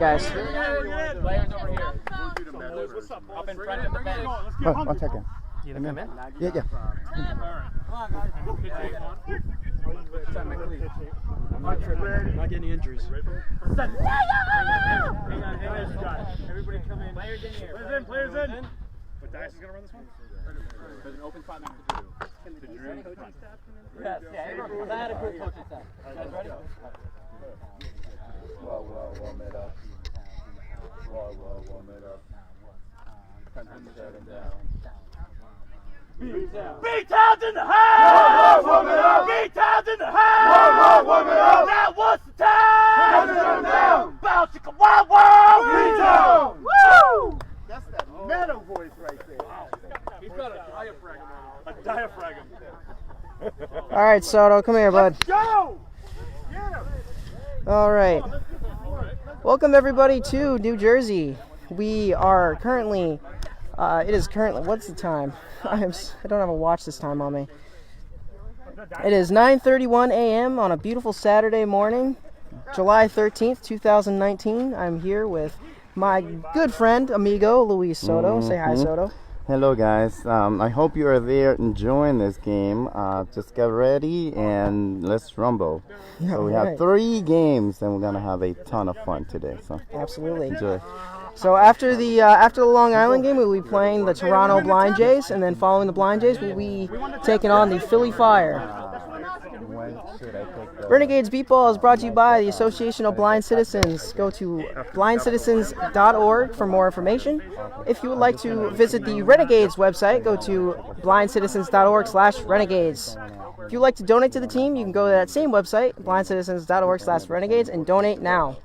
guys. Players over here. Up in front of the bench. One second. You gonna come in? Yeah. I'm not getting injuries. Hang on, everybody come in. Players in here. Players in. But Dice is going to run this one? There's an open spot now for Drew. Yes, yeah. I had a quick coaching staff. You guys ready? Warm it up. Warm it up. B-Town's in the house! Warm it up! B-Town's in the house! Warm it up! Now what's the time? Turn it down! Bounce chicka wow wow! B-Town! Woo! That's that metal voice right there. Wow. He's got a diaphragm on him. A diaphragm. All right, Soto, come here, bud. Go! Get him! All right. Welcome everybody to New Jersey. We are currently. It is currently. What's the time? I don't have a watch this time on me. It is 9:31 a.m. on a beautiful Saturday morning, July 13th, 2019. I'm here with my good friend, amigo, Luis Soto. Say hi, Soto. Hello guys, I hope you are there enjoying this game. Just get ready and let's rumble. So we have 3 games and we're gonna have a ton of fun today. So Absolutely. enjoy. So after the Long Island game, we'll be playing the Toronto Blind Jays, and then following the Blind Jays, we'll be taking on the Philly Fire. When should I take the Renegades Beatball is brought to you by the Association of Blind Citizens. Go to blindcitizens.org for more information. If you would like to visit the Renegades website, go to blindcitizens.org/renegades. If you'd like to donate to the team, you can go to that same website, blindcitizens.org/renegades, and donate now.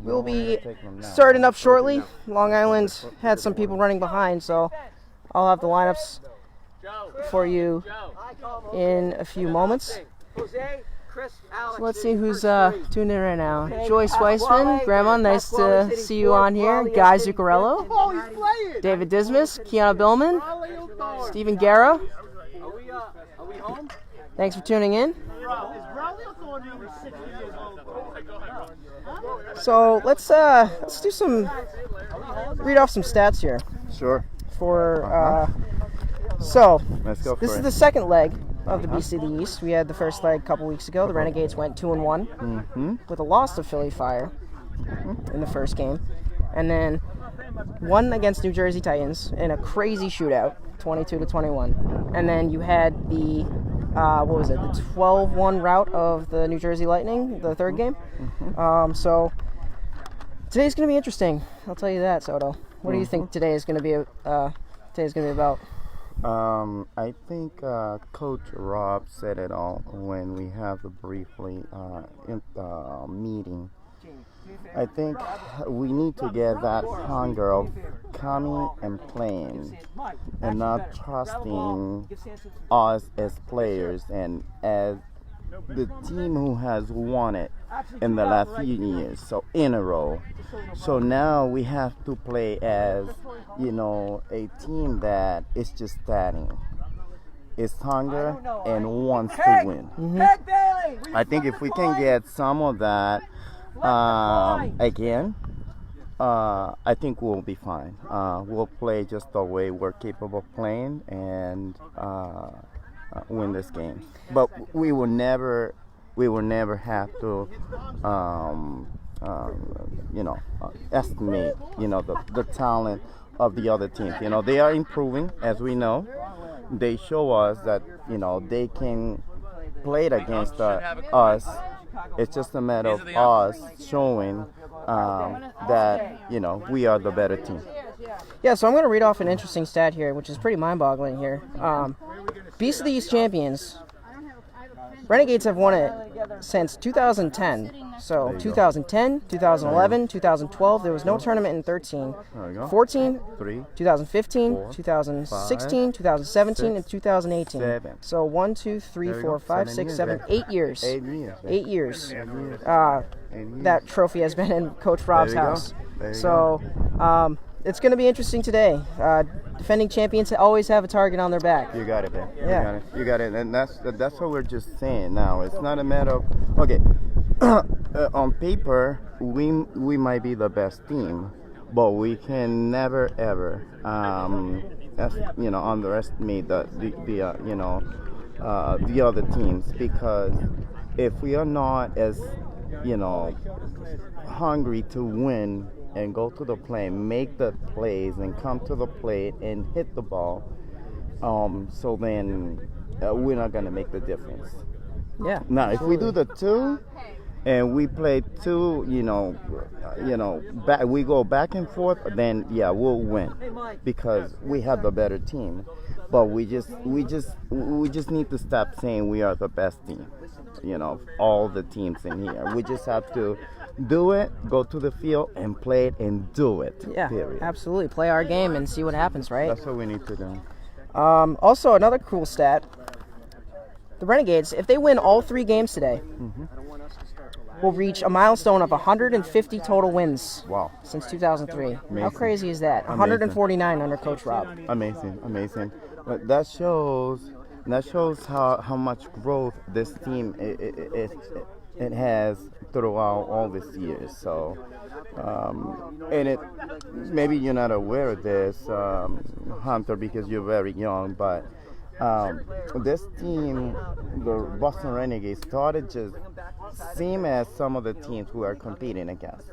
We'll be starting up shortly. Long Island had some people running behind, so I'll have the lineups for you in a few moments. So let's see who's tuning in right now. Joyce Weissman, Grandma, nice to see you on here. Guy Zuccarello, David Dismas, Kiana Billman, Stephen Guerra. Are we home? Thanks for tuning in. So let's do some read off some stats here. Sure. So Let's go for this it. is the second leg of the BCD East. We had the first leg a couple weeks ago. The Renegades went 2-1 with a loss to Philly Fire in the first game, and then won against New Jersey Titans in a crazy shootout, 22-21. And then you had the the 12-1 rout of the New Jersey Lightning, the third game. So today's going to be interesting. I'll tell you that, Soto. What do you think today is going to be about? I think Coach Rob said it all when we have a briefly meeting. I think we need to get that hunger of coming and playing and not trusting us as players and as the team who has won it in the last few years, so in a row. So now we have to play as, a team that is just starting. It's hunger and wants to win. I think if we can get some of that again, I think we'll be fine. We'll play just the way we're capable of playing and win this game. But we will never have to estimate the talent of the other teams. They are improving, as we know. They show us that they can play it against us. It's just a matter of us showing that we are the better team. Yeah, so I'm going to read off an interesting stat here, which is pretty mind-boggling here. Beast of the East champions. Renegades have won it since 2010. So 2010, 2011, 2012. There was no tournament in 13. 14, 2015, 2016, 2017, and 2018. So 1, 2, 3, 4, 5, 6, 7, 8 years. 8 years. That trophy has been in Coach Rob's house. So it's going to be interesting today. Defending champions always have a target on their back. You got it, man. Yeah. You got it. And that's what we're just saying now. It's not a matter of, okay, on paper, we might be the best team, but we can never ever, underestimate the other teams, because if we are not as hungry to win and go to the plate, make the plays, and come to the plate and hit the ball, so then we're not gonna make the difference. Yeah. Now, if we do the two, and we play two, we go back and forth, then yeah, we'll win because we have the better team. But we just need to stop saying we are the best team. All the teams in here. We just have to do it, go to the field and play it and do it. Yeah, period. absolutely. Play our game and see what happens, right? That's what we need to do. Also, another cool stat. The Renegades, if they win all 3 games today, will reach a milestone of 150 total wins. Wow. Since 2003. Amazing. How crazy is that? Amazing. 149 under Coach Rob. Amazing. But that shows how much growth this team it has throughout all these years. So, and it maybe you're not aware of this, Hunter, because you're very young, but this team, the Boston Renegades, started just same as some of the teams who are competing against.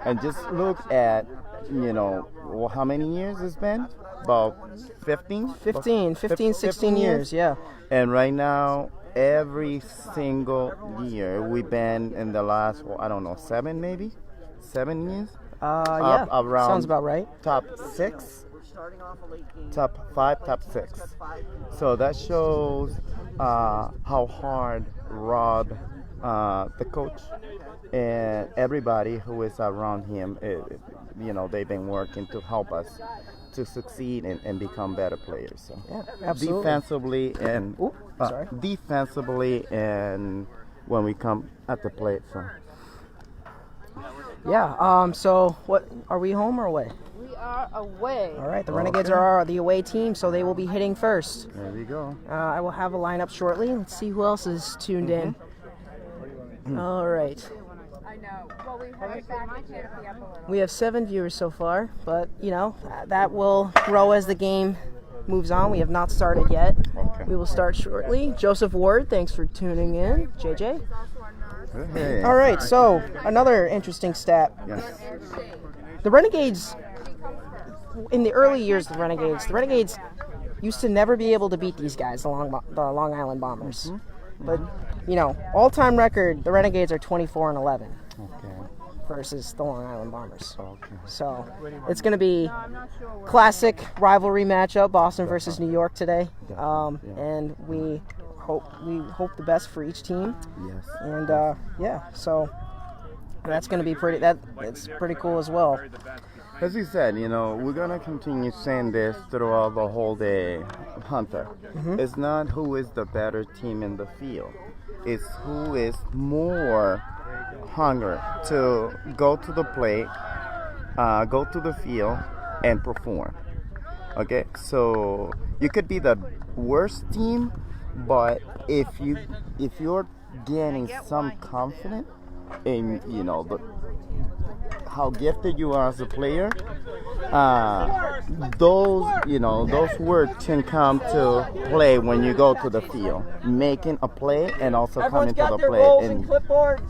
And just look at, how many years it's been? About 15? 16 years, yeah. And right now, every single year, we've been in the last, 7 maybe? 7 years? Yeah, around sounds about right. Top 6? Top 5, top 6. So that shows how hard Rob, the coach, and everybody who is around him, they've been working to help us to succeed and become better players. So yeah, absolutely. Defensively and when we come at the plate. So yeah. So what are we, home or away? We are away. All right. The Renegades are the away team, so they will be hitting first. there we go. I will have a lineup shortly. Let's see who else is tuned in. All right. I know. Well, we have back We have 7 viewers so far, but that will grow as the game moves on. We have not started yet. Okay. We will start shortly. Joseph Ward, thanks for tuning in. JJ. Hey. All right. So another interesting stat. Yes. The Renegades, in the early years of the Renegades used to never be able to beat these guys, the Long Island Bombers. But, all-time record, the Renegades are 24-11 Okay. versus the Long Island Bombers. Okay. So it's going to be classic rivalry matchup, Boston versus New York today. And we hope the best for each team. Yes. And so that's going to be it's pretty cool as well. As you said, we're going to continue saying this throughout the whole day, Hunter. It's not who is the better team in the field. It's who is more hungry to go to the plate, go to the field, and perform. Okay? So you could be the worst team, but if you're gaining some confidence in, how gifted you are as a player, those words can come to play when you go to the field, making a play and also coming to the plate and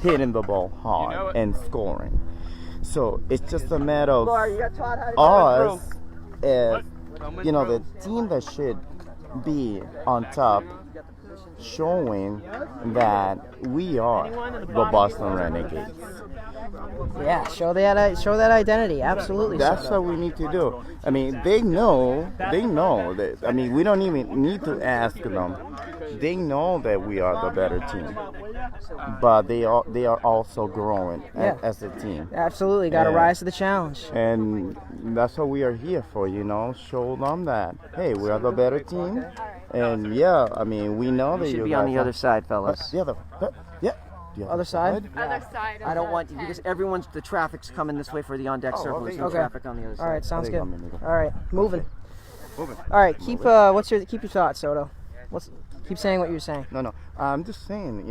hitting the ball hard and scoring. So it's just a matter of us as the team that should be on top, showing that we are the Boston Renegades. Yeah, show that identity. Absolutely. That's what we need to do. I mean, they know that. I mean, we don't even need to ask them. They know that we are the better team, but they are also growing as a team. Absolutely, got to rise to the challenge. And that's what we are here for. Show them that, hey, we are the better team. And I mean, we know that you should be on the other side, fellas. Other side? Other side. I don't want you because the traffic's coming this way for the on-deck circle. There's no traffic on the other side. All right, sounds good. All right, moving. All right, keep your thoughts, Soto. Keep saying what you're saying. No. I'm just saying,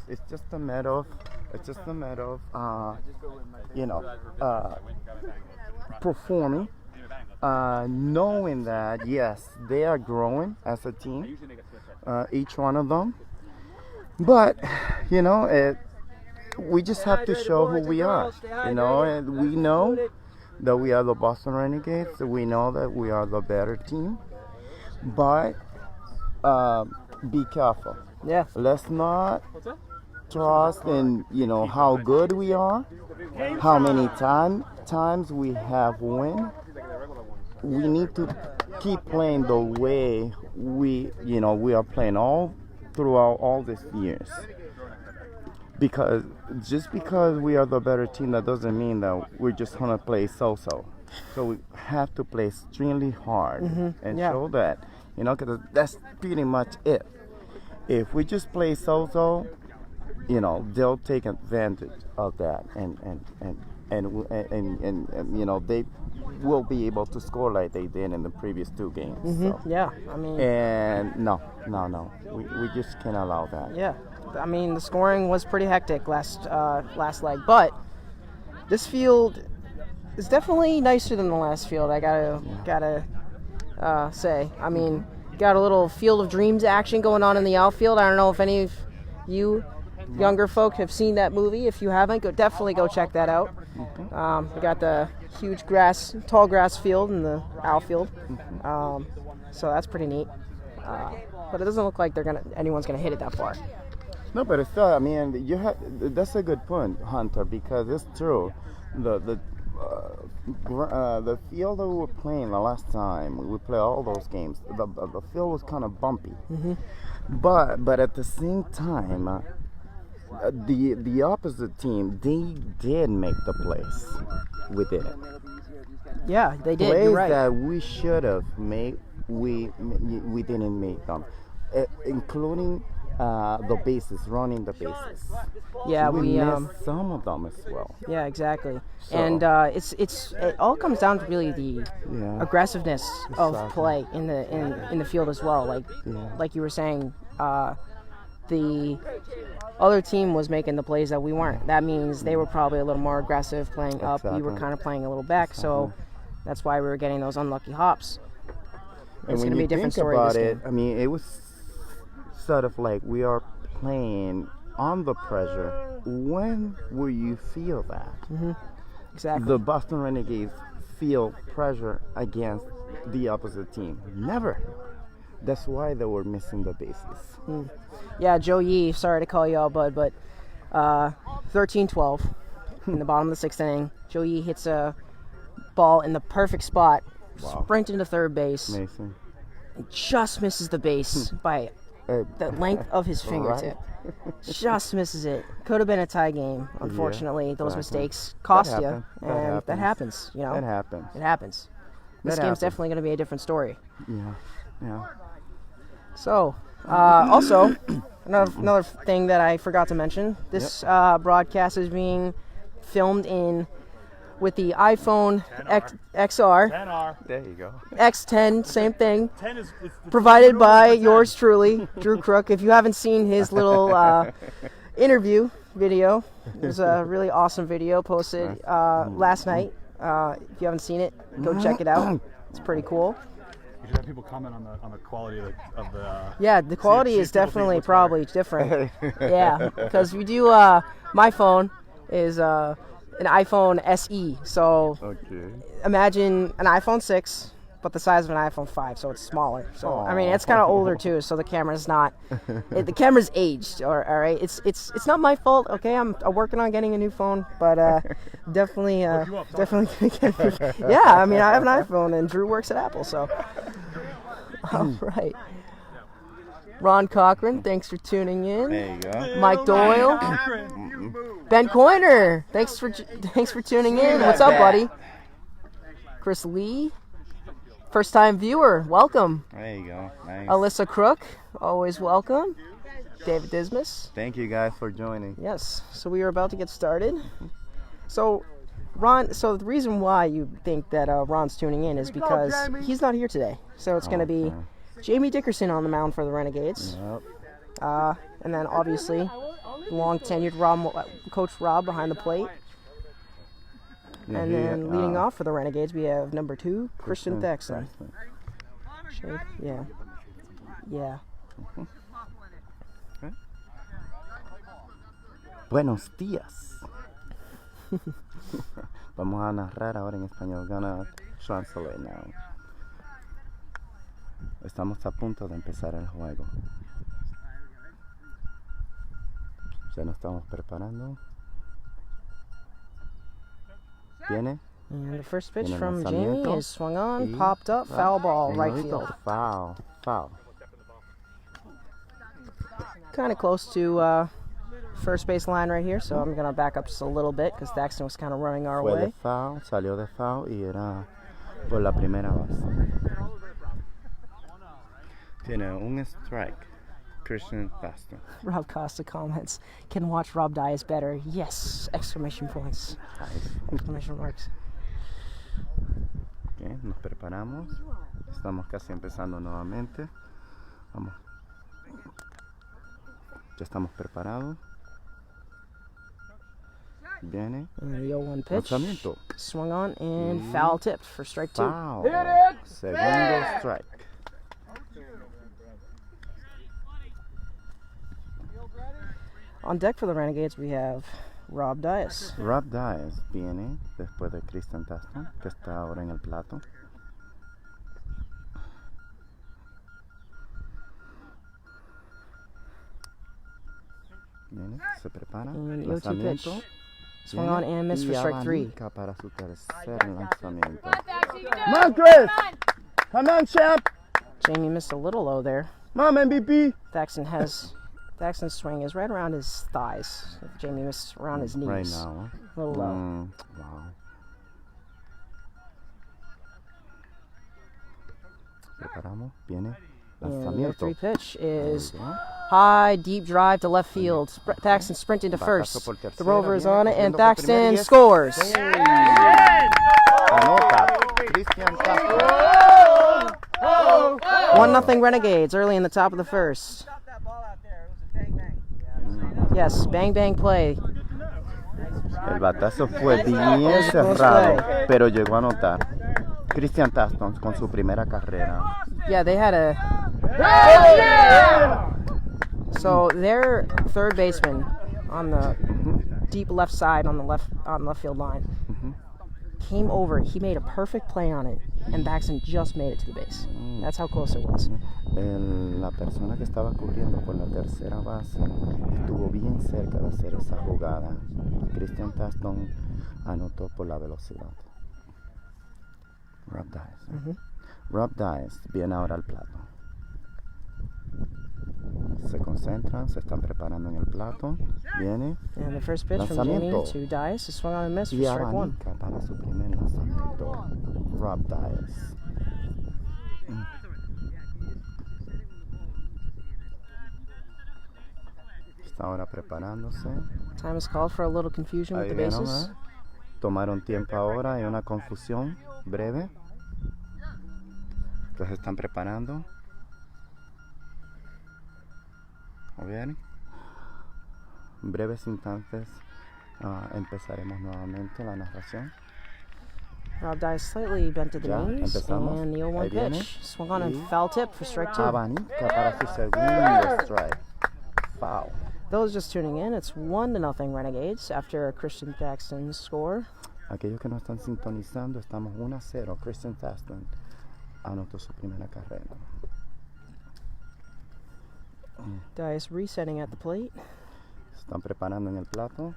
it's just a matter of It's just a matter of, performing, knowing that, yes, they are growing as a team, each one of them. But, we just have to show who we are, and we know that we are the Boston Renegades. We know that we are the better team. But be careful. Yeah. Let's not trust in how good we are, how many times we have won. We need to keep playing the way we are playing all throughout all these years. Because just because we are the better team, that doesn't mean that we're just gonna play so-so. So we have to play extremely hard and show that, because that's pretty much it. If we just play so-so, they'll take advantage of that, and they will be able to score like they did in the previous 2 games. So. Yeah, I mean. And no, we just can't allow that. Yeah, I mean the scoring was pretty hectic last leg, but this field is definitely nicer than the last field. I gotta say. I mean, got a little Field of Dreams action going on in the outfield. I don't know if any of you younger folk have seen that movie. If you haven't, definitely go check that out. We got the huge tall grass field in the outfield, so that's pretty neat. But it doesn't look like anyone's gonna hit it that far. No, but it's still. I mean, that's a good point, Hunter, because it's true. The field that we were playing the last time we played all those games, the field was kind of bumpy. But at the same time, the opposite team, they did make the plays. We didn't. Yeah, they did. Plays You're right. that we should have made, we didn't make them, including the bases, running the bases. Yeah, we missed some of them as well. Yeah, exactly. So, and it all comes down to really the aggressiveness of play in the field as well. Like you were saying, the other team was making the plays that we weren't. That means they were probably a little more aggressive playing up. We were kind of playing a little back, so that's why we were getting those unlucky hops. It's going to be a different story this game. I mean, it was sort of like we are playing on the pressure. When will you feel that? Exactly. The Boston Renegades feel pressure against the opposite team. Never. That's why they were missing the bases. Yeah, Joe Yee, sorry to call you out, bud, but 13-12 in the bottom of the 6th inning. Joe Yee hits a ball in the perfect spot, sprinting to third base, Mason. and just misses the base by the length of his fingertip. Just misses it. Could have been a tie game. Unfortunately, those mistakes cost you, and that happens. That happens. It happens. This game's definitely going to be a different story. Yeah. So, also, another thing that I forgot to mention, this broadcast is being filmed with the iPhone XR. 10R. There you go. X10, same thing. 10 is Provided by yours truly, Drew Crook. If you haven't seen his little interview video, it was a really awesome video posted last night. If you haven't seen it, go check it out. It's pretty cool. You should have people comment on the quality of the. Yeah, the quality is definitely probably different. Yeah, because we do. My phone is an iPhone SE, so imagine an iPhone 6, but the size of an iPhone 5, so it's smaller. So I mean, it's kind of older too, so the camera's not. The camera's aged. All right, it's not my fault. Okay, I'm working on getting a new phone, but definitely. Yeah, I mean, I have an iPhone, and Drew works at Apple, so. All right. Ron Cochran, thanks for tuning in. There you go. Mike Doyle. Ben Coiner, thanks for tuning in. What's up, buddy? Chris Lee, first time viewer, welcome. There you go. Nice. Alyssa Crook, always welcome. David Dismas. Thank you guys for joining. Yes, so we are about to get started. So, Ron, so the reason why you think that Ron's tuning in is because he's not here today. So it's going to be Jamie Dickerson on the mound for the Renegades. Yep. And then obviously long tenured Coach Rob behind the plate. Yeah, And then leading off for the Renegades, we have number 2, Christian Thaxton. Thaxton. Yeah. Yeah. Okay. Buenos días. Vamos a narrar ahora en español. Gonna translate now. Estamos a punto de empezar el juego. Ya nos estamos preparando. Viene. And the first pitch Viene el from Jamie lanzamiento. is swung on, Y popped up, foul ball, right Señorito, field. Foul. Kind of close to first base line right here, so I'm going to back up just a little bit because Thaxton was kind of running our Fue de way. foul, salió de foul y era por la primera base. Tiene un strike. Christian Thaxton. Rob Costa comments, can watch Rob Dias better. Yes! Exclamation points. Exclamation marks. Okay, nos preparamos. Estamos casi empezando nuevamente. Vamos. Ya estamos preparados. Viene. And the 0-1 pitch. Lanzamiento. Swung on and foul tipped for strike 2. Foul. Segundo strike. On deck for the Renegades, we have Rob Dias. Rob Dias viene después de Christian Thaxton, que está ahora en el plato. Viene, se prepara. And the 0-2 pitch. Lanzamiento. Swung on and missed for Y strike 3. abanica para su tercer lanzamiento. Come on, Chris! Come on, champ! Jamie missed a little low there. Come on, MVP! Thaxton's swing is right around his thighs. Jamie missed around his knees. Right now. A little low. Wow. Preparamos. Viene. And the Lanzamiento. 0-3 pitch is There we go. high, deep drive to left field. Thaxton sprinting to first. Batazo por The tercera, rover is viene on it, and corriendo por primera Thaxton y es- scores. Anota. Christian Thaxton. 1-0 Renegades early in the top of the first. Yes, bang bang play. El batazo fue bien Close cerrado, play. pero llegó a anotar. Christian Thaxton con su primera carrera. Yeah, they had a. So their third baseman on the deep left side on the left field line came over. He made a perfect play on it, and Thaxton just made it to the base. That's how close it was. La persona que estaba cubriendo por la tercera base estuvo bien cerca de hacer esa jugada. Christian Thaxton anotó por la velocidad. Rob Dias. Rob Dias viene ahora al plato. Se concentran, se están preparando en el plato. Viene And the first pitch from Jamie Lanzamiento. to Dias is swung on and missed for y strike 1. abanica para su primer lanzamiento. Rob Dias. Está ahora preparándose. Time is called for a little confusion with Ahí the vieron, bases. ¿eh? Tomaron tiempo ahora, hay una confusión breve. Entonces están preparando. ¿Lo ven? En breves instantes empezaremos nuevamente la narración. Rob Dias slightly bent to the Ya, knees, empezamos. and the Ahí 0-1 viene. pitch swung on and Y foul tip for strike 2. Abanica para su segundo strike. Foul. Those just tuning in, it's 1-0 Renegades after a Christian Thaxton score. Aquellos que no están sintonizando, estamos 1-0. Christian Thaxton anotó su primera carrera. Dias resetting at the plate. Se están preparando en el plato.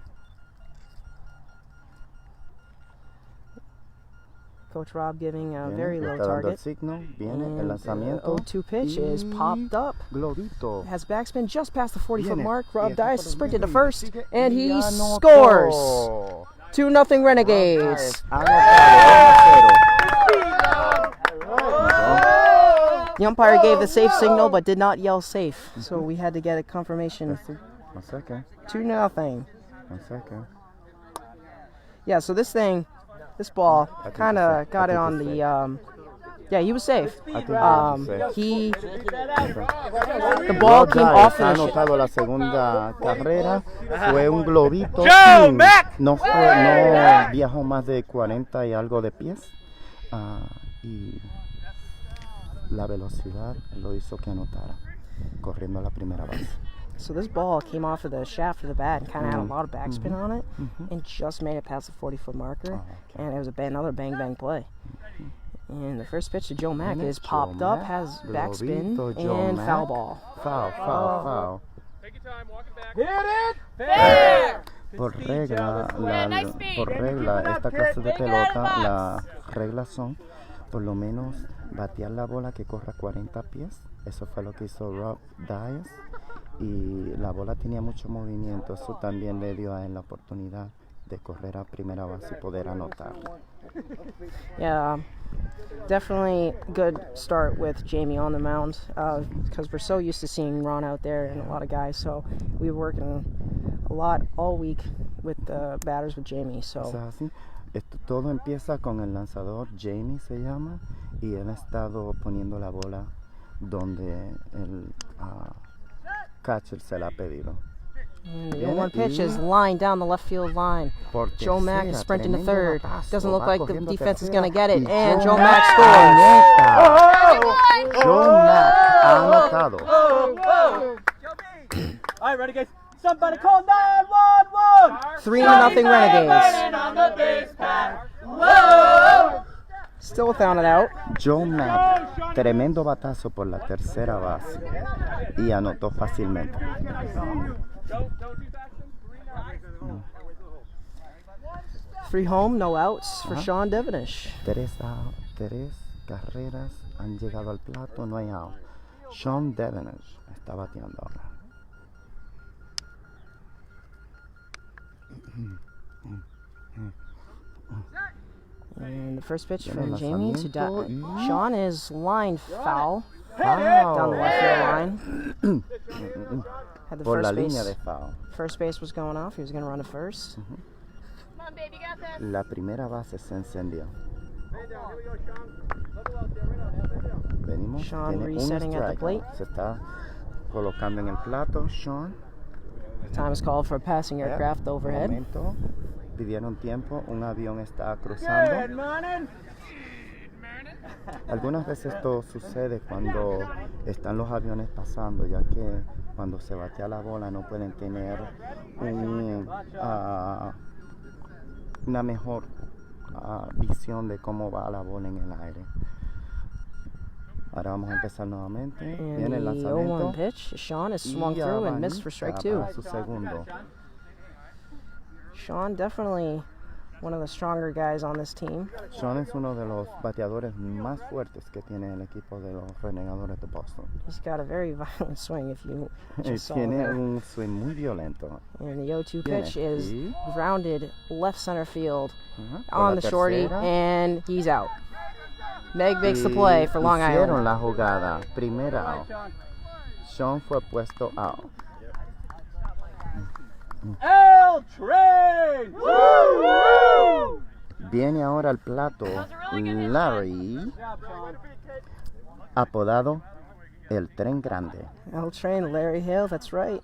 Coach Rob giving a Viene, very le low está dando el target. signo. Viene And el the lanzamiento. 0-2 pitch is Y popped up. Globito. Has backspin just past the 40-foot Viene. mark. Y Rob está Dias por el sprinted to medio y first, sigue and y he anotó. scores. 2-0 Renegades. Anotado. The umpire gave the safe signal but did not yell safe, so we had to get a confirmation. 1 second. 2-0. 1 second. Yeah, so this ball think kind it's of safe. got I it think on it's the Yeah, he was safe. I think he was safe. The ball came off ha of the anotado la segunda carrera. Fue un globito. Joe Mack. No viajó más de 40 y algo de pies. Y la velocidad lo hizo que anotara, corriendo a la primera base. So this ball came off of the shaft of the bat and kind of had a lot of backspin on it, and just made it past the 40-foot marker, and it was another bang play. And the first pitch to Joe Mack is popped up, has backspin, and foul ball. Foul. Take your time, walk it back. Hit it! Fair! Por regla, esta clase de pelota, las reglas son por lo menos batear la bola que corra 40 pies. Eso fue lo que hizo Rob Dias. Y la bola tenía mucho movimiento. Eso también le dio a él la oportunidad de correr a primera base y poder anotar. Yeah, definitely good start with Jamie on the mound, because we're so used to seeing Ron out there and a lot of guys. So we were working a lot all week with the batters with Jamie. So O sea, así, todo empieza con el lanzador, Jamie se llama, y él ha estado poniendo la bola donde el catcher se la ha pedido. and the 0-1 pitch is lined down the left field line. Por Joe Mack is tercera, sprinting to tremendo third. batazo, Doesn't look va like the corriendo defense is tercera, going to get it, y and Joe Mack Mack scores. anota. Joe Mack ha anotado. All right, Renegades. Somebody call 911. 3-0 Renegades. On the base path. Whoa! Still without it out. Joe Mack, tremendo batazo por la tercera base y anotó fácilmente. Three home, no outs for Sean Devenish. Tres carreras han llegado al plato, no hay out. Sean Devenish está bateando ahora. And the first pitch Viene from el Jamie to lanzamiento y- Sean is lined foul Foul. down the left field line. Had the Por la first línea base. de foul. First base was going off. He was going to run to first. Come on, baby, got this. La primera base se encendió. Venimos, Sean tiene un resetting at the strikeout. plate. Se está colocando en el plato, Sean. Time is called for a passing aircraft Un overhead. momento, pidieron tiempo, un avión está cruzando. Algunas veces esto sucede cuando están los aviones pasando, ya que cuando se batea la bola no pueden tener una mejor visión de cómo va la bola en el aire. Ahora vamos a empezar nuevamente. And Viene el the 0-1 lanzamiento. pitch. Sean is swung Y through and missed for avanza strike two. para su segundo. Sean definitely one of the stronger guys on this team. Sean es uno de los bateadores más fuertes que tiene el equipo de los Renegadores de Boston. He's got a very violent swing if you just saw it Tiene there. un swing muy violento. And the 0-2 Viene pitch is aquí. grounded left center field Por on la the shorty, tercera. and he's out. Meg makes the Y play for Long hicieron Island. la jugada. Primera out. Sean fue puesto out. L Train! Woo! Viene ahora al plato Larry, apodado el Tren Grande. L Train, Larry Hale, that's right.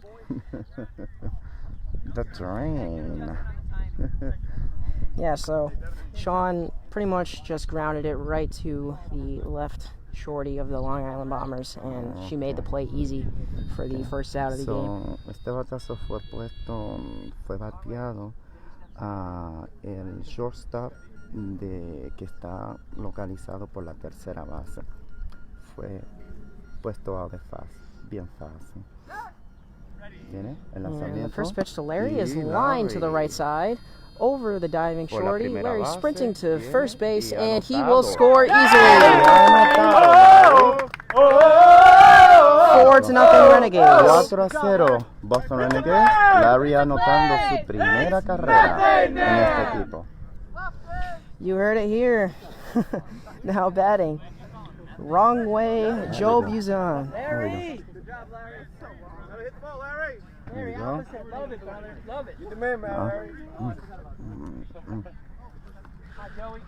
The Train. Yeah, so Sean pretty much just grounded it right to the left shorty of the Long Island Bombers, and she made the play easy for the first out of the game. So, este batazo fue bateado a el shortstop que está localizado por la tercera base. Fue puesto out de fácil, bien fácil. Viene el And the lanzamiento. first pitch to Larry is Y lined to the Larry right side over the diving por la shorty. primera Larry base, sprinting to viene first base, y and he anotado. will score easily. Ha anotado. 4-0 Renegades. 4-0 Boston Renegades. Larry anotando su primera carrera en este equipo. You heard it here. Now batting. Wrong way, Joe Buzan. Larry! Good job, Larry. Gotta hit the ball, Larry. There you go. Love it, brother. Love it. You're the man, man, Larry. Hi, Joey.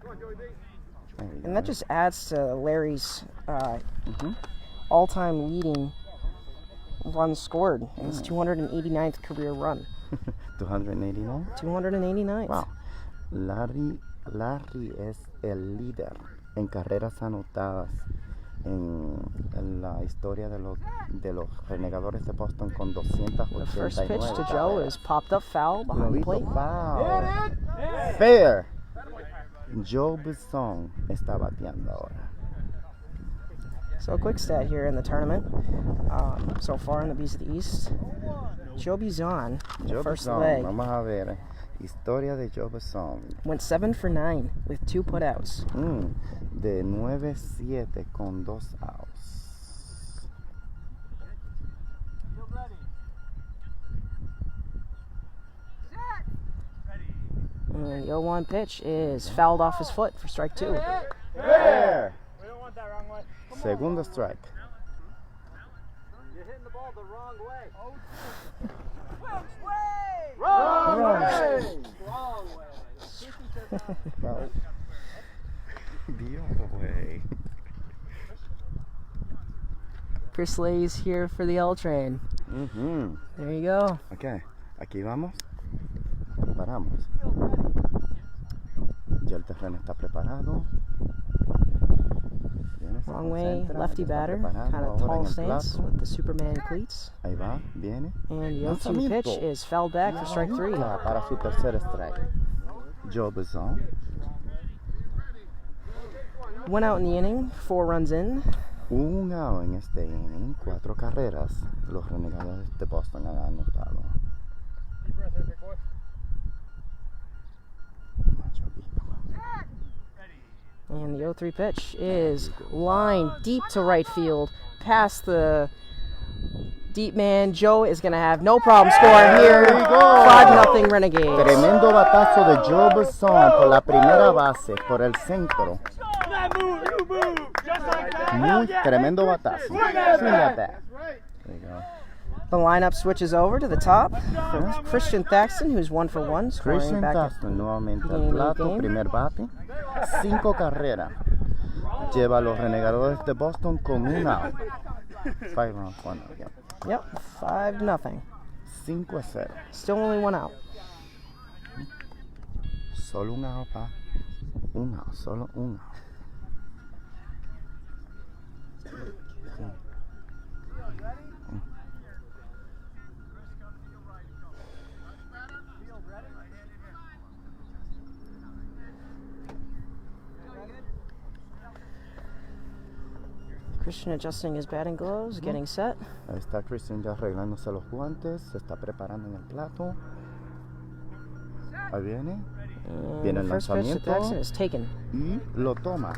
Come on, Joey B. And that just adds to Larry's all-time leading runs scored in his 289th career run. 289. 289th. Wow. Larry es el líder en carreras anotadas en la historia de los Renegadores de Boston con 289. The first pitch to Joe is popped up foul behind the plate. Foul. Fair. Joe Buson está bateando ahora. So a quick stat here in the tournament. So far in the Beast of the East, Joe Buson, Joe first Buson, leg, vamos a ver. Historia de Joe Buson. went 7 for 9 with 2 putouts. De 9-7 con 2 outs. And the 0-1 pitch is fouled off his foot for strike 2. Fair. We don't want that wrong way. Segundo strike. You're hitting the ball the wrong way. Wrong way. Wrong way. Well, the other way. Chris Lay's here for the L train. There you go. Ok, aquí vamos. Preparamos. Ya el terreno está preparado. Viene, se Wrong way, concentra, lefty está batter, preparando kind of ahora en tall el stance plato. with the Superman cleats. Ahí va, viene. And the 0-2 Lanzamiento. pitch is fouled back for strike 3. Para su tercer strike. Joe Buson. 1 out in the inning, 4 runs in. Un out en este inning, 4 carreras. Los Renegadores de Boston han anotado. And the 0-3 pitch is lined deep to right field, past the deep man. Joe is going to have no problem scoring here. There you go. 5-0 Renegades. Tremendo batazo de Joe Buson por la primera base, por el centro. That move, you move. Just like that. Muy tremendo batazo. Swing at that. There you go. The lineup switches over to the top for Christian Thaxton, who's 1 for 1, scoring Christian back at Thaxton nuevamente al beginning of the plato, game. primer bate. 5 carreras. Lleva a los Renegadores de Boston con un out. 5 out, 1 out. Yep, 5-0. 5-0. Still only 1 out. Solo un out, pa. Un out, solo un out. Christian adjusting his batting gloves, getting set. Ahí está Christian ya arreglándose los guantes, se está preparando en el plato. Ahí viene. And Viene el the first pitch to lanzamiento. Thaxton is taken. Y lo toma.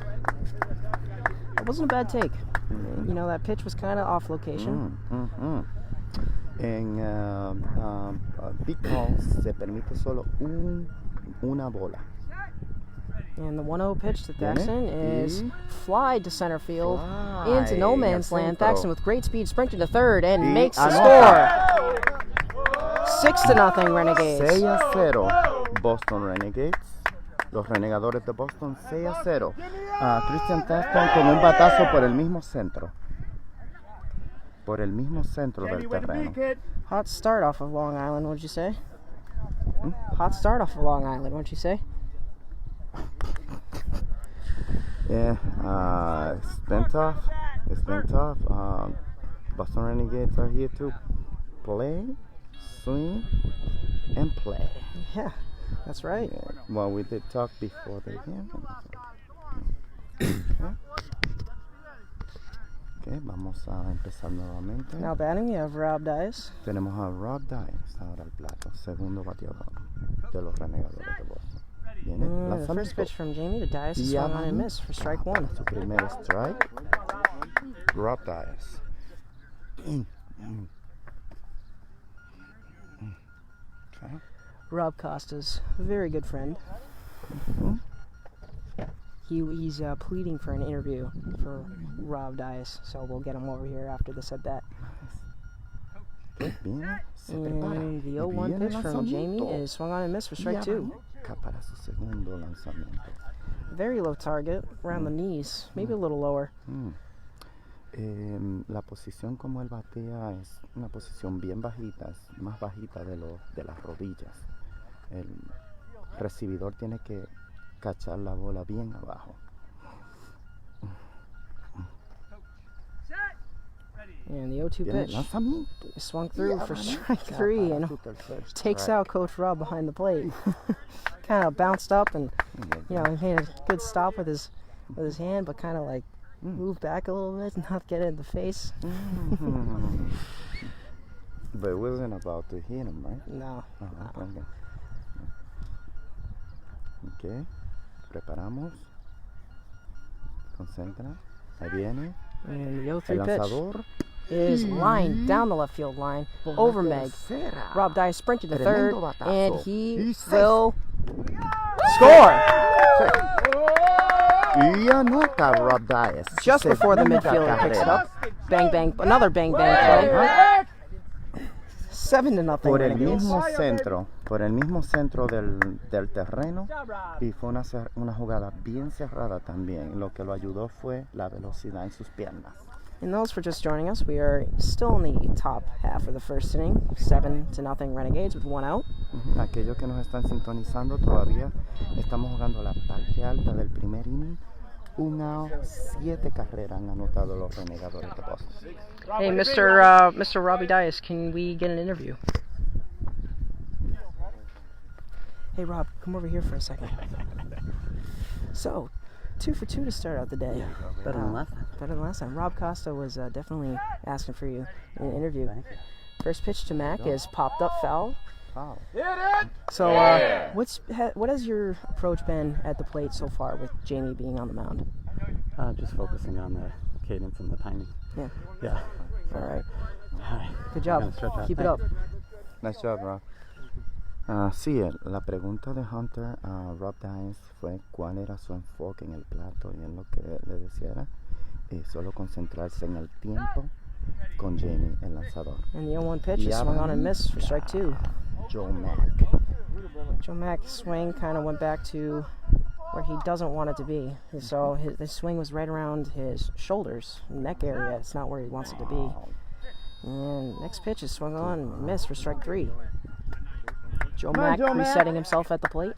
It wasn't a bad take. You know, that pitch was kind of off location. En big balls se permite solo una bola. And the 1-0 pitch to Viene. Thaxton is Y flied to center field fly into no en el man's land. centro. Thaxton with great speed sprinting to third and Y makes the anota. score. 6-0 Renegades. 6-0 Boston Renegades. Los Renegadores de Boston 6-0. Christian Thaxton con un batazo por el mismo centro. Por el mismo centro del terreno. Hot start off of Long Island, what'd you say? Hot start off of Long Island, what'd you say? Yeah, it's been tough. It's been tough. Boston Renegades are here to play, swing, and play. Yeah, that's right. Yeah. Well, we did talk before the game. Okay, vamos a empezar nuevamente. Now batting, we have Rob Dias. Tenemos a Rob Dias ahora al plato, segundo bateador de los Renegadores de Boston. Viene The first pitch from Jamie to Dias is swung on and miss for strike 1. Su primer strike. Rob Dias. Okay. Rob Costa's a very good friend. He's pleading for an interview for Rob Dias, so we'll get him over here after this at bat. Viene, se prepara. And the Y 0-1 viene pitch from Jamie lanzamiento. is swung on and missed for strike 2. Para su segundo lanzamiento. Very low target, around the knees, maybe a little lower. La posición como él batea es una posición bien bajita, es más bajita de las rodillas. El recibidor tiene que cachar la bola bien abajo. And the 0-2 Viene el pitch lanzamiento. swung through for strike 3 and takes out Coach Rob behind the plate. Kind of bounced up and he made a good stop with his hand, but kind of like moved back a little bit, not get it in the face. But it wasn't about to hit him, right? No. Ok, preparamos. Concentra. Ahí viene. And the 0-3 El pitch lanzador. is lined down the left field line over Meg. Rob Dias sprinted to third, and he will score Y anota Rob Dias. just before the midfielder picks it up. Bang bang, another bang bang play. 7-0. Por el mismo centro del terreno, y fue una jugada bien cerrada también. Lo que lo ayudó fue la velocidad en sus piernas. And those for just joining us, we are still in the top half of the first inning, 7-0 Renegades with 1 out. Aquellos que nos están sintonizando, todavía estamos jugando la parte alta del primer inning. 1 out, 7 carreras han anotado los Renegadores de Boston. Hey, Mr. Robbie Dias, can we get an interview? Hey, Rob, come over here for a second. So, 2 for 2 to start out the day. Better than last time. Better than last time. Rob Costa was definitely asking for you in an interview. First pitch to Mac is popped up foul. Wow. So, what has your approach been at the plate so far with Jamie being on the mound? Just focusing on the cadence and the timing. Yeah. Yeah. All right. Hi. Good job. Gonna stretch out. Keep it up. Nice job, Rob. Sí, la pregunta de Hunter a Rob Dias fue cuál era su enfoque en el plato, y en lo que le decía era solo concentrarse en el tiempo con Jamie, el lanzador. And the 0-1 pitch is swung on and missed for strike 2. Joe Mack. Joe Mack's swing kind of went back to where he doesn't want it to be. So his swing was right around his shoulders, neck area. It's not where he wants it to be. And next pitch is swung on and missed for strike 3. Joe Mack resetting himself at the plate.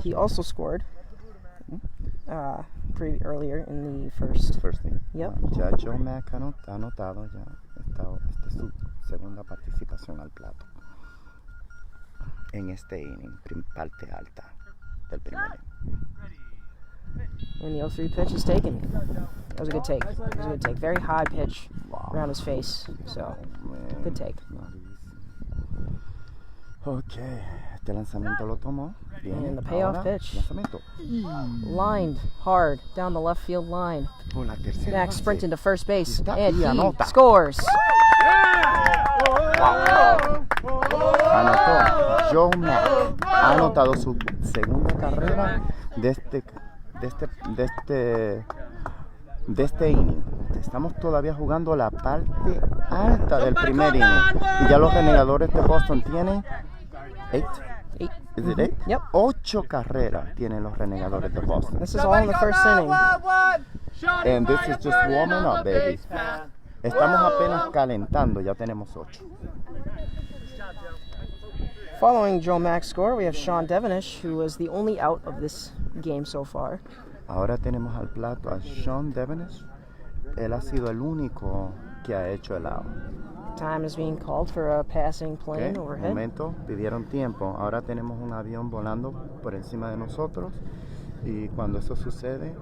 He also scored earlier in the first. First thing. Yep. Ya Joe Mack ha anotado, ya esta es su segunda participación al plato en este inning, parte alta del primer inning. And the 0-3 pitch is taken. That was a good take. Very high pitch around his face. So, good take. Ok, este lanzamiento lo tomó. Bien, And the payoff ahora, pitch. Lanzamiento. Lined hard down the left field line. Por la tercera Max base. sprinting to first base, Está and y he anota. scores. Anotó Joe Mack. Ha anotado su segunda carrera de este inning. Estamos todavía jugando la parte alta del primer inning. Y ya los Renegadores de Boston tienen 8. Is it 8? Yep. 8 carreras tienen los Renegadores de Boston. This is all in the first inning. And this is just warming up, baby. Estamos apenas calentando, ya tenemos 8. Following Joe Mack's score, we have Sean Devenish, who was the only out of this game so far. Ahora tenemos al plato a Sean Devenish. Él ha sido el único que ha hecho el out. Time is being called for a passing plane Okay, overhead. momento, pidieron tiempo. Ahora tenemos un avión volando por encima de nosotros, y cuando eso sucede,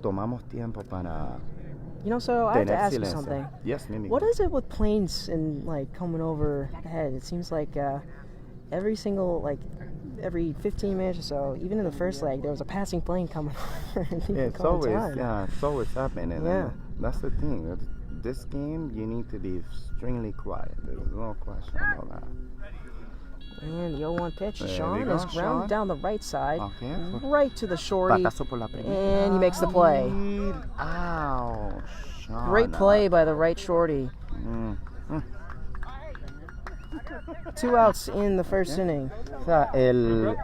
tomamos tiempo para You know, so I have to tener ask you silencio. something. Yes, Mimi. What is it with planes and like coming overhead? It seems like every 15 minutes or so, even in the first leg, there was a passing plane coming over. It's always happening. Yeah. That's the thing. This game, you need to be extremely quiet. There's no question about that. And the 0-1 pitch, There Sean we go, is ground Sean. down the right side, Okay. right to the shorty, Batazo por la primera. and he makes the play. Ow, Sean. Great play by the right shorty. 2 outs in the first inning. O sea, el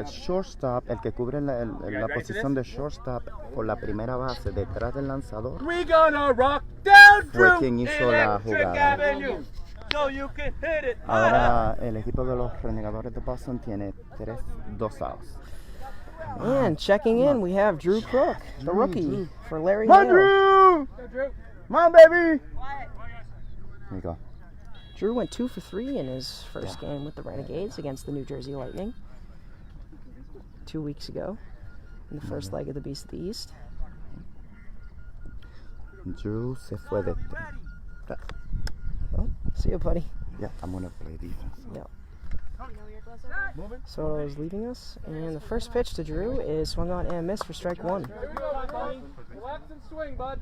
shortstop, el que cubre la posición de shortstop por la primera base detrás del lanzador, We gonna rock down fue through quien hizo la Electric jugada. Avenue, so you can hit it. Ahora el equipo de los Renegadores de Boston tiene 2 outs. And checking in, we have Drew Crook, the rookie, for Larry Come on, Hale. Drew! Come on, baby! There you go. Drew went 2 for 3 in his first game with the Renegades against the New Jersey Lightning 2 weeks ago in the first leg of the Beast of the East. Drew se fue de... Well, see you, buddy. Yeah, I'm gonna play defense. Yep. Soto's leaving us, and the first pitch to Drew is swung on and missed for strike 1. Relax and swing, bud.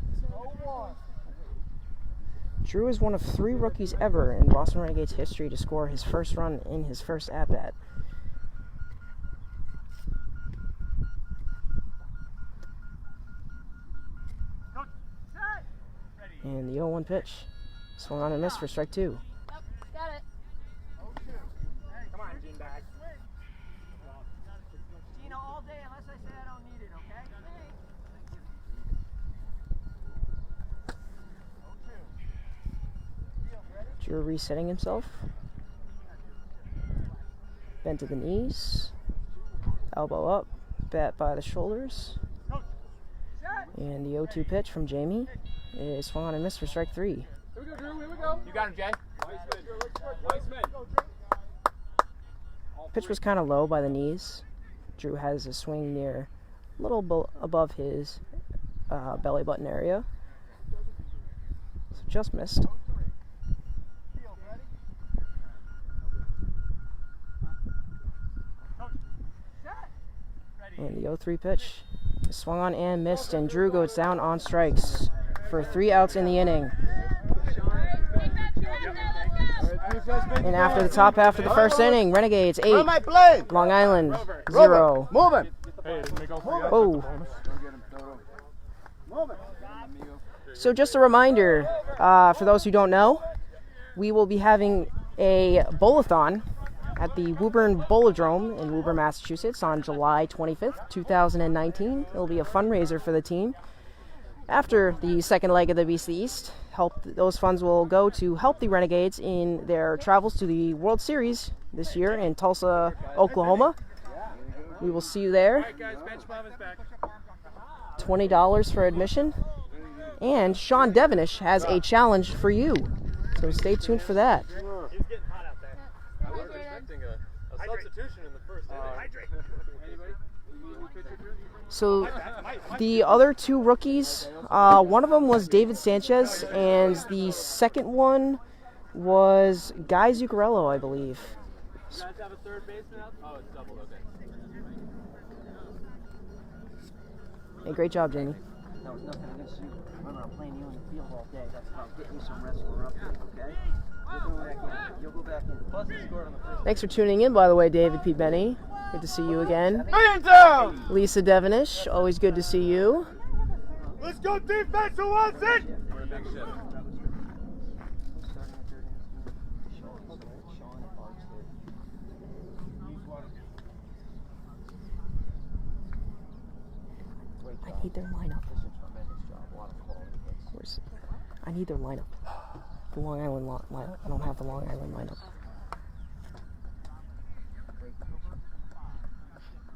Drew is one of 3 rookies ever in Boston Renegades history to score his first run in his first at-bat. And the 0-1 pitch. Swung on and missed for strike 2. Got it. Come on, Gene Bag. Gina, all day unless I say I don't need it, okay? Drew resetting himself. Bent to the knees. Elbow up. Bat by the shoulders. And the 0-2 pitch from Jamie is swung on and missed for strike 3. Here we go, Drew. Here we go. You got him, Jay. Weissman. Pitch was kind of low by the knees. Drew has a swing near a little above his belly button area. So just missed. And the 0-3 pitch is swung on and missed, and Drew goes down on strikes for 3 outs in the inning. And after the top half of the first inning, Renegades 8, Long Island 0. Moving! Oh. So just a reminder, for those who don't know, we will be having a bowl-a-thon at the Woburn Bowladrome in Woburn, Massachusetts on July 25th, 2019. It will be a fundraiser for the team. After the second leg of the Beast of the East, those funds will go to help the Renegades in their travels to the World Series this year in Tulsa, Oklahoma. We will see you there. $20 for admission. And Sean Devenish has a challenge for you. So stay tuned for that. He's getting hot out there. I was expecting a substitution in the first inning. Anybody? So the other 2 rookies, one of them was David Sanchez, and the second one was Guy Zuccarello, I believe. You guys have a third baseman out? Oh, it's double, okay. Hey, great job, Jamie. No, it's nothing against you. Remember, I'm playing you in the field all day. That's about getting you some rest when we're up here, okay? You'll go back in. You'll go back in. Plus, he scored on the first. Thanks for tuning in, by the way, David P. Benny. Good to see you again. Lisa Devenish, always good to see you. Let's go defense, who wants it? We're a big ship. I need their lineup. I need their lineup. The Long Island lineup. I don't have the Long Island lineup.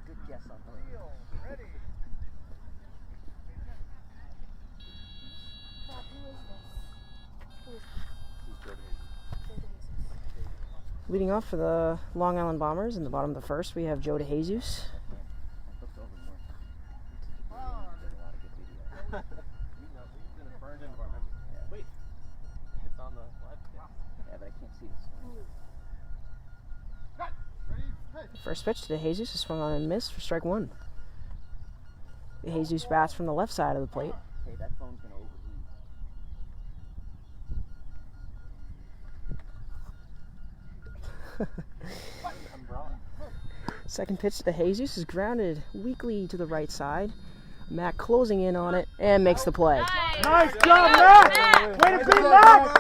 Good guess on that. Leading off for the Long Island Bombers in the bottom of the first, we have Joe DeJesus. Wait. It's on the left. Yeah, but I can't see this. First pitch to DeJesus is swung on and missed for strike 1. DeJesus bats from the left side of the plate. Okay, that phone's gonna overheat. Second pitch to DeJesus is grounded weakly to the right side. Matt closing in on it and makes the play. Nice job, Matt! Way to be, Matt!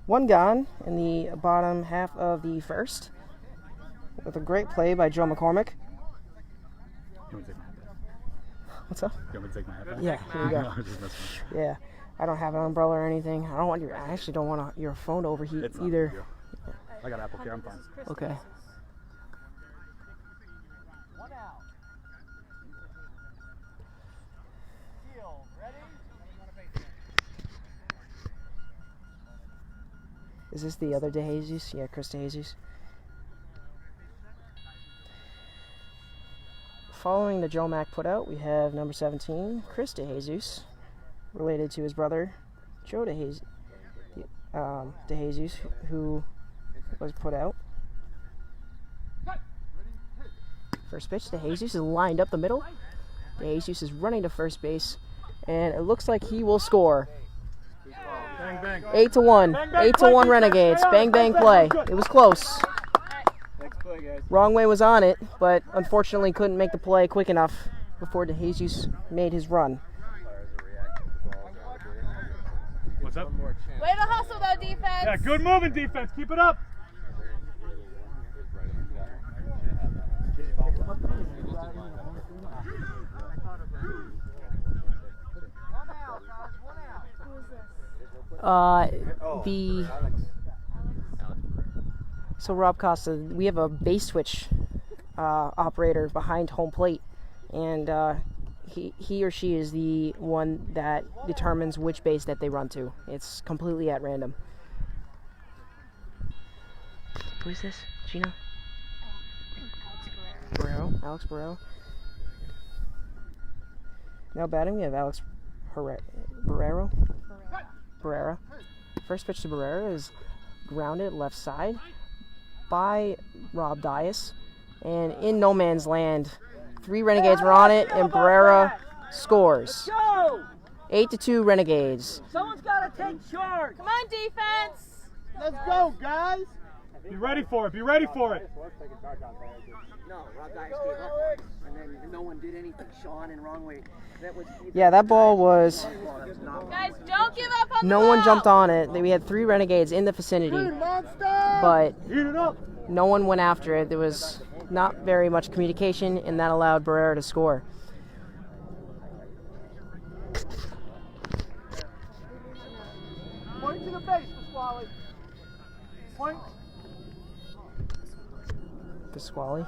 One gone in the bottom half of the first, with a great play by Joe McCormick. You want to take my hat back? What's up? You want me to take my hat back? Yeah, here you go. No, I'm just messing with Yeah, I don't have an umbrella or anything. I actually don't want your phone to overheat you. It's not a either. big deal. I got Apple Care, I'm fine. Okay. One out. Field, ready? Is this the other DeJesus? Yeah, Chris DeJesus. Following the Joe Mack put out, we have number 17, Chris DeJesus, related to his brother, Joe DeJesus, who was put out. First pitch, DeJesus is lined up the middle. DeJesus is running to first base, and it looks like he will score. Bang, bang. 8-1. 8-1 Renegades. Bang, bang play. It was close. Next play, guys. Wrong way was on it, but unfortunately couldn't make the play quick enough before DeJesus made his run. What's up? Way to hustle though, defense. Yeah, good moving defense. Keep it up. So Rob Costa, we have a base switch operator behind home plate, and he or she is the one that determines which base that they run to. It's completely at random. Who is this? Gina? Barrero. Alex Barrero. Now batting, we have Alex Barrera. First pitch to Barrera is grounded left side by Rob Dias, and in no man's land, 3 Renegades were on it, and Barrera scores. 8-2 Renegades. Someone's got to take charge. Come on, defense. Let's go, guys. Be ready for it. Be ready for it. No, Rob Dias gave up, and then no one did anything. Sean and wrong way. That was Yeah, that ball was. Guys, don't give up on the No ball. one jumped on it. We had 3 Renegades in the vicinity, but Heat it up. no one went after it. There was not very much communication, and that allowed Barrera to score. Point to the base, Pasquale. Point. Pasquale.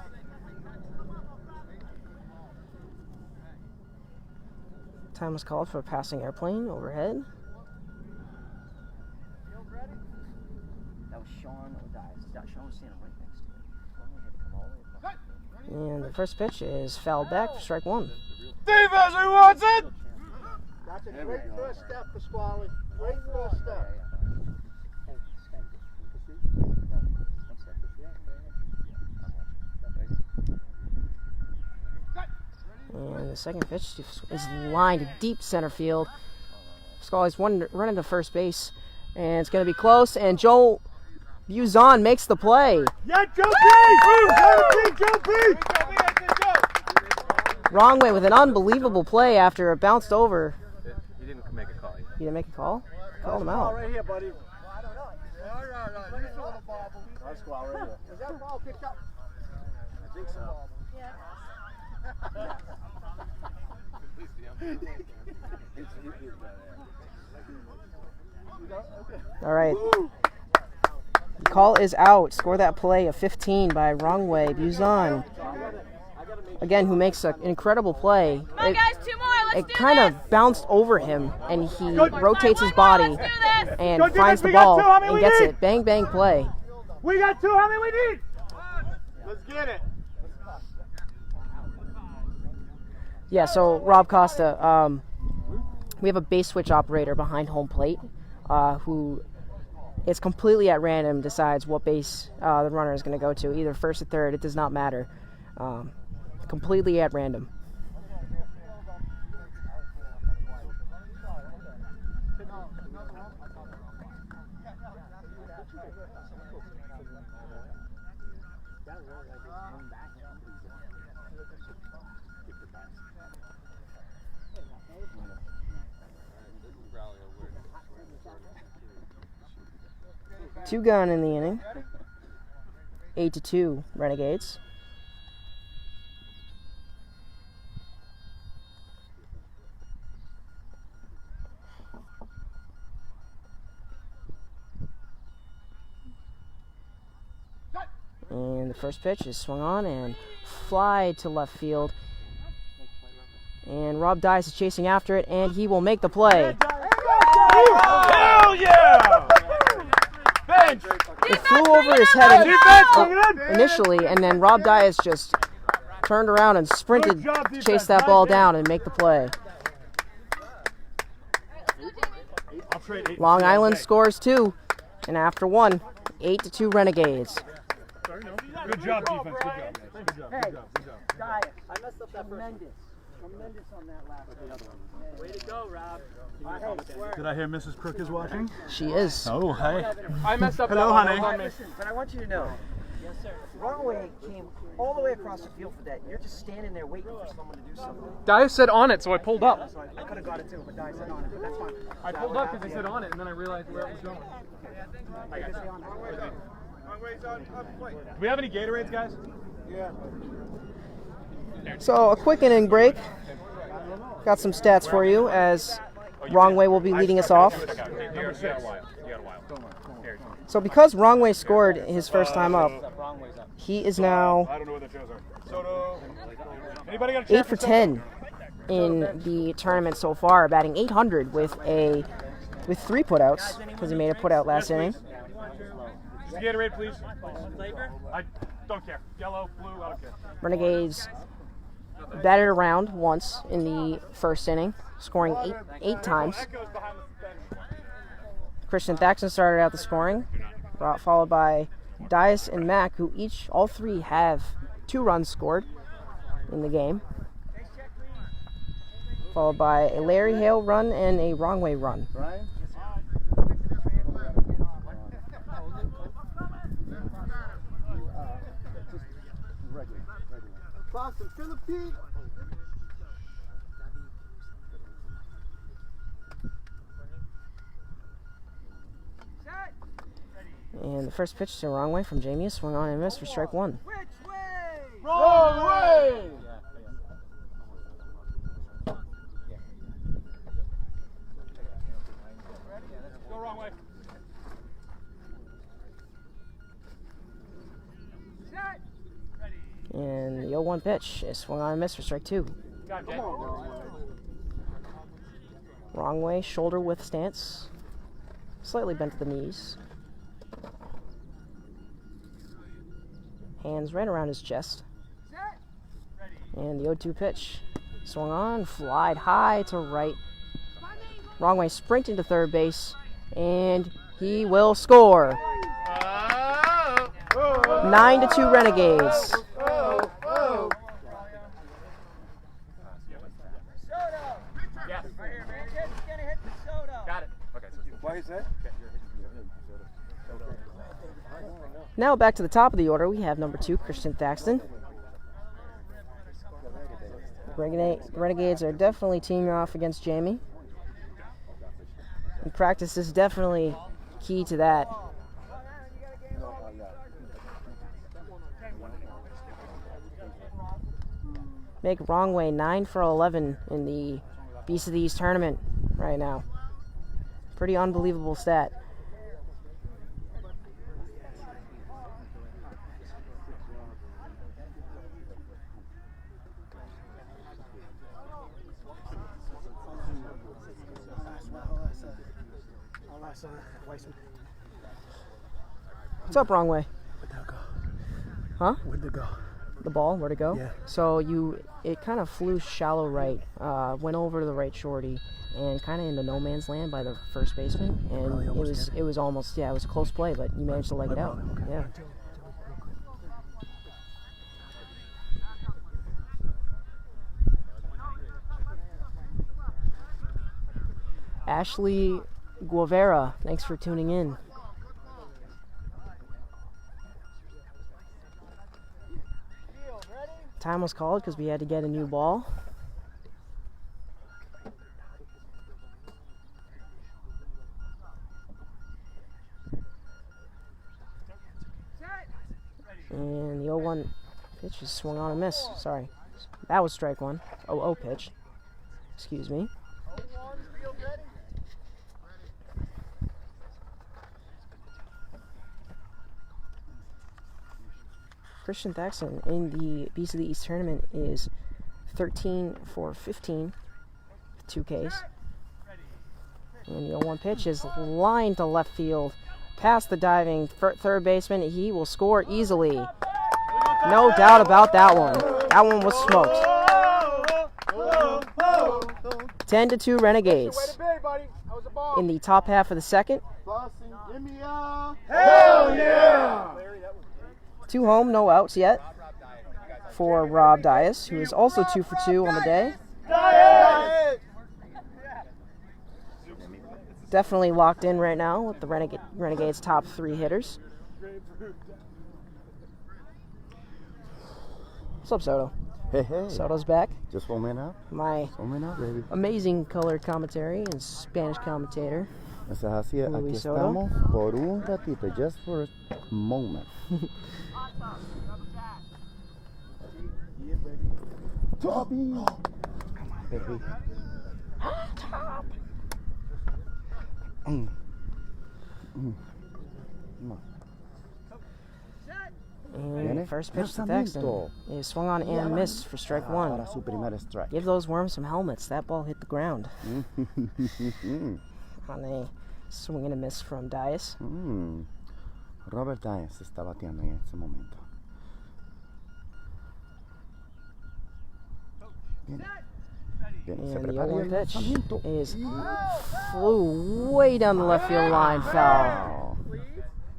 Time was called for a passing airplane overhead. That was Sean or Dias. Sean was standing right next to it. Wrong way had to come all the way across. And the first pitch is fouled back for strike 1. Defense, who wants it? That's a great first step, Pasquale. Great first step. And the second pitch is lined deep center field. Pasquale's running to first base, and it's going to be close. And Joe Buzon makes the play. Yeah, Joe P! Joe P! Wrong way with an unbelievable play after it bounced over. He didn't make a call yet. You didn't make a call? Called him out. Right here, buddy. I don't know. You saw the ball. Nice squall right here. Is that ball picked up? I think so. All right. The call is out. Score that play of 15 by Wrongway Buzon. Again, who makes an incredible play. Come on, guys, 2 more. Let's It do kind this. of bounced over him, and he rotates his body Let's do this. and Go, finds defense, the we got ball two. How many and we gets need? it. Bang, bang play. We got 2. How many we need? Let's get it. Yeah, so Rob Costa, we have a base switch operator behind home plate who is completely at random, decides what base the runner is going to go to, either first or third. It does not matter. Completely at random. Two-gun in the inning. 8-2 Renegades. And the first pitch is swung on and fly to left field. And Rob Dice is chasing after it, and he will make the play. Hell yeah! Bench! It flew over his head initially, and then Rob Dias just turned around and sprinted to chase that ball down and make the play. Long Island scores 2, and after 1, 8-2 Renegades. Good job, defense. Good job, guys. Good job. Good job. Good job. Dias, I messed up that tremendous on that last one. Way to go, Rob. Did I hear Mrs. Crook is watching? She is. Oh, hey. I messed up. Hello, that honey. one. Listen, but I want you to know. Yes, sir. Wrong way came all the way across the field for that. You're just standing there waiting for someone to do something. Dias said on it, so I pulled up. So I could have got it too, but Dias said on it, but that's fine. I pulled up because they said on it, and then I realized where it was going. Do we have any Gatorades, guys? So a quick inning break. Got some stats for you as Wrong Way will be leading us off. Number 6. So because Wrong Way scored his first time up, he is now I don't know what the shows are. Soto. Anybody got a 8 for 10 in the tournament so far, batting 800 with 3 putouts because he made a putout last inning. Gatorade, please. I don't care. Yellow, blue, I don't care. Renegades batted around once in the first inning, scoring eight times. That goes behind the bench. Christian Thaxton started out the scoring, followed by Dias and Mack, who all three have 2 runs scored in the game. Followed by a Larry Hale run and a Wrong Way run. Brian? Boston, Philippines. And the first pitch to Wrong Way from Jamie is swung on and missed for strike 1. Wrong way! Go wrong way. And the 0-1 pitch is swung on and missed for strike 2. Got it, Wrong Way, shoulder width stance, slightly bent to the knees. Hands right around his chest. And the 0-2 pitch swung on, flied high to right. Wrong Way sprinting to third base, and he will score. 9-2 Renegades. Got it. Okay, so why is that? Now back to the top of the order, we have number 2, Christian Thaxton. Renegades are definitely teaming off against Jamie. And practice is definitely key to that. Make Wrong Way 9 for 11 in the Beast of the East tournament right now. Pretty unbelievable stat. What's up, Wrong Way? Where'd that go? Huh? Where'd it go? The ball, where'd it go? Yeah. So it kind of flew shallow right, went over to the right shorty, and kind of into no man's land by the first baseman, and it was almost, it was a close play, but you managed to leg it out. Yeah. Ashley Guevara, thanks for tuning in. Time was called because we had to get a new ball. And the 0-1 pitch is swung on and miss. Sorry. That was strike one. 0-0 pitch. Excuse me. Christian Thaxton in the Beast of the East tournament is 13 for 15, 2 Ks. And the 0-1 pitch is lined to left field, past the diving third baseman. He will score easily. No doubt about that one. That one was smoked. 10-2 Renegades. In the top half of the second. Hell yeah! 2 home, no outs yet for Rob Dias, who is also 2 for 2 on the day. Definitely locked in right now with the Renegades' top 3 hitters. What's up, Soto? Hey, hey. Soto's back. Just warming up. My Warming up, baby. amazing color commentary and Spanish commentator. Eso es así. Aquí Luis Soto. estamos por un ratito, just for a moment. Toby! Come on, baby. Top! Come on. And first pitch to Thaxton is swung on and missed for strike one. Para su primer strike. Give those worms some helmets. That ball hit the ground. On a swing and a miss from Dias. Robert Dias está bateando en este momento. Viene. Viene. Se And the prepara 0-1 el pitch lanzamiento. is flew way down the left field line, foul.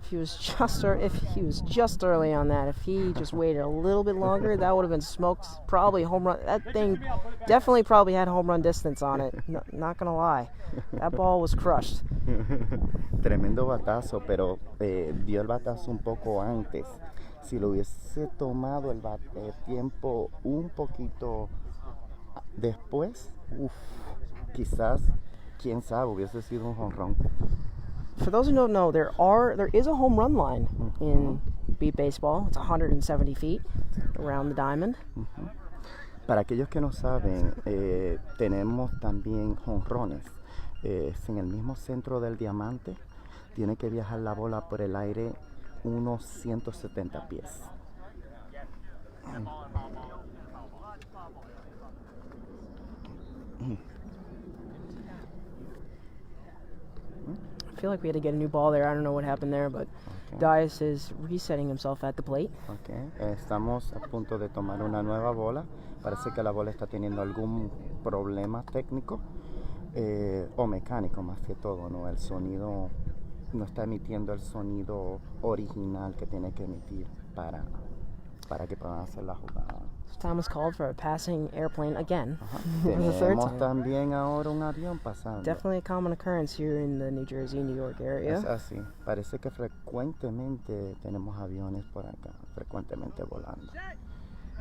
If he was just early on that, if he just waited a little bit longer, that would have been smoked. Probably home run. That thing definitely probably had home run distance on it. No, not gonna lie, that ball was crushed. Tremendo batazo, pero dio el batazo un poco antes. Si lo hubiese tomado el tiempo un poquito después, quizás, quién sabe, hubiese sido un jonrón. For those who don't know, there is a home run line in beat baseball. It's 170 feet around the diamond. Para aquellos que no saben, tenemos también jonrones. En el mismo centro del diamante, tiene que viajar la bola por el aire unos 170 pies. I feel like we had to get a new ball there. I don't know what happened there, but Dias is resetting himself at the plate. Okay. Estamos a punto de tomar una nueva bola. Parece que la bola está teniendo algún problema técnico o mecánico más que todo, ¿no? El sonido no está emitiendo el sonido original que tiene que emitir para que puedan hacer la jugada. Thomas called for a passing airplane again for the third Tenemos time. también ahora un avión pasando. Definitely a common occurrence here in the New Jersey, New York area. Es así. Parece que frecuentemente tenemos aviones por acá, frecuentemente volando.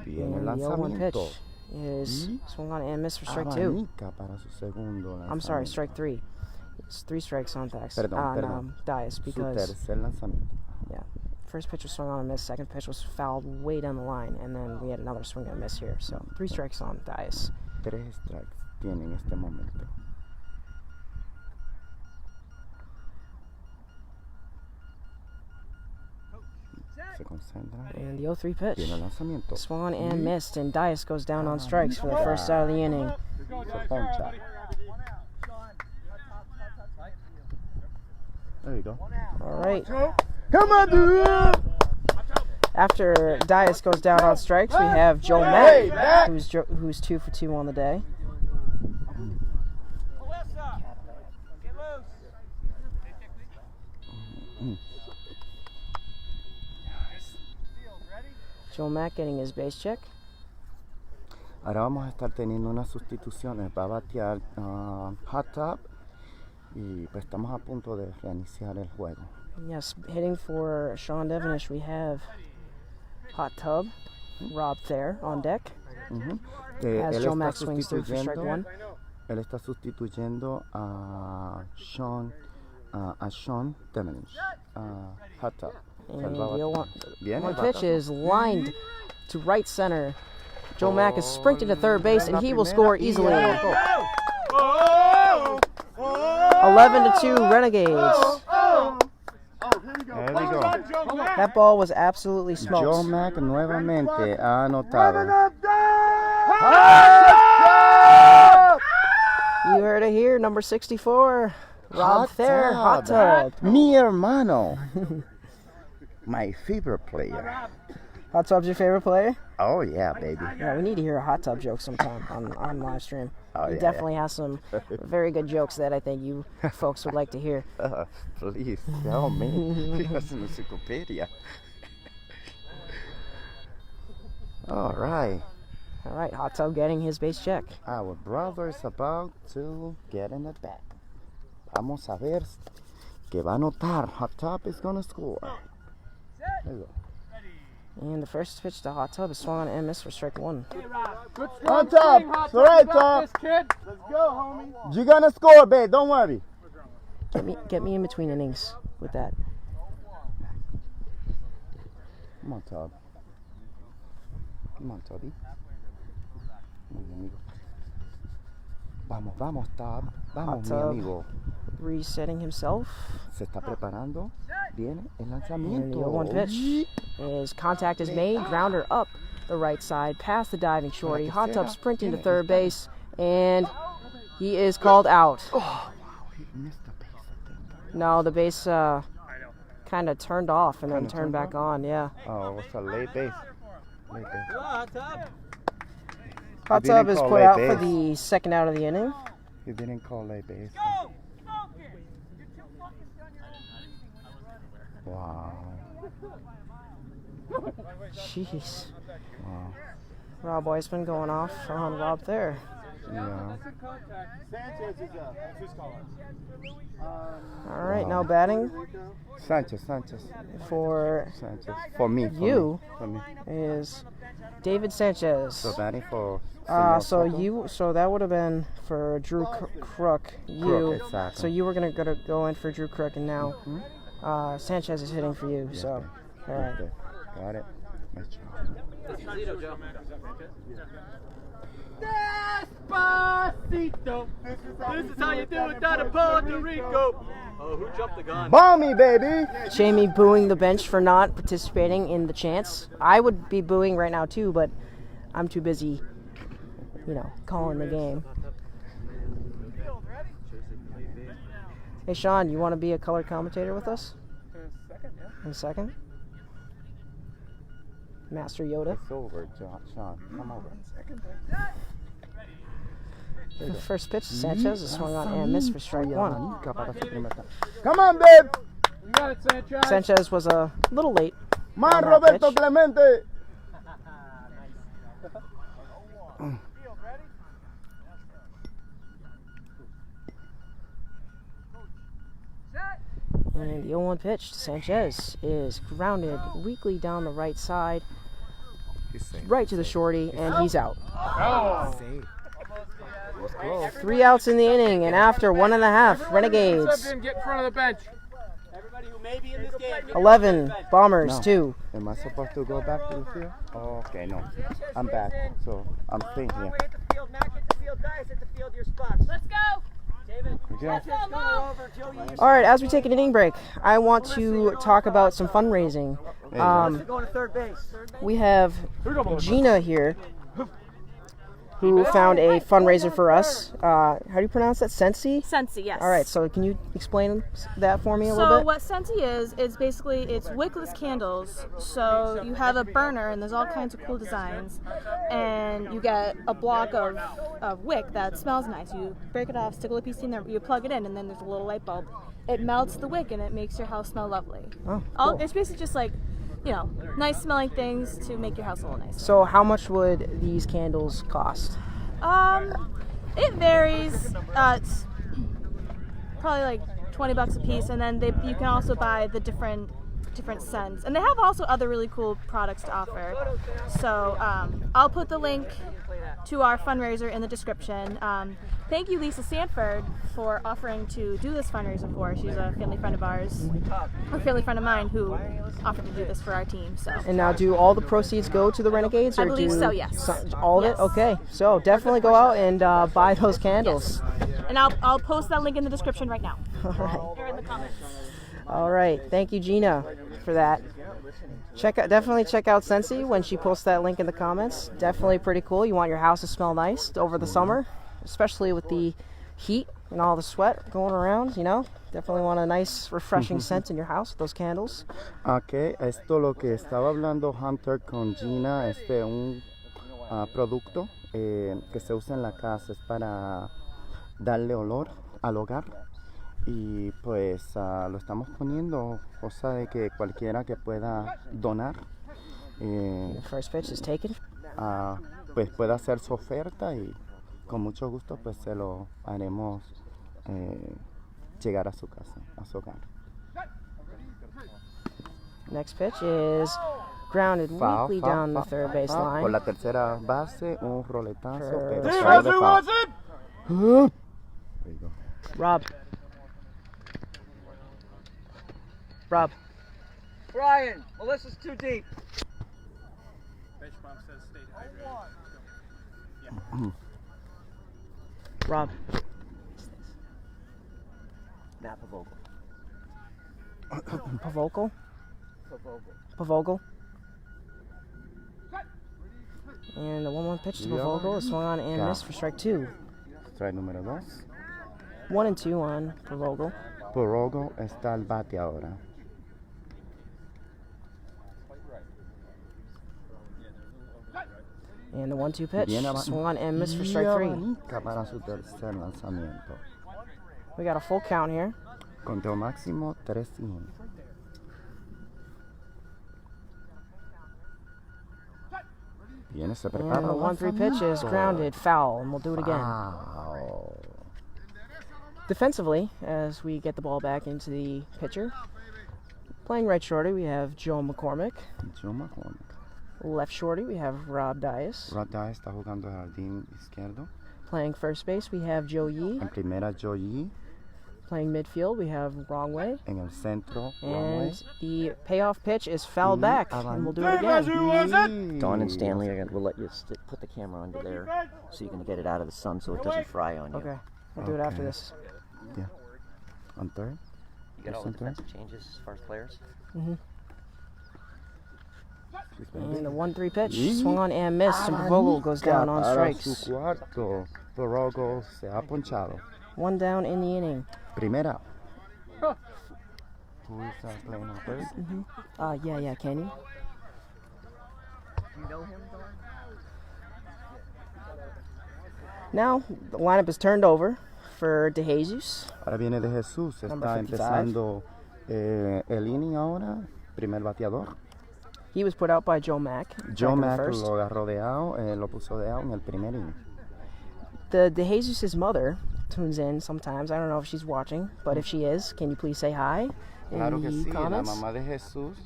Viene el And the 0-1 pitch lanzamiento. is swung on and missed for strike 2. Abanica para su segundo lanzamiento. I'm sorry, strike 3. It's 3 strikes on Thaxton. Perdón. Dias, Su because tercer lanzamiento. yeah, first pitch was swung on and missed. Second pitch was fouled way down the line, and then we had another swing and a miss here. So 3 strikes on Dias. 3 strikes tiene en este momento. Se concentra. And the 0-3 pitch Tiene el lanzamiento. swung on and missed, and Dias goes down on strikes for the first out of the inning. Se poncha. There you go. All right. Come on, dude! After Dias goes down on strikes, we have Joe Mack, who's 2 for 2 on the day. Joe Mack getting his base check. Ahora vamos a estar teniendo unas sustituciones. Va a batear Hot Top y pues estamos a punto de reiniciar el juego. Yes, hitting for Sean Devonish, we have Hot Tub, Rob Thayer on deck. As Él Joe está Mack swings through for strike 1. Él está sustituyendo a Sean Devonish, Hot Top. And Salvaba. the 0-1 Viene el pitch batazo. is lined to right center. Joe Mack is sprinting to third base, and he will score easily. 11-2 Renegades. There we go. That ball was absolutely Joe smoked. Mack nuevamente ha anotado. You heard it here, number 64, Rob Thayer, hot tub. Mi hermano. My favorite player. Hot tub's your favorite player? Oh yeah, baby. Yeah, we need to hear a hot tub joke sometime on live stream. Oh, He yeah, definitely has some very good jokes that I think you folks would like to hear. Please, tell me. That's an encyclopedia. All right. All right, hot tub getting his base check. Our brother is about to get in the back. Vamos a ver que va a anotar. Hot Top is going to score. There you go. And the first pitch to hot tub is swung on and missed for strike one. Hot Top. It's all right, Top. Let's go, homie. You're going to score, babe. Don't worry. Get me in between innings with that. Come on, Top. Come on, Toby. Muy bien, amigo. Vamos, vamos, Top. Vamos, mi Top. amigo. Resetting himself. Se está preparando. Viene el And the lanzamiento. 0-1 pitch is contact is made. Grounder up the right side, past the diving shorty. Hot tub sprinting to third base, and he is called out. Oh, wow. He missed the base, I think. No, the base kind of turned off and then Kinda turned turned back on. Yeah. Oh, it was a late base. Late base. Hot He tub didn't is call put late out for base. the second out of the inning. He didn't call late base. Wow. Jeez. Wow. Rob Weissman going off on Rob Thayer. Yeah. All right, now batting Sanchez. for For me. You. For me. is David Sanchez. So batting for. So that would have been for Drew Crook. You. exactly. So you were gonna go in for Drew Crook, and now Sanchez is hitting for you. So, all right. Okay. Got it. Nice job. Despacito. This is how you do it down in Puerto Rico. Oh, who jumped the gun? Bomby, baby. Jamie booing the bench for not participating in the chants. I would be booing right now too, but I'm too busy, calling the game. Hey Sean, you want to be a color commentator with us? In a second? Master Yoda. It's over, Sean. Come over. The first pitch to Sanchez is swung on and missed for strike one. Come on, babe. You got it, Sanchez. Sanchez was a little late. Man, on that Roberto pitch. Clemente. And the 0-1 pitch to Sanchez is grounded weakly down the right side, right to the shorty, and he's out. Oh. 3 outs in the inning, and after 1.5, Renegades. Get in front of the bench. 11, Bombers, No. 2. Am I supposed to go back to the field? Oh, okay, no. I'm back, so I'm staying here. Hit the field, Mac hit the field, Dice hit the field, your spots. Let's go. David, Okay. let's go, over. Joey, you All right, as we take an inning break, I want to talk about some fundraising. going to third base. We have Gina here, who found a fundraiser for us. How do you pronounce that? Sensi? Scentsy, yes. All right, so can you explain that for me a little So bit? what Scentsy is basically it's wickless candles. So you have a burner and there's all kinds of cool designs, and you get a block of wick that smells nice. You break it off, stick a little piece in there, you plug it in, and then there's a little light bulb. It melts the wick and it makes your house smell lovely. Oh, cool. It's basically just like, nice smelling things to make your house a little nicer. So how much would these candles cost? It varies. It's probably like $20 a piece, and then you can also buy the different different scents, and they have also other really cool products to offer. So I'll put the link to our fundraiser in the description. Thank you, Lisa Sanford, for offering to do this fundraiser for us. She's a family friend of ours, a family friend of mine, who offered to do this for our team. So. And now, do all the proceeds go to the Renegades? Or I believe so, yes. All of Yes. it? Okay. So definitely go out and buy those candles. Yes. And I'll post that link in the description right now. All right. Or in the comments. All right. Thank you, Gina, for that. Definitely check out Sensi when she posts that link in the comments. Definitely pretty cool. You want your house to smell nice over the summer, especially with the heat and all the sweat going around, you know. Definitely want a nice, refreshing scent in your house with those candles. Ok, esto lo que estaba hablando Hunter con Gina, un producto que se usa en la casa, es para darle olor al hogar. Y pues lo estamos poniendo, cosa de que cualquiera que pueda donar, The first pitch is taken. pues pueda hacer su oferta y con mucho gusto pues se lo haremos llegar a su casa, a su hogar. Next pitch is grounded Foul, weakly foul, down the foul, third base foul. Por line. la tercera base, un roletazo, pero First sale de foul. There you go. Rob. Rob. Brian, Melissa's too deep. Bench bump says stay hydrated. Rob. Napa Vogel. Pavokal. Pavogel. Pavogel. And the 1-1 pitch to Yeah. Pavogel is swung on and missed for strike 2. Strike número 2. 1 and 2 on Pavogel. Porogo está al bate ahora. And the 1-2 pitch Bien swung on and missed for strike 3. abanica para su tercer lanzamiento. We got a full count here. Conteo máximo 3-1. Viene, se And prepara. the 1-3 pitch is grounded, foul, and we'll do it again. Foul. Defensively, as we get the ball back into the pitcher, playing right shorty, we have Joe McCormick. Joe McCormick. Left shorty, we have Rob Dias. Rod Dye está jugando el jardín izquierdo. Playing first base, we have Joe Yee. En primera, Joe Yee. Playing midfield, we have Wrongway. En el centro, And the payoff pitch is fouled back, and we'll do it again. Dawn and Stanley will let you put the camera under there so you can get it out of the sun so it doesn't fry on you. Okay, I'll do it after Okay. this. Yeah. On third. You got all the Yes, okay. defensive changes as far as players? And the 1-3 pitch, swung on and missed, and Vogel goes down on Para strikes. su cuarto. Porogo se ha ponchado. 1 down in the inning. Primera. Who is playing on third? Yeah, can you? You know him, Dawn? Now, the lineup is turned over for De Jesus. Ahora viene de Jesús. Number Está 55. empezando el inning ahora. Primer bateador. He was put out by Joe Mack. Joe back in the Mack first. lo agarró de out, lo puso de out en el primer inning. The De Jesus' mother tunes in sometimes. I don't know if she's watching, but if she is, can you please say hi in Claro que the sí, la comments? mamá de Jesús,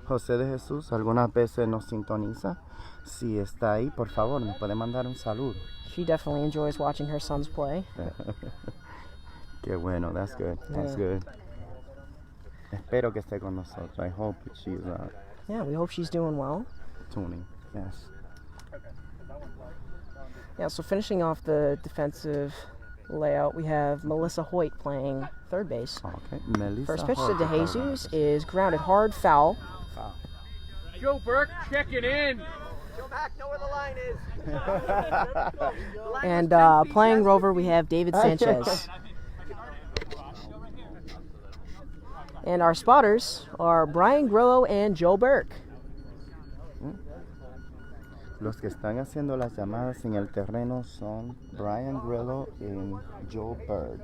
José de Jesús, algunas veces nos sintoniza. Si está ahí, por favor, nos puede mandar un saludo. She definitely enjoys watching her sons play. Qué bueno, that's good, that's Yeah. good. Espero que esté con nosotros. I hope she's Yeah, we hope she's doing well. tuning. Yes. Yeah, so finishing off the defensive layout, we have Melissa Hoyt playing third base. Okay. Melissa First pitch to Holt De está Jesus jugando. is grounded hard, foul. Foul. Joe Burke checking in. Joe Mack, know where the line is. And playing rover, we have David Sanchez. And our spotters are Brian Grillo and Joe Burke. Los que están haciendo las llamadas en el terreno son Brian Grillo y Joe Berg.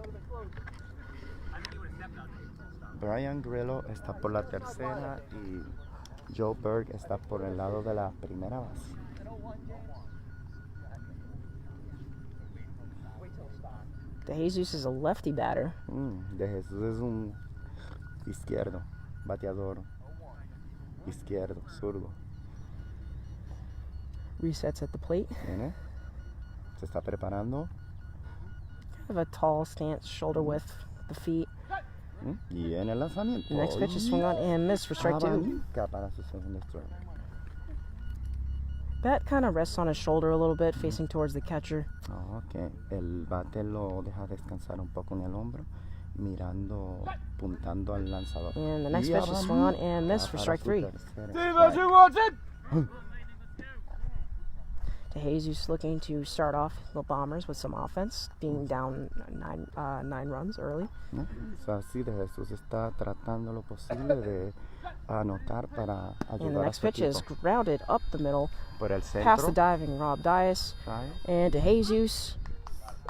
Brian Grillo está por la tercera y Joe Berg está por el lado de la primera base. De Jesus is a lefty batter. De Jesús es un izquierdo. bateador izquierdo, zurdo. Resets at the plate. Viene. Se está preparando. Have a tall stance, shoulder width, the feet. Y en el lanzamiento. The next pitch is swung on and missed for strike 2. Abanica para su segundo strike. Bat kind of rests on his shoulder a little bit, facing towards the catcher. Ok. El bate lo deja descansar un poco en el hombro, mirando, puntando al lanzador. And the next pitch is swung on and missed for strike 3. DeJesus looking to start off the Bombers with some offense, being down 9 runs early. ¿No? O sea, sí, DeJesus está tratando lo posible de anotar para And the ayudar a next su pitch is equipo. grounded up the middle, Por el past the centro. diving Rob Dias, Right. and DeJesus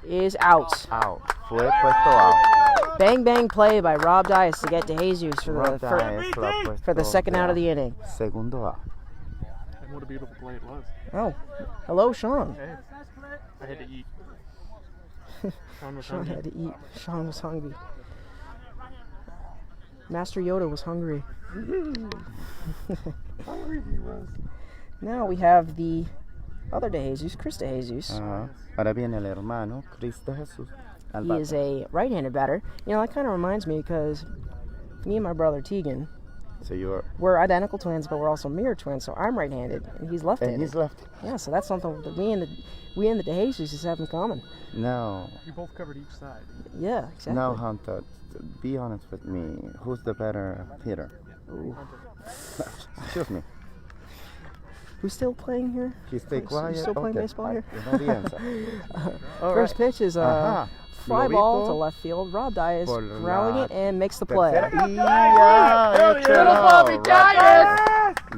is out. Out. Fue puesto out. Bang bang play by Rob Dias to get DeJesus for Rob the Dias lo ha for the puesto second out of the inning. Segundo out. And what a beautiful play it was. Oh, hello, Sean. Hey, I had to eat. Sean was Sean hungry. had to eat. Sean was hungry. Master Yoda was hungry. Hungry he was. Now we have the other DeJesus, Chris DeJesus. Ajá. Ahora viene el hermano, Chris DeJesus. Al He bate. is a right-handed batter. You know, that kind of reminds me because me and my brother Tegan, So you're, we're identical twins, but we're also mirror twins. So I'm right-handed and he's left-handed. and he's left. Yeah, so that's something that we and the DeJesus have in common. Now, You both covered each side. Yeah, exactly. now, Hunter, be honest with me. Who's the better hitter? Excuse me. Who's still playing here? He stay quiet. You still playing Okay. baseball here? No piensa. All First right. pitch is a Ajá. fly ball to Globito left field. Rob Dias por grounding la it and makes the play. tercera. Y ya, échalo.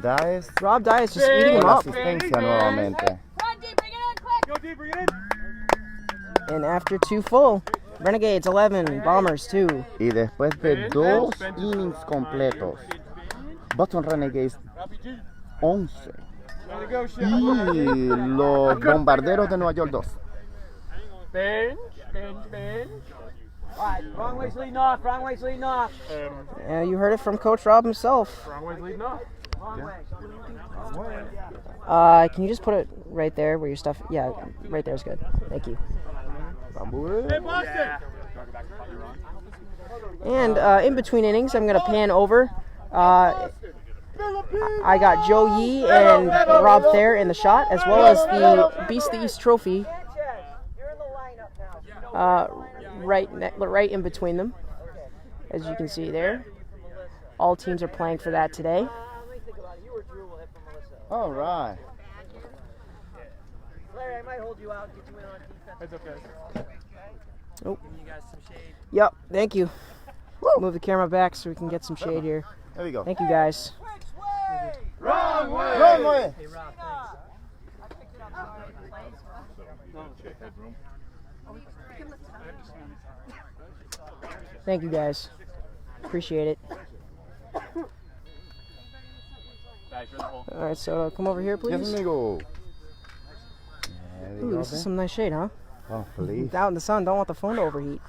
Dias Rob Dias just eating him con up. asistencia nuevamente. Go deep, bring it in. And after 2 full, Renegades 11, Bombers 2. Y después de 2 innings completos, Boston Renegades 11 y los Bombarderos de Nueva York 2. Bench. Alright, wrong way's leading off, You heard it from Coach Rob himself. Wrong way's leading off. Wrong way. Can you just put it right there where your stuff? Yeah, right there is good. Thank you. Hey, Boston. And in between innings, I'm gonna pan over. I got Joe Yee and Rob Thayer in the shot, as well as the Beast of the East trophy. You're in the lineup now. Right in between them, as you can see there. All teams are playing for that today. Let me think about it. You or Drew will hit for Melissa. All right. Larry, I might hold you out and get you in on defense. It's okay. Nope. Giving you guys some shade. Yep. Thank you. Move the camera back so we can get some shade here. There we go. Thank you guys. Wrong way. Wrong way. Hey, Rob, thanks. Thank you guys. Appreciate it. All right, so come over here, Yes, please. amigo. There we Ooh, go, this is there. some nice shade, huh? Oh, please. Out in the sun, don't want the phone to overheat.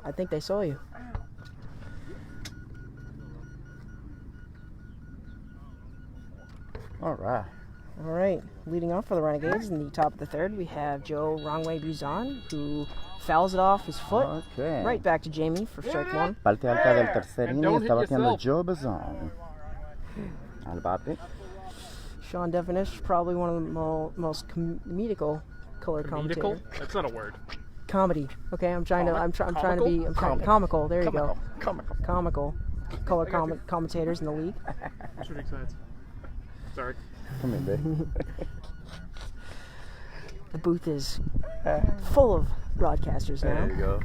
I think they saw you. All right. All right, leading off for the Renegades in the top of the third, we have Joe Wrongway Buzan, who fouls it off his foot Okay. right back to Jamie for strike 1. Parte alta del tercer And inning don't está hit bateando yourself. Joe Bazan. Al bate. Sean Devenish, probably one of the most comedical color Comedical? commentator. That's not a word. Comedy. Okay, I'm trying to be comical. There you go. Comical color commentators in the league. Shooting sides. Sorry. Come in, baby. The booth is full of broadcasters There you now. go.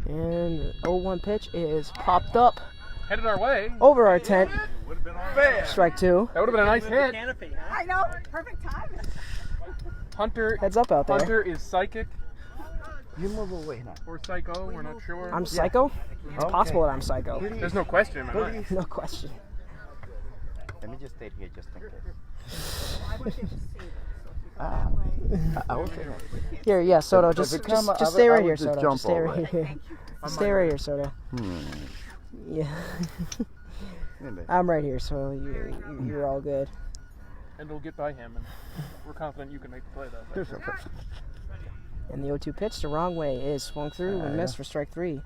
And the 0-1 pitch is popped up Headed our way. over our tent. Strike 2. That would have been a nice hit. I know, perfect timing. Hunter. Heads up out there. Hunter is psychic You move away now. or psycho. We're not sure. I'm psycho? It's possible that I'm psycho. There's no question in my mind. No question. Let me just stay here just in case. I will say that. Here, yeah, Soto, If just it come, just I stay will- I right will here, just Soto. jump Just stay over right it. here. Stay right here, Soto. Yeah. I'm right here, so you're all good. And we'll get by him, and we're confident you can make the play, though. And the 0-2 pitch the wrong way is swung through and missed for strike 3.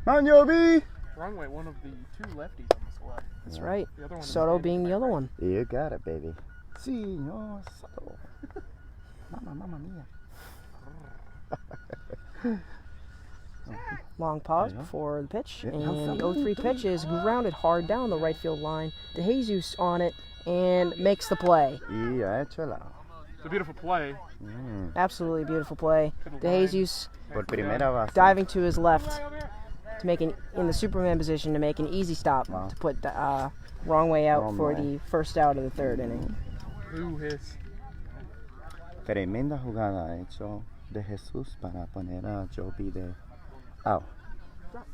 Manyobi! Wrong way, one of the 2 lefties on the squad. That's right. The other one is Soto right. being the other one. You got it, baby. Señor Soto. Mamma mia. Long pause before the pitch, and the 0-3 pitch is grounded hard down the right field line. DeJesus on it and makes the play. Y ha hecho la. It's a beautiful play. Absolutely beautiful play. DeJesus Por primera base. diving to his left to make in the Superman position to make an easy stop to put wrong way out Wrong for way. the first out of the 3rd inning. Who his? Tremenda jugada ha hecho de Jesús para poner a Joby de out,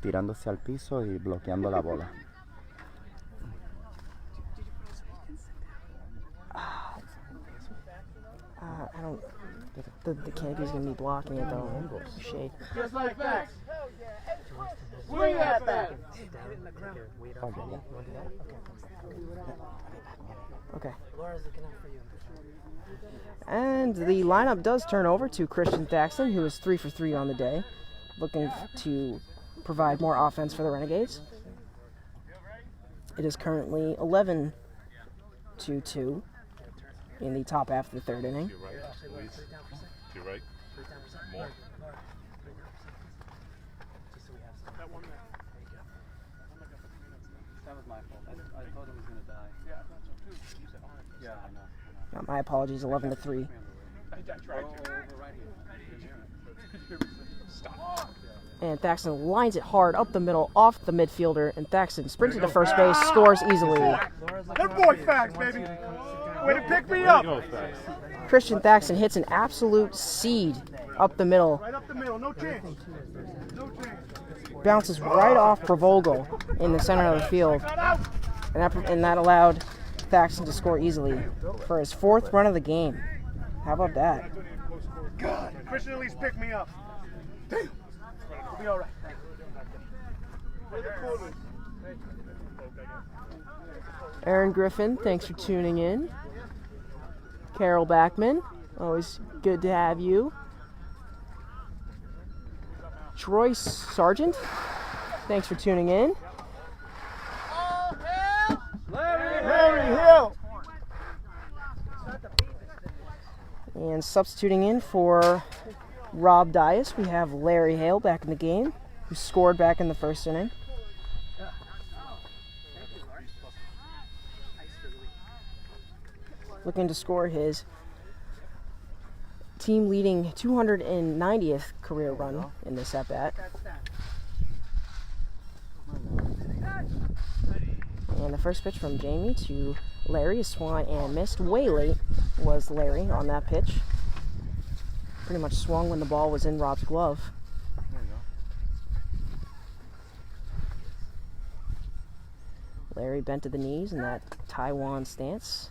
tirándose al piso y bloqueando la bola. I don't. The canopy's gonna be blocking it though. Shade. Just like that. Swing that bat. Okay. And the lineup does turn over to Christian Thaxton, who is 3 for 3 on the day, looking to provide more offense for the Renegades. It is currently 11-2 in the top half of the 3rd inning. You're right. More. That was my fault. I thought it was going to die. Yeah, I know. My apologies, 11-3. And Thaxton lines it hard up the middle, off the midfielder, and Thaxton sprints to first base, scores easily. Good boy, Fax, baby. Way to pick me up. Christian Thaxton hits an absolute seed up the middle. Right up the middle, no chance. No chance. Bounces right off Provogo in the center of the field. And that allowed Thaxton to score easily for his 4th run of the game. How about that? God, Christian at least picked me up. Damn. We'll be all right. Aaron Griffin, thanks for tuning in. Carol Backman, always good to have you. Troy Sargent, thanks for tuning in. Larry Hill. And substituting in for Rob Dias, we have Larry Hale back in the game, who scored back in the 1st inning. Looking to score his team-leading 290th career run in this at-bat. And the first pitch from Jamie to Larry is swung and missed. Way late was Larry on that pitch. Pretty much swung when the ball was in Rob's glove. Larry bent to the knees in that Taiwan stance.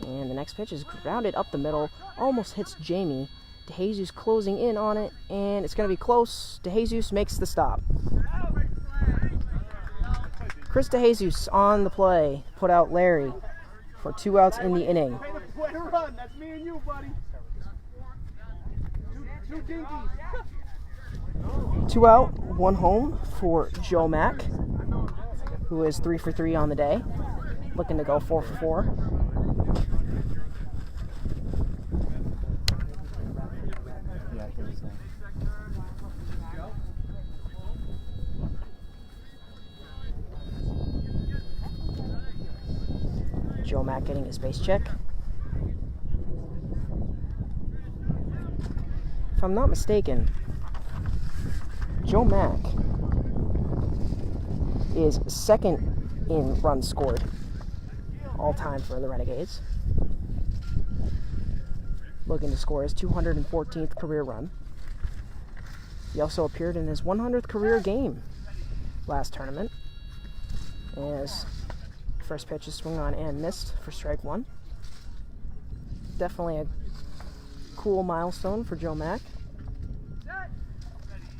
And the next pitch is grounded up the middle, almost hits Jamie. DeJesus closing in on it, and it's going to be close. DeJesus makes the stop. Chris DeJesus on the play, put out Larry for 2 outs in the inning. Way to run. That's me and you, buddy. Two dinkies. 2 out, 1 home for Joe Mack, who is 3 for 3 on the day, looking to go 4 for 4. Joe Mack getting his base check. If I'm not mistaken, Joe Mack is 2nd in runs scored all time for the Renegades. Looking to score his 214th career run. He also appeared in his 100th career game last tournament. As first pitch is swung on and missed for strike one. Definitely a cool milestone for Joe Mack.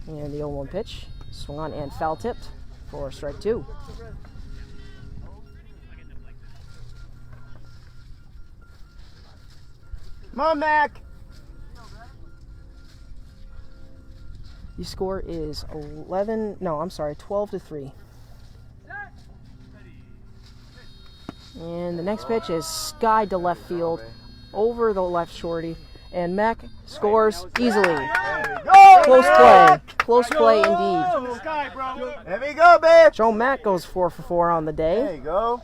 And the 0-1 pitch, swung on and foul tipped for strike two. Come on, Mac. The score is 12-3. And the next pitch is skied to left field, over the left shorty, and Mack scores easily. Close play indeed. There we go, babe. Joe Mack goes 4 for 4 on the day. There you go.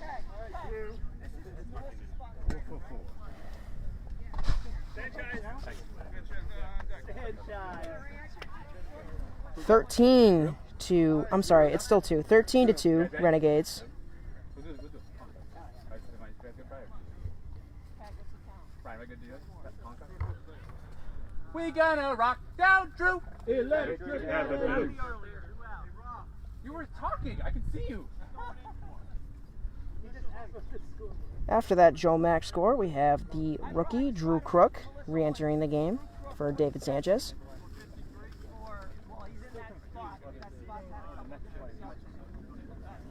13-2 Renegades. We gonna rock down, Drew. You were talking. I can see you. After that Joe Mack score, we have the rookie Drew Crook re-entering the game for David Sanchez.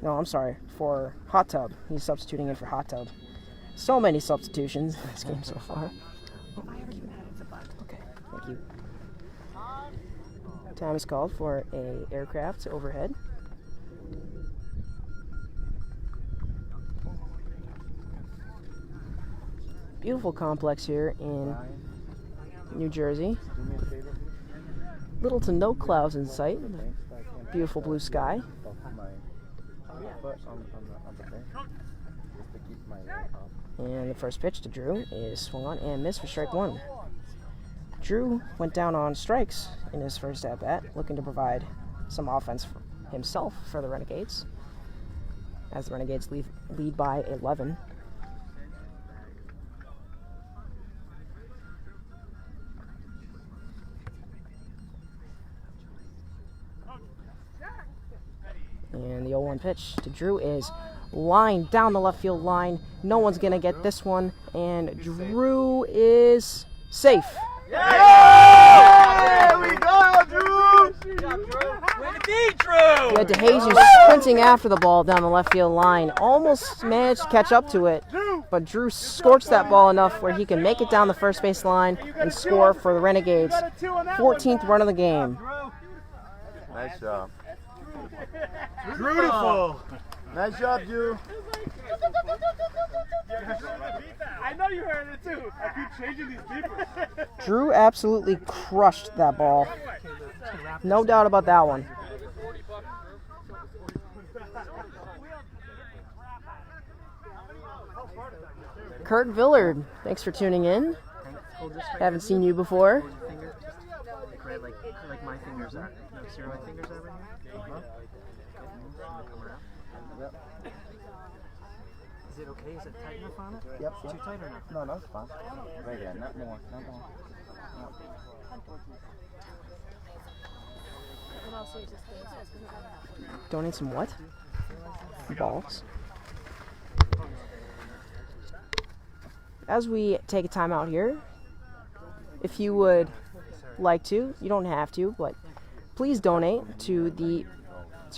No, I'm sorry, for Hot Tub. He's substituting in for Hot Tub. So many substitutions in this game so far. Oh, okay, thank you. Time is called for a aircraft overhead. Beautiful complex here in New Jersey. Little to no clouds in sight. Beautiful blue sky. And the first pitch to Drew is swung on and missed for strike one. Drew went down on strikes in his first at-bat, looking to provide some offense for himself for the Renegades, as the Renegades lead by 11. And the 0-1 pitch to Drew is lined down the left field line. No one's going to get this one. And Drew is safe. Yeah! There we go, Drew! Way to be, Drew! We had DeJesus sprinting after the ball down the left field line. Almost managed to catch up to it. But Drew scorched that ball enough where he can make it down the first base line and score for the Renegades. 14th run of the game. Nice job. Beautiful. Nice job, Drew. I know you heard it too. I keep changing these beepers. Drew absolutely crushed that ball. No doubt about that one. Kurt Villard, thanks for tuning in. Haven't seen you before. Like my fingers are. You see where my fingers are right here? Come around. Yep. Is it okay? Is it tight enough on it? Yep. Too tight or not? No, it's fine. Right there, not more. Not more. Donate some what? Balls. As we take a time out here, if you would like to, you don't have to, but please donate to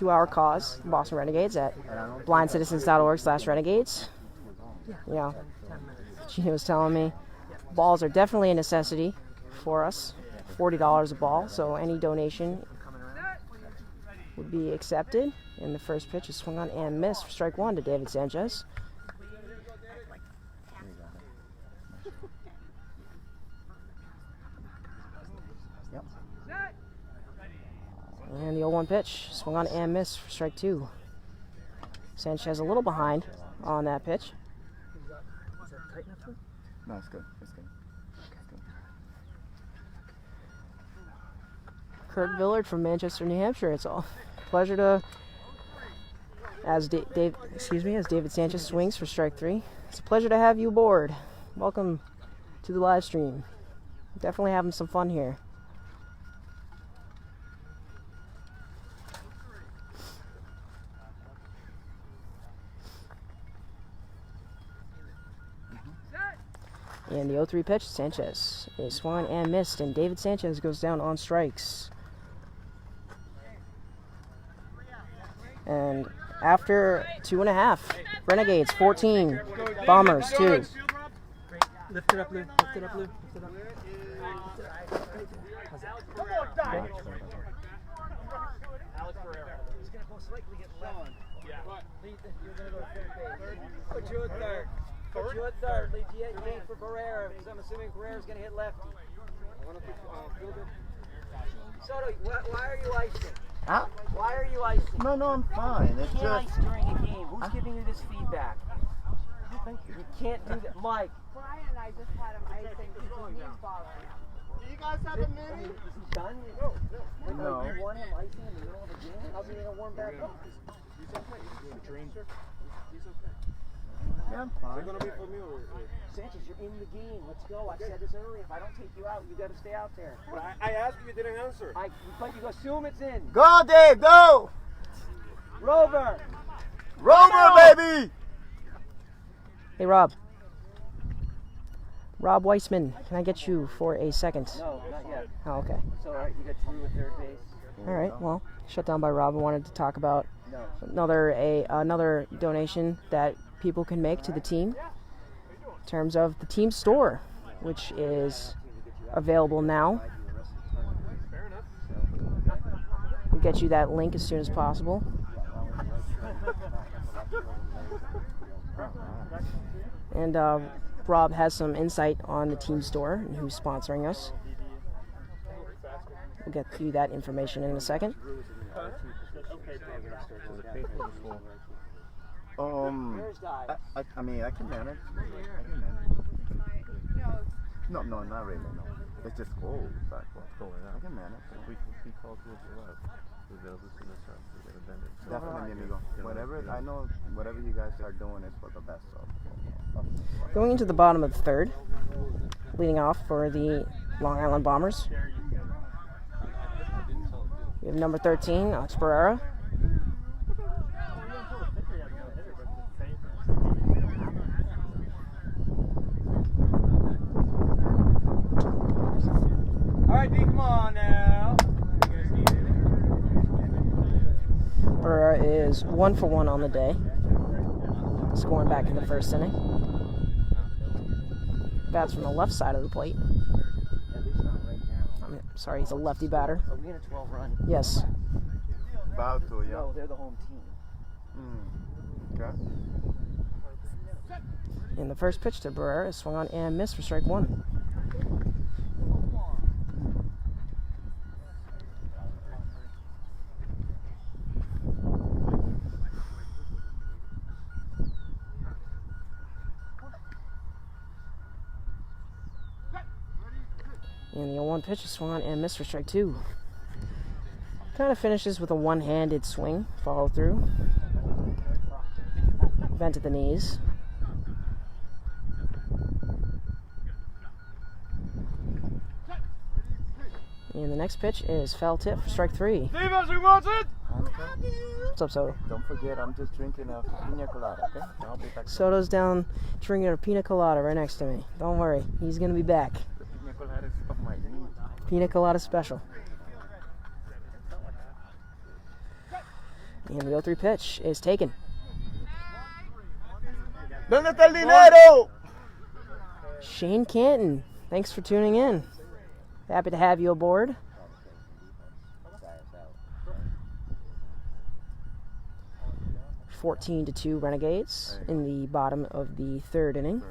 our cause, the Boston Renegades, at blindcitizens.org/renegades. You know, Gina was telling me balls are definitely a necessity for us. $40 a ball, so any donation would be accepted. And the first pitch is swung on and missed for strike one to David Sanchez. Yep. And the 0-1 pitch, swung on and missed for strike two. Sanchez a little behind on that pitch. Is that tight enough? No, it's good. It's good. Kurt Villard from Manchester, New Hampshire. It's all pleasure to, as David Sanchez swings for strike three. It's a pleasure to have you aboard. Welcome to the live stream. Definitely having some fun here. And the 0-3 pitch, Sanchez is swung and missed, and David Sanchez goes down on strikes. And after 2.5, Renegades 14, Bombers 2. Lift it up, Lou. Lift it up, Lou. Lift it up. Okay. He's going to most likely get left. Yeah. You're going to go to third base. Put you at third. Put you at third. Leave G8 for Barrera, because I'm assuming Barrera's going to hit lefty. I want to put fielder. Soto, why are you icing? Huh? Why are you icing? No, I'm fine. It's You can't just. ice during a game. Who's giving you this feedback? Thank you. You can't do that. Mike. Brian and I just had him icing because his knee's bothering him. Do you guys have a minute? Is he done? No. You want him icing in the middle of the game? How's he going to warm back up? Yeah, I'm fine. Sanchez, you're in the game. Let's go. I said this earlier. If I don't take you out, you got to stay out there. But I asked you, you didn't answer. But you assume it's in. Go, Dave, go! Rover. Rover, baby! Hey, Rob. Rob Weissman, can I get you for a second? No, not yet. Oh, okay. So, all right, you got Drew at third base. All right, well, shut down by Rob. I wanted to talk about No. another donation that people can make to the team in terms of the team store, which is available now. We'll get you that link as soon as possible. And Rob has some insight on the team store and who's sponsoring us. We'll get you that information in a second. I mean, I can manage. No, not really, no. It's just cold back. I can manage. We call to us Definitely, amigo. Whatever, I know whatever you guys are doing is for the best of. Going into the bottom of the third, leading off for the Long Island Bombers. We have number 13, Alex Barrera. All right, D, come on now. Barrera is 1 for 1 on the day, scoring back in the first inning. Bats from the left side of the plate. At least not right now. Sorry, he's a lefty batter. Are we in a 12 run? Yes. About to, yeah. No, they're the home team. Okay. And the first pitch to Barrera is swung on and missed for strike 1. And the 0-1 pitch is swung on and missed for strike 2. Kind of finishes with a one-handed swing, follow through. Bent at the knees. And the next pitch is foul tip for strike 3. Stevens, who wants it? What's up, Soto? Don't forget, I'm just drinking a pina colada, okay? I'll be back. Soto's down drinking a pina colada right next to me. Don't worry, he's going to be back. The pina colada is of my knee. Pina colada special. And the 0-3 pitch is taken. ¿Dónde está el dinero? Shane Canton, thanks for tuning in. Happy to have you aboard. – 14-2 Renegades in the bottom of the third inning.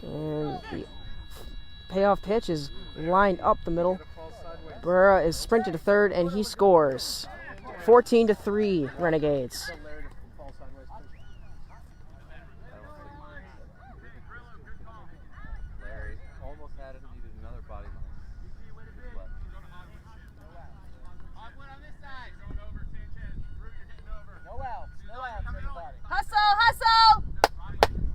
And the payoff pitch is lined up the middle. Barrera is sprinted to third and he scores. 14-3 Renegades. Larry almost had it, needed another body. Hustle, hustle!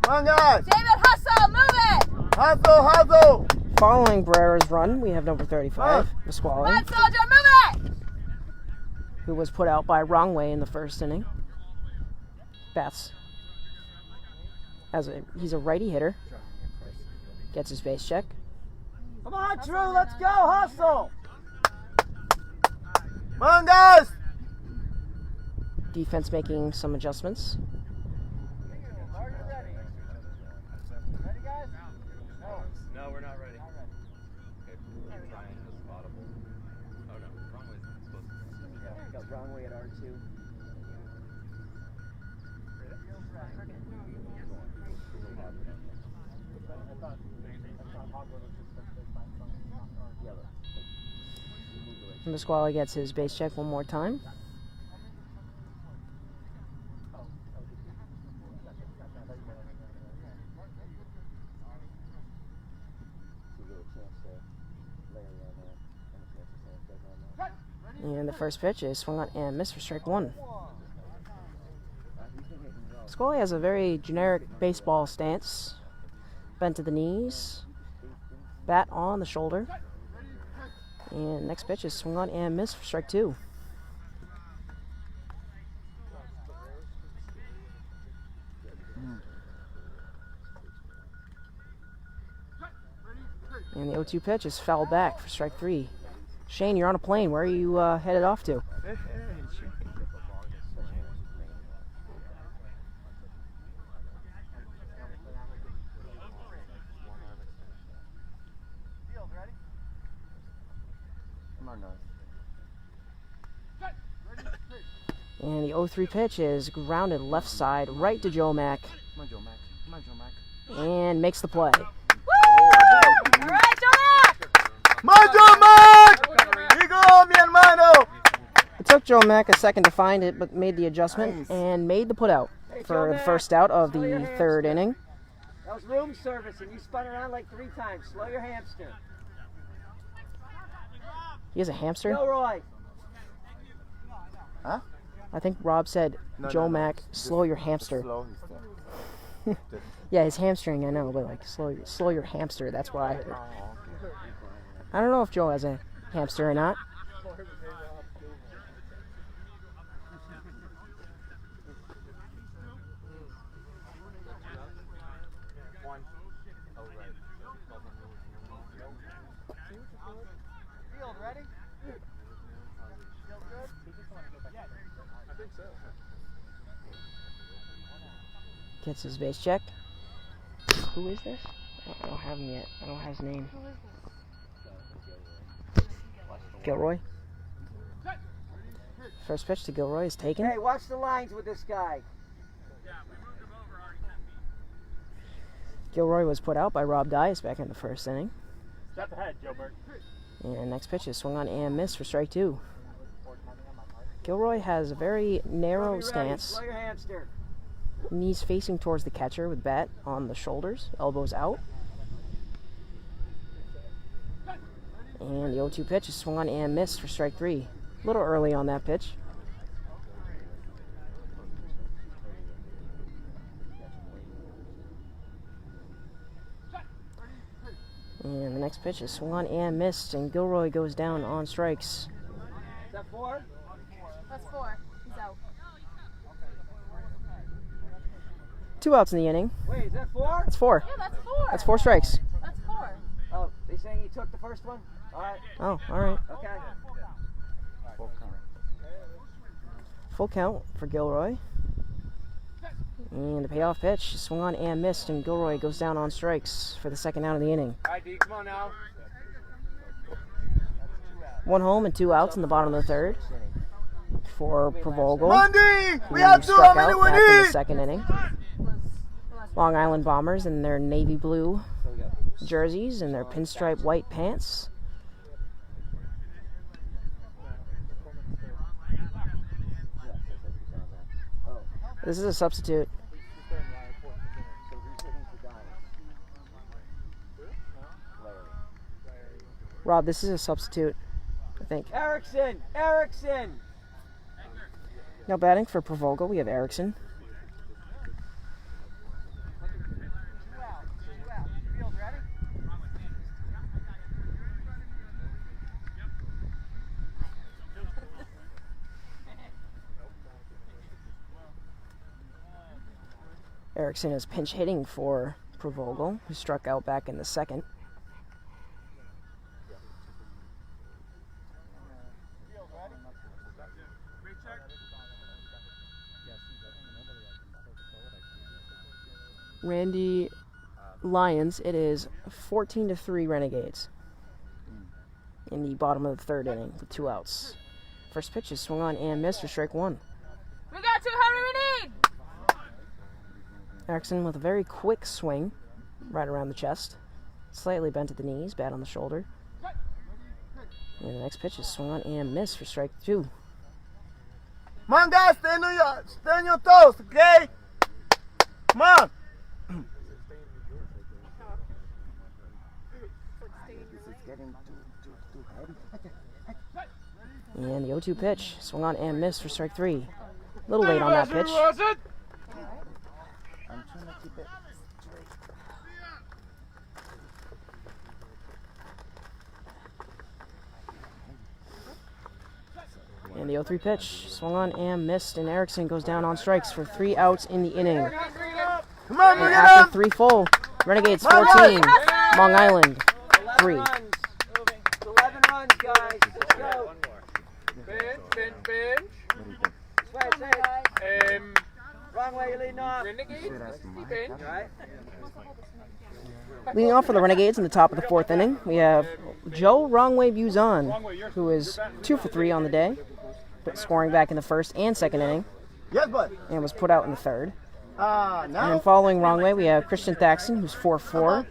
Come on, guys! David, hustle, move it! Hustle, hustle! Following Barrera's run, we have number 35, Pasquale, Come on, soldier, move it! who was put out by Wrong Way in the first inning. Bats He's a righty hitter. Gets his base check. Come on, Drew, let's go, hustle! Come on, guys! Defense making some adjustments. No, we're not ready. Got wrong way at R2. Pasquale gets his base check one more time. And the first pitch is swung on and missed for strike one. Pasquale has a very generic baseball stance. Bent to the knees. Bat on the shoulder. And next pitch is swung on and missed for strike two. And the 0-2 pitch is fouled back for strike three. Shane, you're on a plane. Where are you headed off to? And the 0-3 pitch is grounded left side, right to Joe Mack. Come on, Joe Mack. Come on, Joe Mack. And makes the play. All right, Joe! Come on, Joe Mack! Here go, mi hermano! It took Joe Mack a second to find it, but made the adjustment and made the putout for the first out of the third inning. That was room service, and you spun around like 3 times. Slow your hamster. He has a hamster? Gilroy. Huh? I think Rob said, No, Joe no, Mack, slow your hamster. Slow his Yeah, his hamstring, I know, but like slow your hamster. That's why. I don't know if Joe has a hamster or not. Field ready? Field good? I think so. Gets his base check. Who is this? I don't have him yet. I don't have his name. Gilroy. First pitch to Gilroy is taken. Hey, watch the lines with this guy. Gilroy was put out by Rob Dias back in the first inning. Step ahead, Gilbert. And next pitch is swung on and missed for strike two. Gilroy has a very narrow stance. Slow your hamster. Knees facing towards the catcher with bat on the shoulders, elbows out. And the 0-2 pitch is swung on and missed for strike three. A little early on that pitch. And the next pitch is swung on and missed, and Gilroy goes down on strikes. Is that 4? That's 4. He's out. 2 outs in the inning. Wait, is that 4? That's 4. Yeah, that's 4. That's 4 strikes. That's 4. Oh, they saying you took the first one? All right. Oh, all right. Okay. Full count for Gilroy. And the payoff pitch is swung on and missed, and Gilroy goes down on strikes for the second out of the inning. All right, D, come on now. 1 home and 2 outs in the bottom of the third for Provolgo, Monday! We who have 2. How struck many out we back in the need? second inning. Long Island Bombers in their navy blue jerseys and their pinstripe white pants. This is a substitute. Rob, this is a substitute, I think. Erickson! Erickson! Now batting for Provolgo, we have Erickson. Field ready? Erickson is pinch hitting for Provogel, who struck out back in the second. Randy Lions, it is 14-3 Renegades in the bottom of the third inning with 2 outs. First pitch is swung on and missed for strike 1. We got 2, how many we need? Erickson with a very quick swing right around the chest, slightly bent at the knees, bat on the shoulder. And the next pitch is swung on and missed for strike 2. Come on, guys, stay on your toes, okay? Come on. And the 0-2 pitch, swung on and missed for strike 3. A little late on that pitch. I'm trying to keep it straight. And the 0-3 pitch, swung on and missed, and Erickson goes down on strikes for 3 outs in the inning. Come on, And after 3 full, Renegades 14, Long Island 3. 11 runs, guys. Let's go. Bench. Say it. Wrong way, you're leading off. Renegades. Bench. Right? Leading off for the Renegades in the top of the 4th inning, we have Joe Wrongway Buzon, who is 2 for 3 on the day, but scoring back in the 1st and 2nd inning, Yes, bud. and was put out in the 3rd. And Now. then following Wrongway, we have Christian Thaxton, who's 4-4,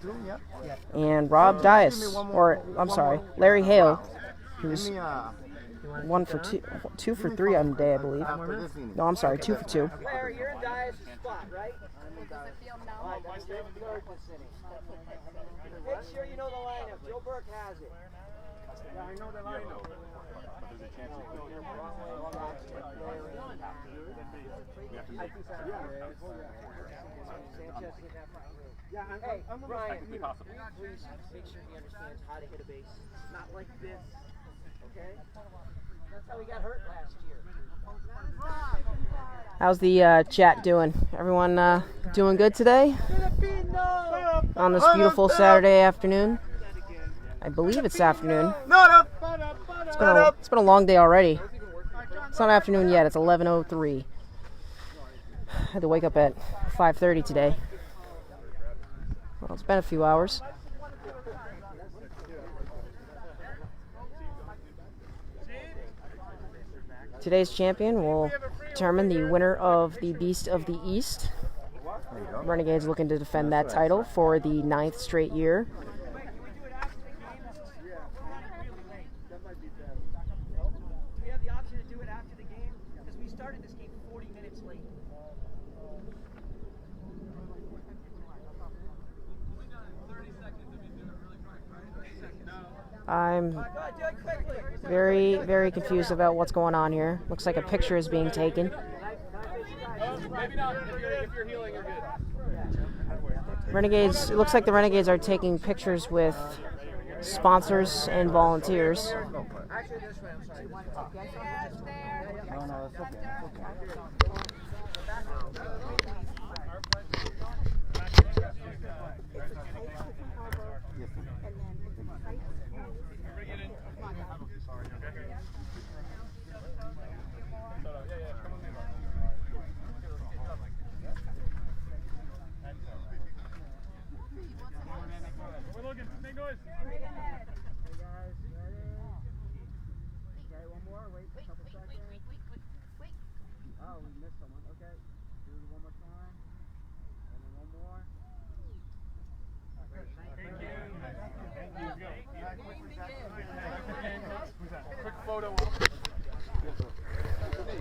and Rob Dias, or I'm sorry, Larry Hale, who's 2 for 3 on the day, I believe. No, I'm sorry, 2 for 2. Larry, you're in Dias' spot, right? Does it feel numb? All right, that's third this inning. Make sure you know the lineup. Joe Burke has it. Yeah, I know the lineup. There's a chance you go here. Yeah, hey, Ryan, please make sure he understands how to hit a base. Not like this, okay? That's how he got hurt last year. How's the chat doing? Everyone doing good today? On this beautiful Saturday afternoon? I believe it's afternoon. It's been a long day already. It's not afternoon yet. It's 11:03. I had to wake up at 5:30 today. Well, it's been a few hours. Today's champion will determine the winner of the Beast of the East. Renegades looking to defend that title for the 9th straight year. We have the option to do it after the game because we started this game 40 minutes late. I'm very, very confused about what's going on here. Looks like a picture is being taken. Maybe not. If you're healing, you're good. Renegades, it looks like the Renegades are taking pictures with sponsors and volunteers.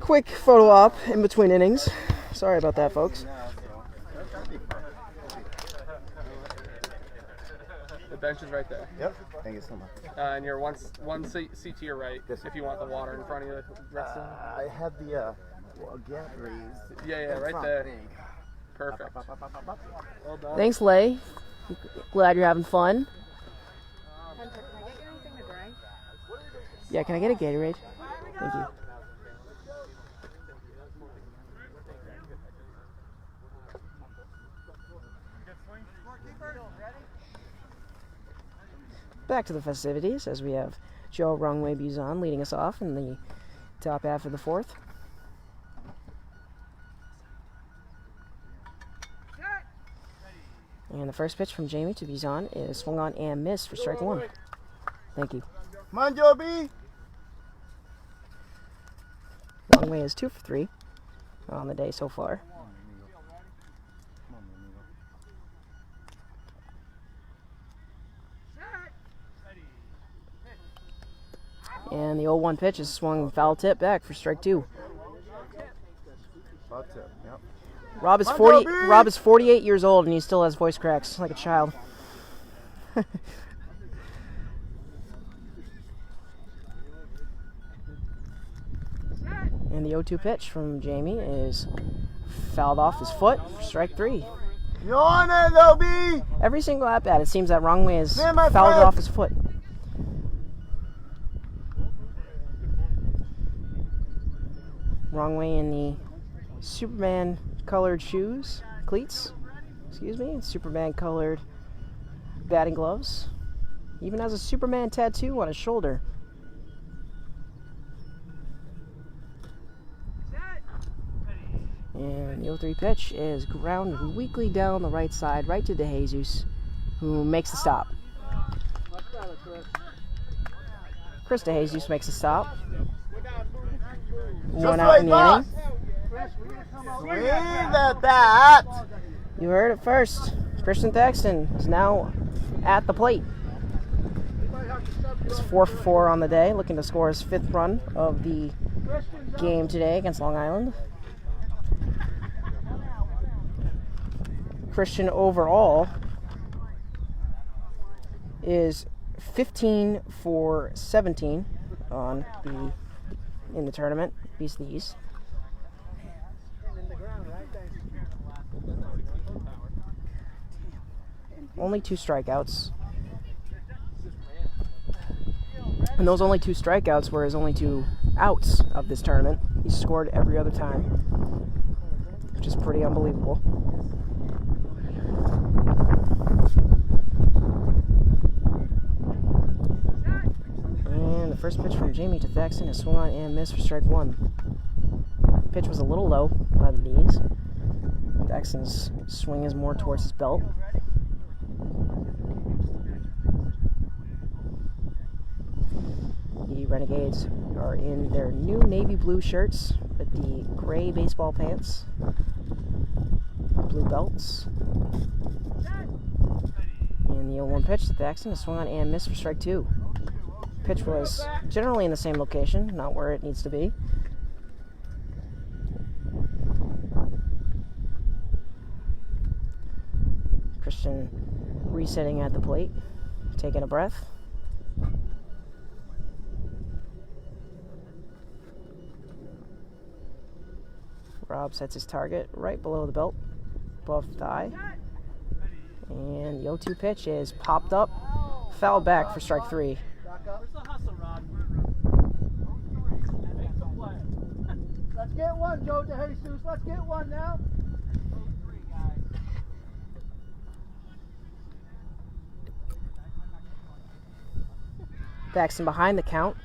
Quick photo op in between innings. Sorry about that, folks. The bench is right there. Yep. Thank you so much. And you're one seat to your right if you want the water in front of you. I had the get raised. Yeah, right there. Perfect. Thanks, Lay. Glad you're having fun. Hunter, can I get you anything to drink? Yeah, can I get a Gatorade? Thank you. back to the festivities as we have Joe Rungway Buzon leading us off in the top half of the fourth. And the first pitch from Jamie to Buzon is swung on and missed for strike one. Thank you. Come on, Joby. Rungway is 2 for 3 on the day so far. And the 0-1 pitch is swung foul tip back for strike two. Rob is 48 years old and he still has voice cracks like a child. And the 0-2 pitch from Jamie is fouled off his foot for strike three. You're on it, Lobby. Every single at bat, it seems that Rungway is fouled off his foot. Rungway in the Superman colored shoes, cleats, excuse me, Superman colored batting gloves. Even has a Superman tattoo on his shoulder. And the 0-3 pitch is grounded weakly down the right side, right to DeJesus, who makes the stop. Chris DeJesus makes the stop. One out in the inning. Swing at that. You heard it first. Christian Thaxton is now at the plate. He's 4 for 4 on the day, looking to score his 5th run of the game today against Long Island. Christian overall is 15 for 17 in the tournament, Beast of the East. Only 2 strikeouts. And those only 2 strikeouts were his only 2 outs of this tournament. He scored every other time, which is pretty unbelievable. And the first pitch from Jamie to Thaxton is swung on and missed for strike one. Pitch was a little low by the knees. Thaxton's swing is more towards his belt. The Renegades are in their new navy blue shirts with the gray baseball pants, blue belts. And the 0-1 pitch to Thaxton is swung on and missed for strike two. Pitch was generally in the same location, not where it needs to be. Christian resetting at the plate, taking a breath. Rob sets his target right below the belt, above the thigh. And the 0-2 pitch is popped up, fouled back for strike three. Let's get one, Joe DeJesus. Let's get one now. Thaxton behind the count,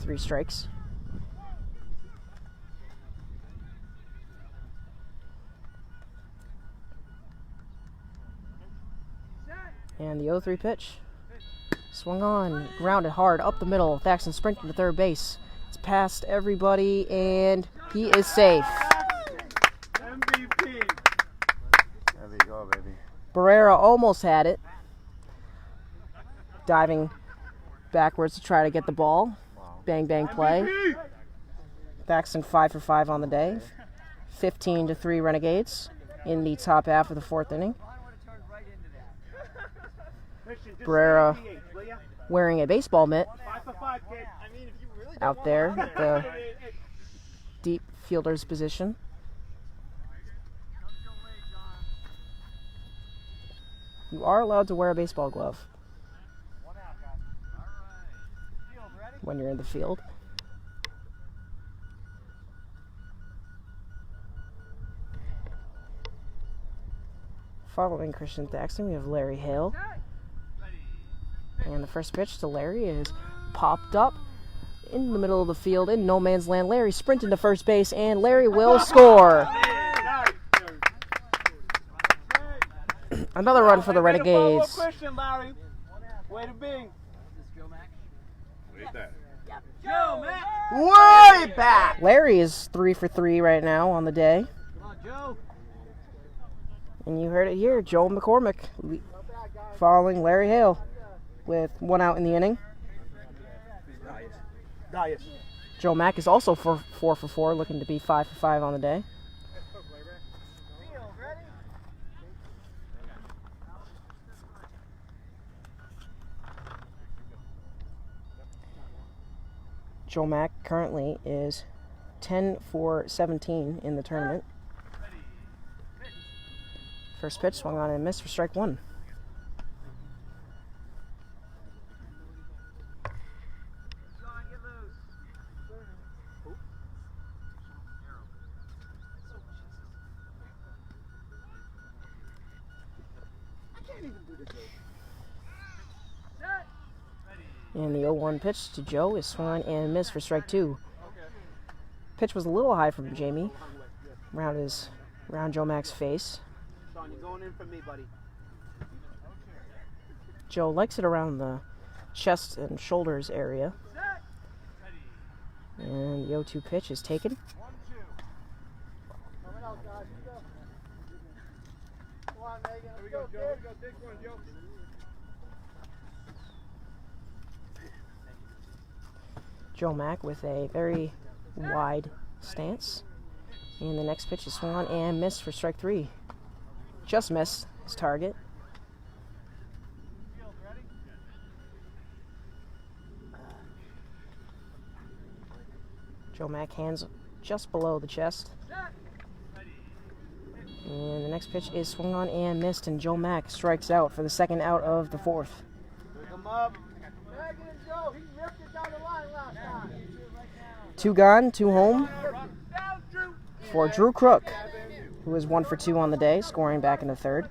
3 strikes. And the 0-3 pitch. Swung on, grounded hard up the middle. Thaxton sprinting to third base. It's past everybody, and he is safe. MVP. There we go, baby. Barrera almost had it. Diving backwards to try to get the ball. Bang, bang play. Thaxton 5 for 5 on the day. 15-3 Renegades in the top half of the 4th inning. Barrera wearing a baseball mitt out there at the deep fielder's position. You are allowed to wear a baseball glove when you're in the field. Following Christian Thaxton, we have Larry Hale. And the first pitch to Larry is popped up in the middle of the field in no man's land. Larry sprinting to first base, and Larry will score. Another run for the Renegades. Question, Larry. Way to be. Way back. Joe, man. Way back. Larry is 3 for 3 right now on the day. Come on, Joe. And you heard it here, Joe McCormick following Larry Hale with 1 out in the inning. Dias. Joe Mack is also 4 for 4, looking to be 5 for 5 on the day. Joe Mack currently is 10 for 17 in the tournament. First pitch swung on and missed for strike 1. And the 0-1 pitch to Joe is swung on and missed for strike 2. Pitch was a little high from Jamie, around Joe Mack's face. Sean, you're going in for me, buddy. Joe likes it around the chest and shoulders area. And the 0-2 pitch is taken. Joe Mack with a very wide stance. And the next pitch is swung on and missed for strike 3. Just missed his target. Joe Mack hands just below the chest. And the next pitch is swung on and missed, and Joe Mack strikes out for the second out of the 4th. Come up. 2 gone, 2 home for Drew Crook, who is 1 for 2 on the day, scoring back in the 3rd.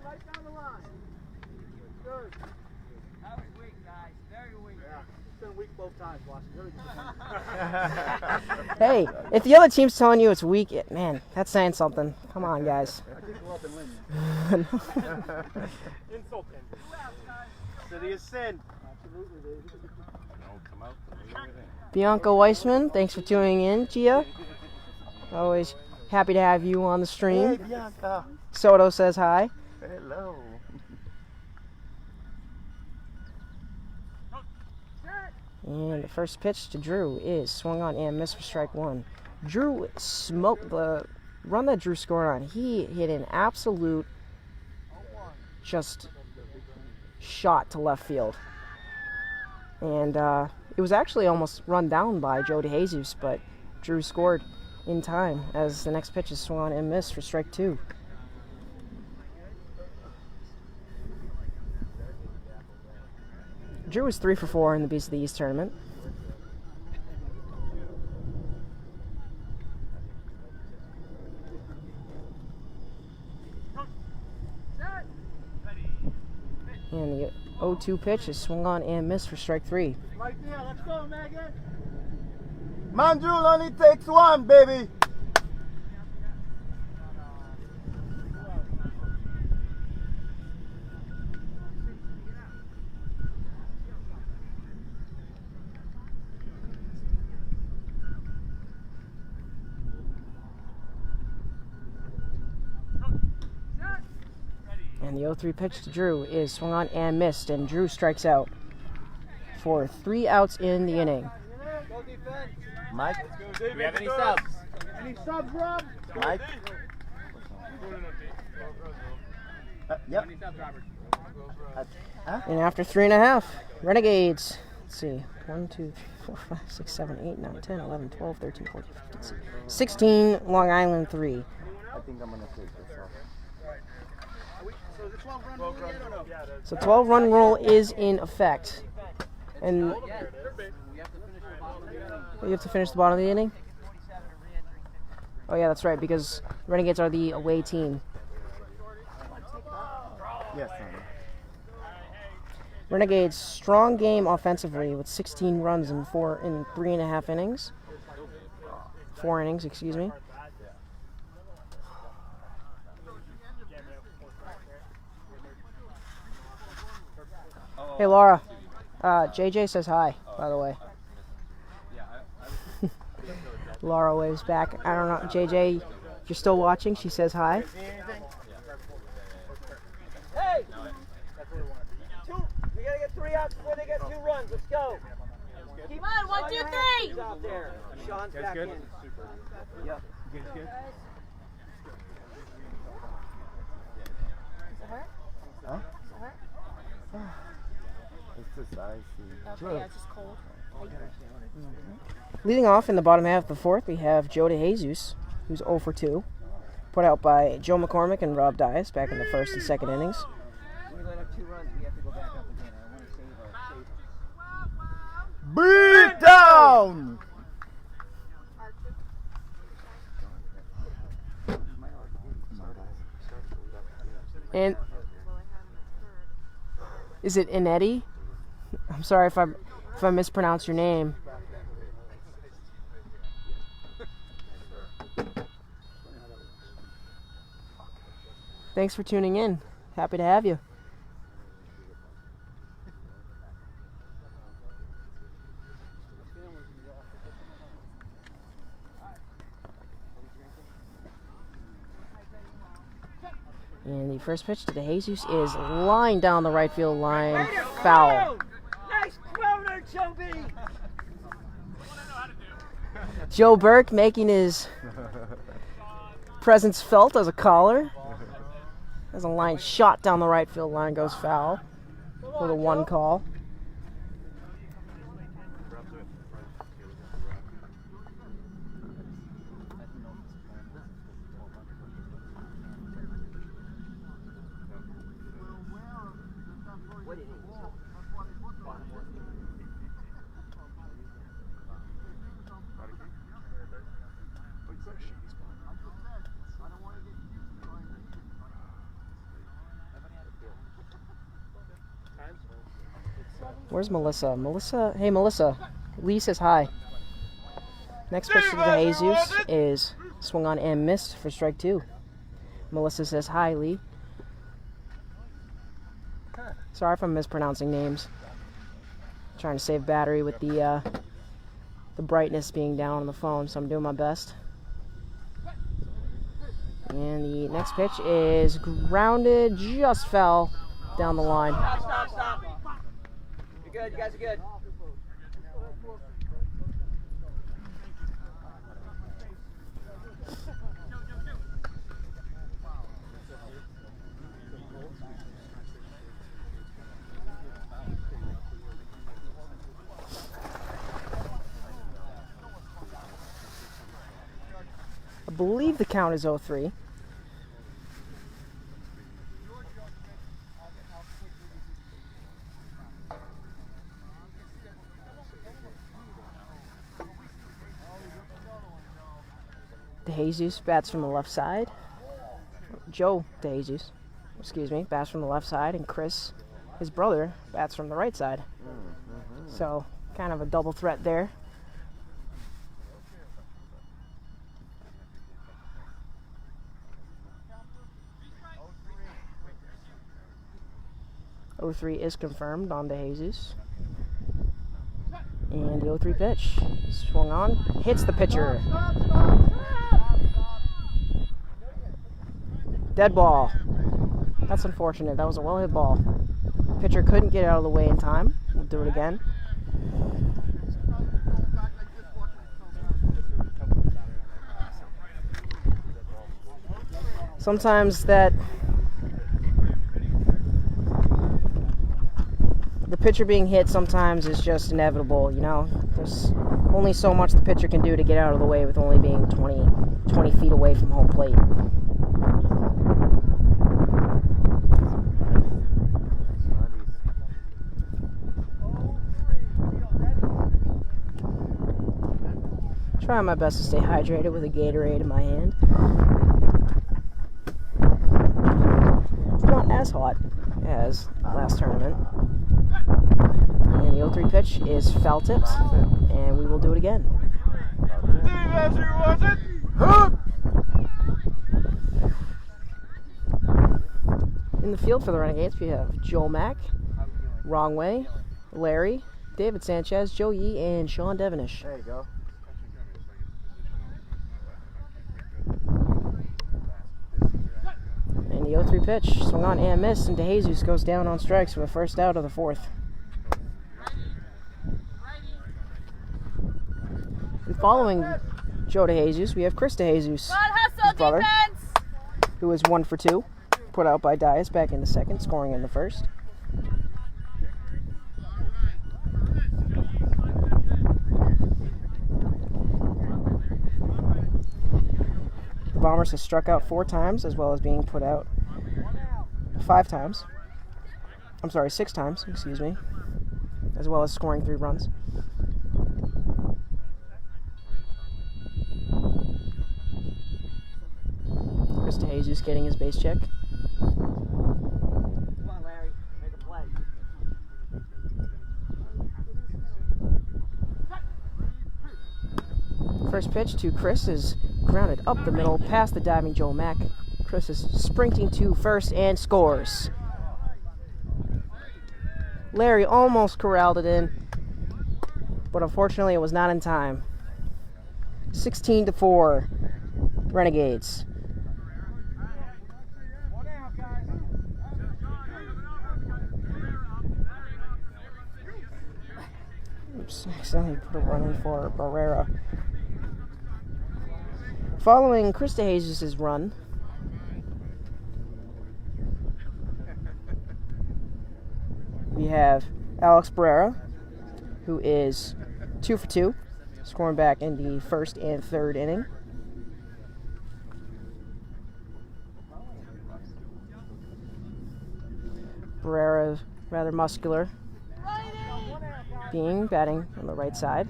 Hey, if the other team's telling you it's weak, man, that's saying something. Come on, guys. City of sin. Bianca Weissman, thanks for tuning in, Gia. Always happy to have you on the stream. Hey, Bianca. Soto says hi. Hello. And the first pitch to Drew is swung on and missed for strike 1. Drew smoked the run that Drew scored on. He hit an absolute just shot to left field. And it was actually almost run down by Joe DeJesus, but Drew scored in time as the next pitch is swung on and missed for strike 2. Drew was 3 for 4 in the Beast of the East tournament. And the 0-2 pitch is swung on and missed for strike 3. Right there, let's go, Megan. Manjul only takes 1, baby. And the 0-3 pitch to Drew is swung on and missed, and Drew strikes out for 3 outs in the inning. Mike? Do we have any subs? Any subs, Rob? Mike? Yep. Any subs, Robert? And after 3.5, Renegades, let's see, 1, 2, 3, 4, 5, 6, 7, 8, 9, 10, 11, 12, 13, 14, 15, 16, Long Island 3. I think I'm going to take this off. So is the 12-run rule yet or no? So 12-run rule is in effect. And you have to finish the bottom of the inning? Oh yeah, that's right, because Renegades are the away team. Yes, honey. Renegades strong game offensively with 16 runs in 3.5 innings. 4 innings, excuse me. Hey Laura, JJ says hi, by the way. Laura waves back. I don't know, JJ, if you're still watching, she says hi. Hey! We gotta get 3 outs before they get 2 runs. Let's go. Come on, 1, 2, 3. He's out there. Sean's back in. Yep. Is it her? Huh? Is it her? It's just icy. Okay, yeah, it's just cold. Leading off in the bottom half of the fourth, we have Joe DeJesus, who's 0 for 2. Put out by Joe McCormick and Rob Dias back in the first and second innings. We let up 2 runs. We have to go back up again. I want to save Beat down! And is it Inetti? I'm sorry if I mispronounce your name. Thanks for tuning in. Happy to have you. And the first pitch to DeJesus is lined down the right field line, foul. Nice corner, Joe B. Joe Burke making his presence felt as a caller. As a line shot down the right field line goes foul with a 1 call. Where's Melissa? Hey Melissa. Lee says hi. Next pitch to DeJesus is swung on and missed for strike 2. Melissa says hi, Lee. Sorry if I'm mispronouncing names. Trying to save battery with the brightness being down on the phone, so I'm doing my best. And the next pitch is grounded, just fell down the line. Stop. You're good. You guys are good. I believe the count is 0-3. DeJesus bats from the left side. Joe DeJesus, excuse me, bats from the left side, and Chris, his brother, bats from the right side. So, kind of a double threat there. .03 is confirmed on DeJesus. And the 0-3 pitch, swung on, hits the pitcher. Dead ball. That's unfortunate. That was a well-hit ball. Pitcher couldn't get out of the way in time. We'll do it again. Sometimes that the pitcher being hit sometimes is just inevitable, you know. There's only so much the pitcher can do to get out of the way with only being 20 feet away from home plate. Trying my best to stay hydrated with a Gatorade in my hand. It's not as hot as last tournament. And the 0-3 pitch is foul tipped, and we will do it again. In the field for the Renegades, we have Joel Mack, Wrong Way, Larry, David Sanchez, Joe Yee, and Sean Devenish. There you go. And the 0-3 pitch, swung on and missed, and DeJesus goes down on strikes for the first out of the fourth. And following Joe DeJesus, we have Chris DeJesus, his brother, who is 1 for 2, put out by Dias back in the second, scoring in the first. The Bombers have struck out 4 times, as well as being put out 5 times. I'm sorry, 6 times, excuse me, as well as scoring 3 runs. Chris DeJesus getting his base check. Come on, Larry. Make a play. First pitch to Chris is grounded up the middle, past the diving Joel Mack. Chris is sprinting to first and scores. Larry almost corralled it in, but unfortunately it was not in time. 16-4, Renegades. Oops, I accidentally put a run in for Barrera. Following Chris DeJesus' run, we have Alex Barrera, who is 2 for 2, scoring back in the first and third inning. Barrera, rather muscular, batting on the right side.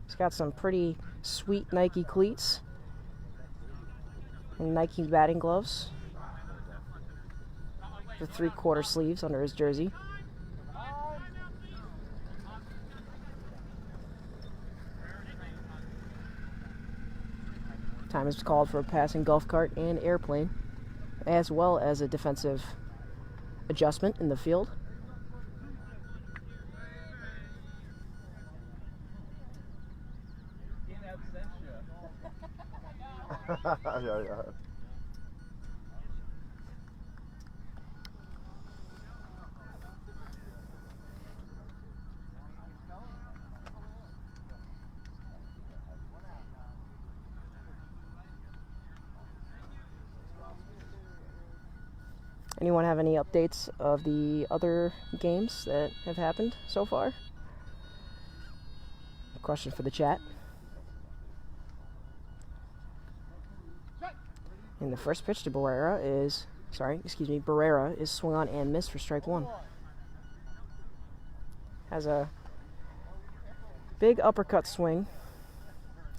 He's got some pretty sweet Nike cleats and Nike batting gloves with 3/4 sleeves under his jersey. Time is called for a passing golf cart and airplane, as well as a defensive adjustment in the field. Yeah. Anyone have any updates of the other games that have happened so far? A question for the chat. And the first pitch to Barrera is swung on and missed for strike 1. Has a big uppercut swing,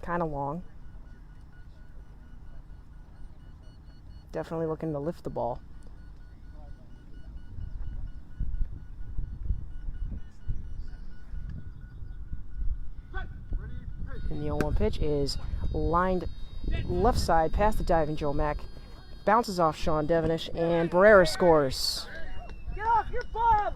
kind of long. Definitely looking to lift the ball. And the 0-1 pitch is lined left side past the diving Joe Mack. Bounces off Sean Devenish, and Barrera scores. Get off your bum!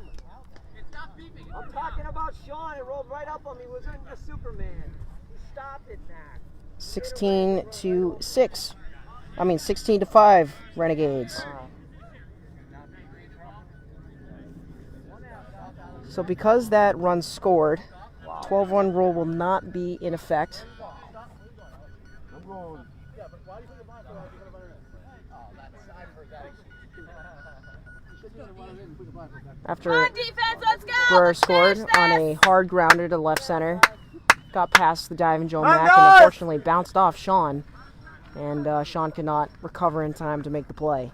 I'm talking about Sean. It rolled right up on me. It was a Superman. He stopped it, Mac. 16-5, Renegades. So because that run scored, 12-1 rule will not be in effect. After Burr scored on a hard grounder to left center, got past the diving Joe Mack and unfortunately bounced off Sean, and Sean could not recover in time to make the play.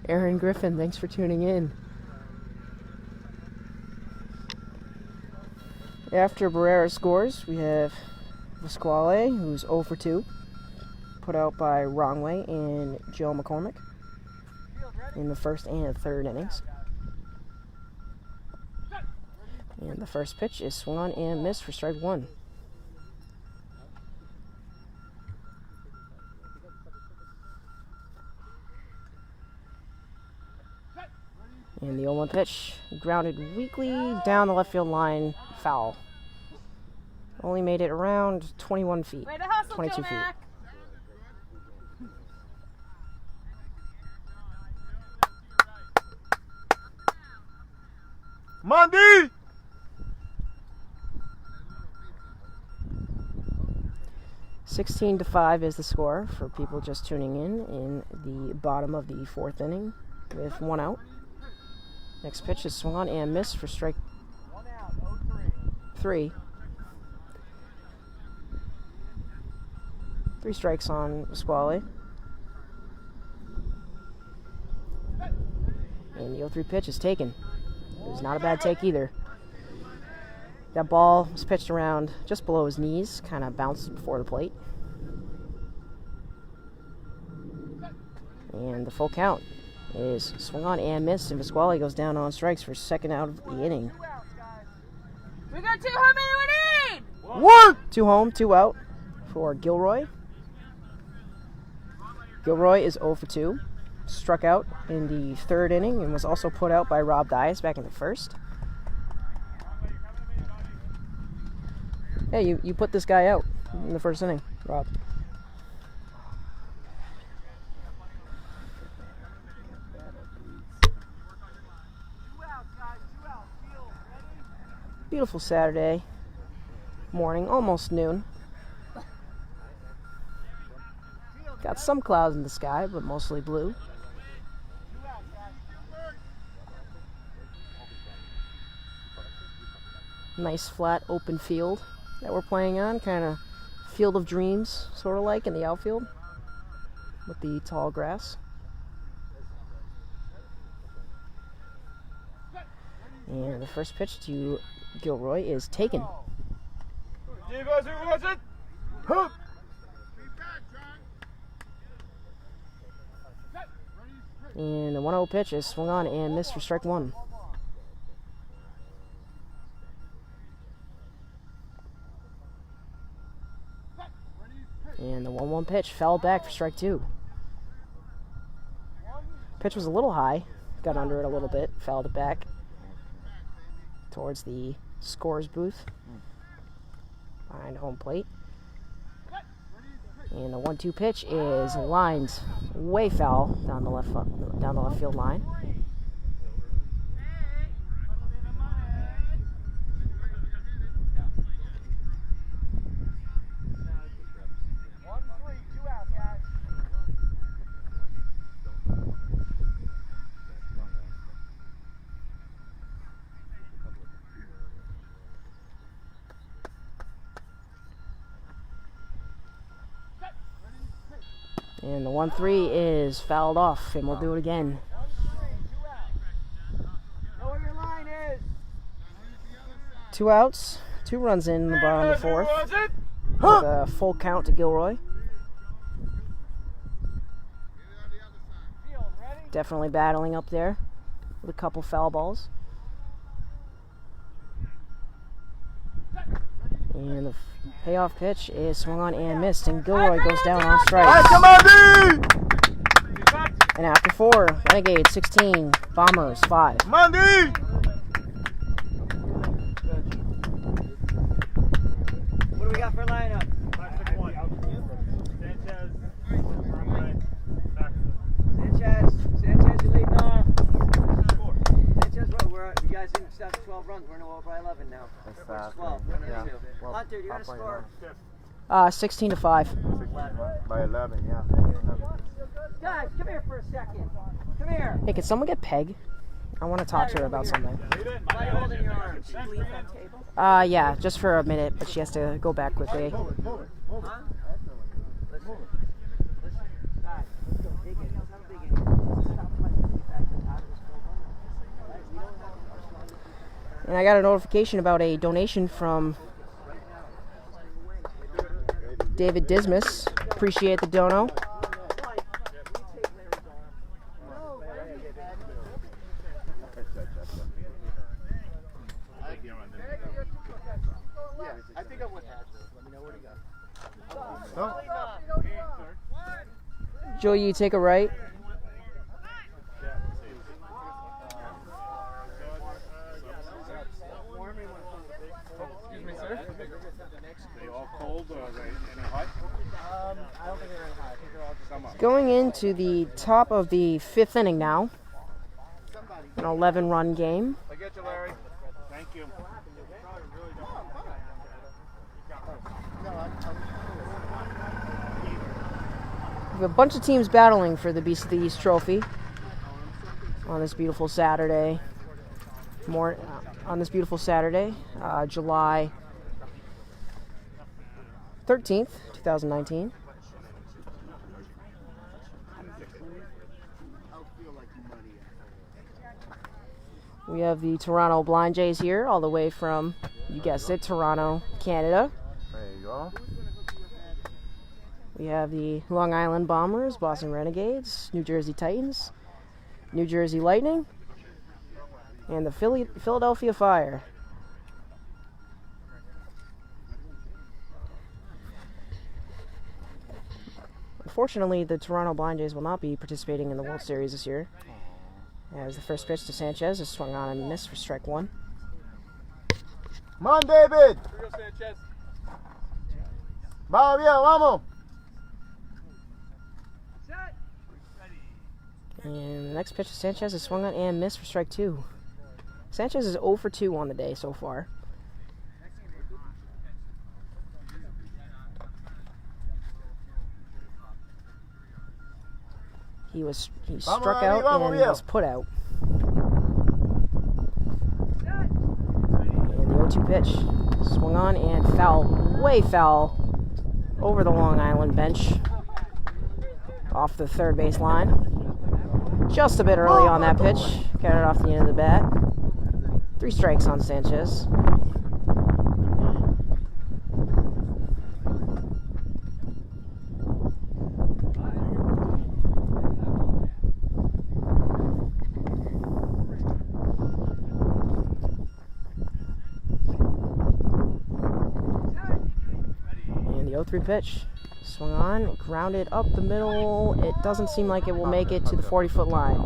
Aaron Griffin, thanks for tuning in. After Barrera scores, we have Pasquale, who's 0 for 2, put out by Wrongway and Joe McCormick in the first and third innings. And the first pitch is swung on and missed for strike 1. And the 0-1 pitch, grounded weakly down the left field line, foul. Only made it around 21 feet, Way to hustle, 22 Joe feet. Mac. Monday! 16-5 is the score for people just tuning in the bottom of the fourth inning with 1 out. Next pitch is swung on and missed for strike 3. 3 strikes on Pasquale. And the 0-3 pitch is taken. It was not a bad take either. That ball was pitched around just below his knees, kind of bounced before the plate. And the full count is swung on and missed, and Pasquale goes down on strikes for second out of the inning. We got 2. How many we need? 1! 2 home, 2 out for Gilroy. Gilroy is 0 for 2. Struck out in the third inning and was also put out by Rob Dias back in the first. Hey, you put this guy out in the first inning, Rob. Beautiful Saturday morning, almost noon. Got some clouds in the sky, but mostly blue. Nice flat open field that we're playing on, kind of field of dreams, sort of like in the outfield with the tall grass. And the first pitch to Gilroy is taken. And the 1-0 pitch is swung on and missed for strike 1. And the 1-1 pitch fell back for strike 2. Pitch was a little high, got under it a little bit, fouled it back towards the scorer's booth behind home plate. And the 1-2 pitch is lined way foul down the left field line. And the 1-3 is fouled off, and we'll do it again. Know where your line is. 2 outs, 2 runs in the bottom of the fourth. With a full count to Gilroy. Definitely battling up there with a couple foul balls. And the payoff pitch is swung on and missed, and Gilroy goes down on strikes. And after 4, Renegades 16, Bombers 5. Monday! What do we got for lineup? Sanchez, you leading off. Sanchez, you guys didn't start to 12 runs. We're over by 11 now. That's 12. yeah. Well, Hunter, do you want to score? 16-5. By 11, yeah. Guys, come here for a second. Come here. Hey, can someone get Peg? I want to talk to her about something. Why are you holding your arms? Yeah, just for a minute, but she has to go back with me. Huh? Listen. Guys, let's go. Big innings, not big innings. And I got a notification about a donation from David Dismas. Appreciate the dono. I think I'm with Hatcher. Let me know where to go. Joe, you take a right. Excuse me, sir. They all cold or are they any hot? I don't think they're in high. I think they're all just Come on. Going into the top of the 5th inning now. An 11-run game. I get you, Larry. Thank you. We have a bunch of teams battling for the Beast of the East trophy on this beautiful Saturday. July 13th, 2019. We have the Toronto Blind Jays here, all the way from, you guessed it, Toronto, Canada. There you go. We have the Long Island Bombers, Boston Renegades, New Jersey Titans, New Jersey Lightning, and the Philadelphia Fire. Unfortunately, the Toronto Blind Jays will not be participating in the World Series this year, as the first pitch to Sanchez is swung on and missed for strike one. Come on, David. Here we go, Sanchez. Vamos, bien, vamos. And the next pitch to Sanchez is swung on and missed for strike two. Sanchez is 0 for 2 on the day so far. He struck out and was put out. And the 0-2 pitch swung on and foul, way foul, over the Long Island bench, off the third base line. Just a bit early on that pitch, got it off the end of the bat. 3 strikes on Sanchez. And the 0-3 pitch. Swung on, grounded up the middle. It doesn't seem like it will make it to the 40-foot line.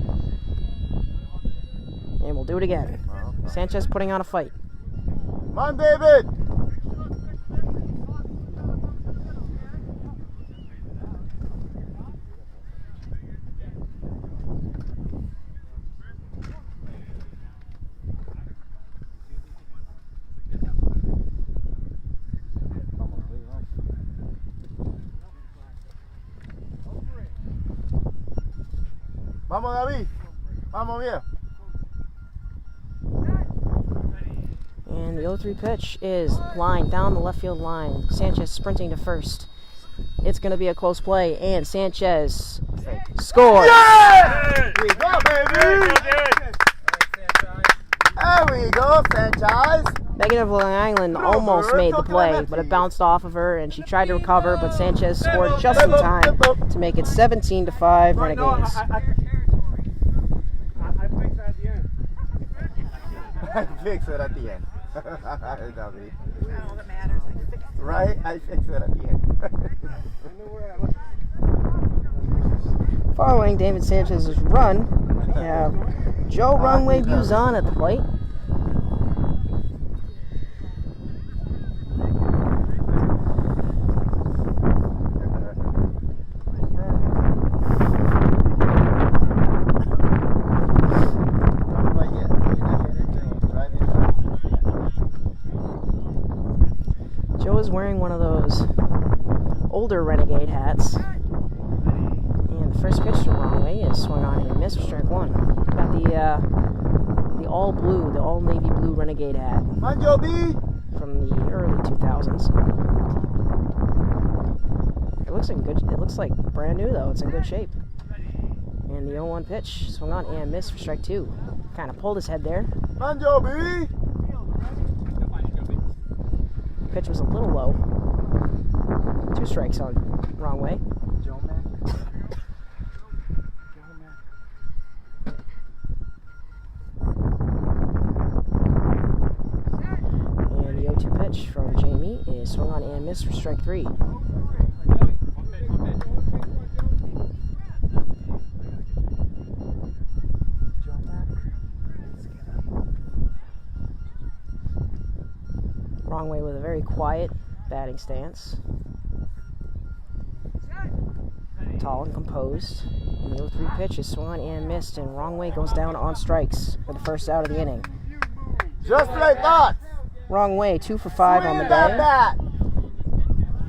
And we'll do it again. Sanchez putting on a fight. Come on, David. Vamos, David. Vamos, bien. And the 0-3 pitch is lined down the left field line. Sanchez sprinting to first. It's going to be a close play, and Sanchez scores. There we go, baby. There we go, Sanchez. Megan of Long Island almost made the play, but it bounced off of her, and she tried to recover, but Sanchez scored just in time to make it 17-5 Renegades. I fix it at the end. Right? I fix it at the end. Following David Sanchez's run, we have Joe Runway Buzon at the plate. Joe is wearing one of those older Renegade hats. And the first pitch to Runway is swung on and missed for strike one. Got the all blue, the all navy blue Renegade hat from the early 2000s. It looks in good. It looks like brand new though. It's in good shape. And the 0-1 pitch swung on and missed for strike two. Kind of pulled his head there. Pitch was a little low. 2 strikes on wrong way. And the 0-2 pitch from Jamie is swung on and missed for strike 3. Wrong way with a very quiet batting stance. Tall and composed. And the 0-3 pitch is swung on and missed, and wrong way goes down on strikes for the first out of the inning. Just like that. Wrong way, 2 for 5 on the day.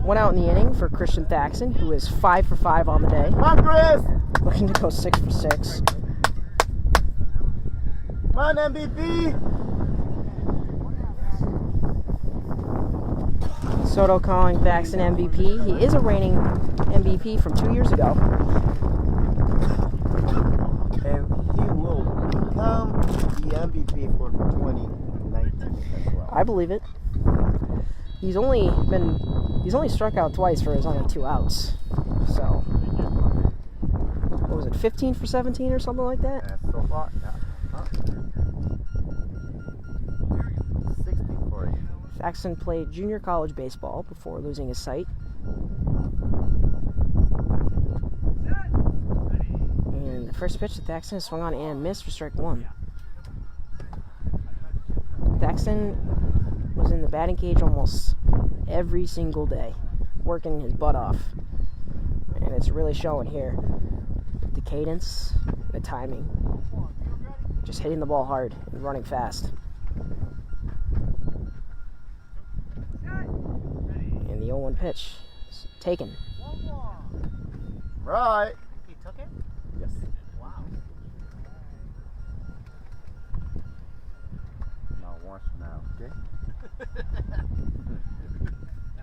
1 out in the inning for Christian Thaxton, who is 5 for 5 on the day. Come on, Chris. Looking to go 6 for 6. Come on, MVP. Soto calling Thaxton MVP. He is a reigning MVP from 2 years ago. And he will become the MVP for the 2019 as well. I believe it. He's only struck out twice for his only 2 outs. So, what was it, 15 for 17 or something like that? Yeah, so far, yeah. 60 for you. Thaxton played junior college baseball before losing his sight. And the first pitch to Thaxton is swung on and missed for strike 1. Thaxton was in the batting cage almost every single day, working his butt off. And it's really showing here. The cadence, the timing. Just hitting the ball hard and running fast. And the 0-1 pitch is taken. Right. He took it? Yes. Wow. Now watch now, okay?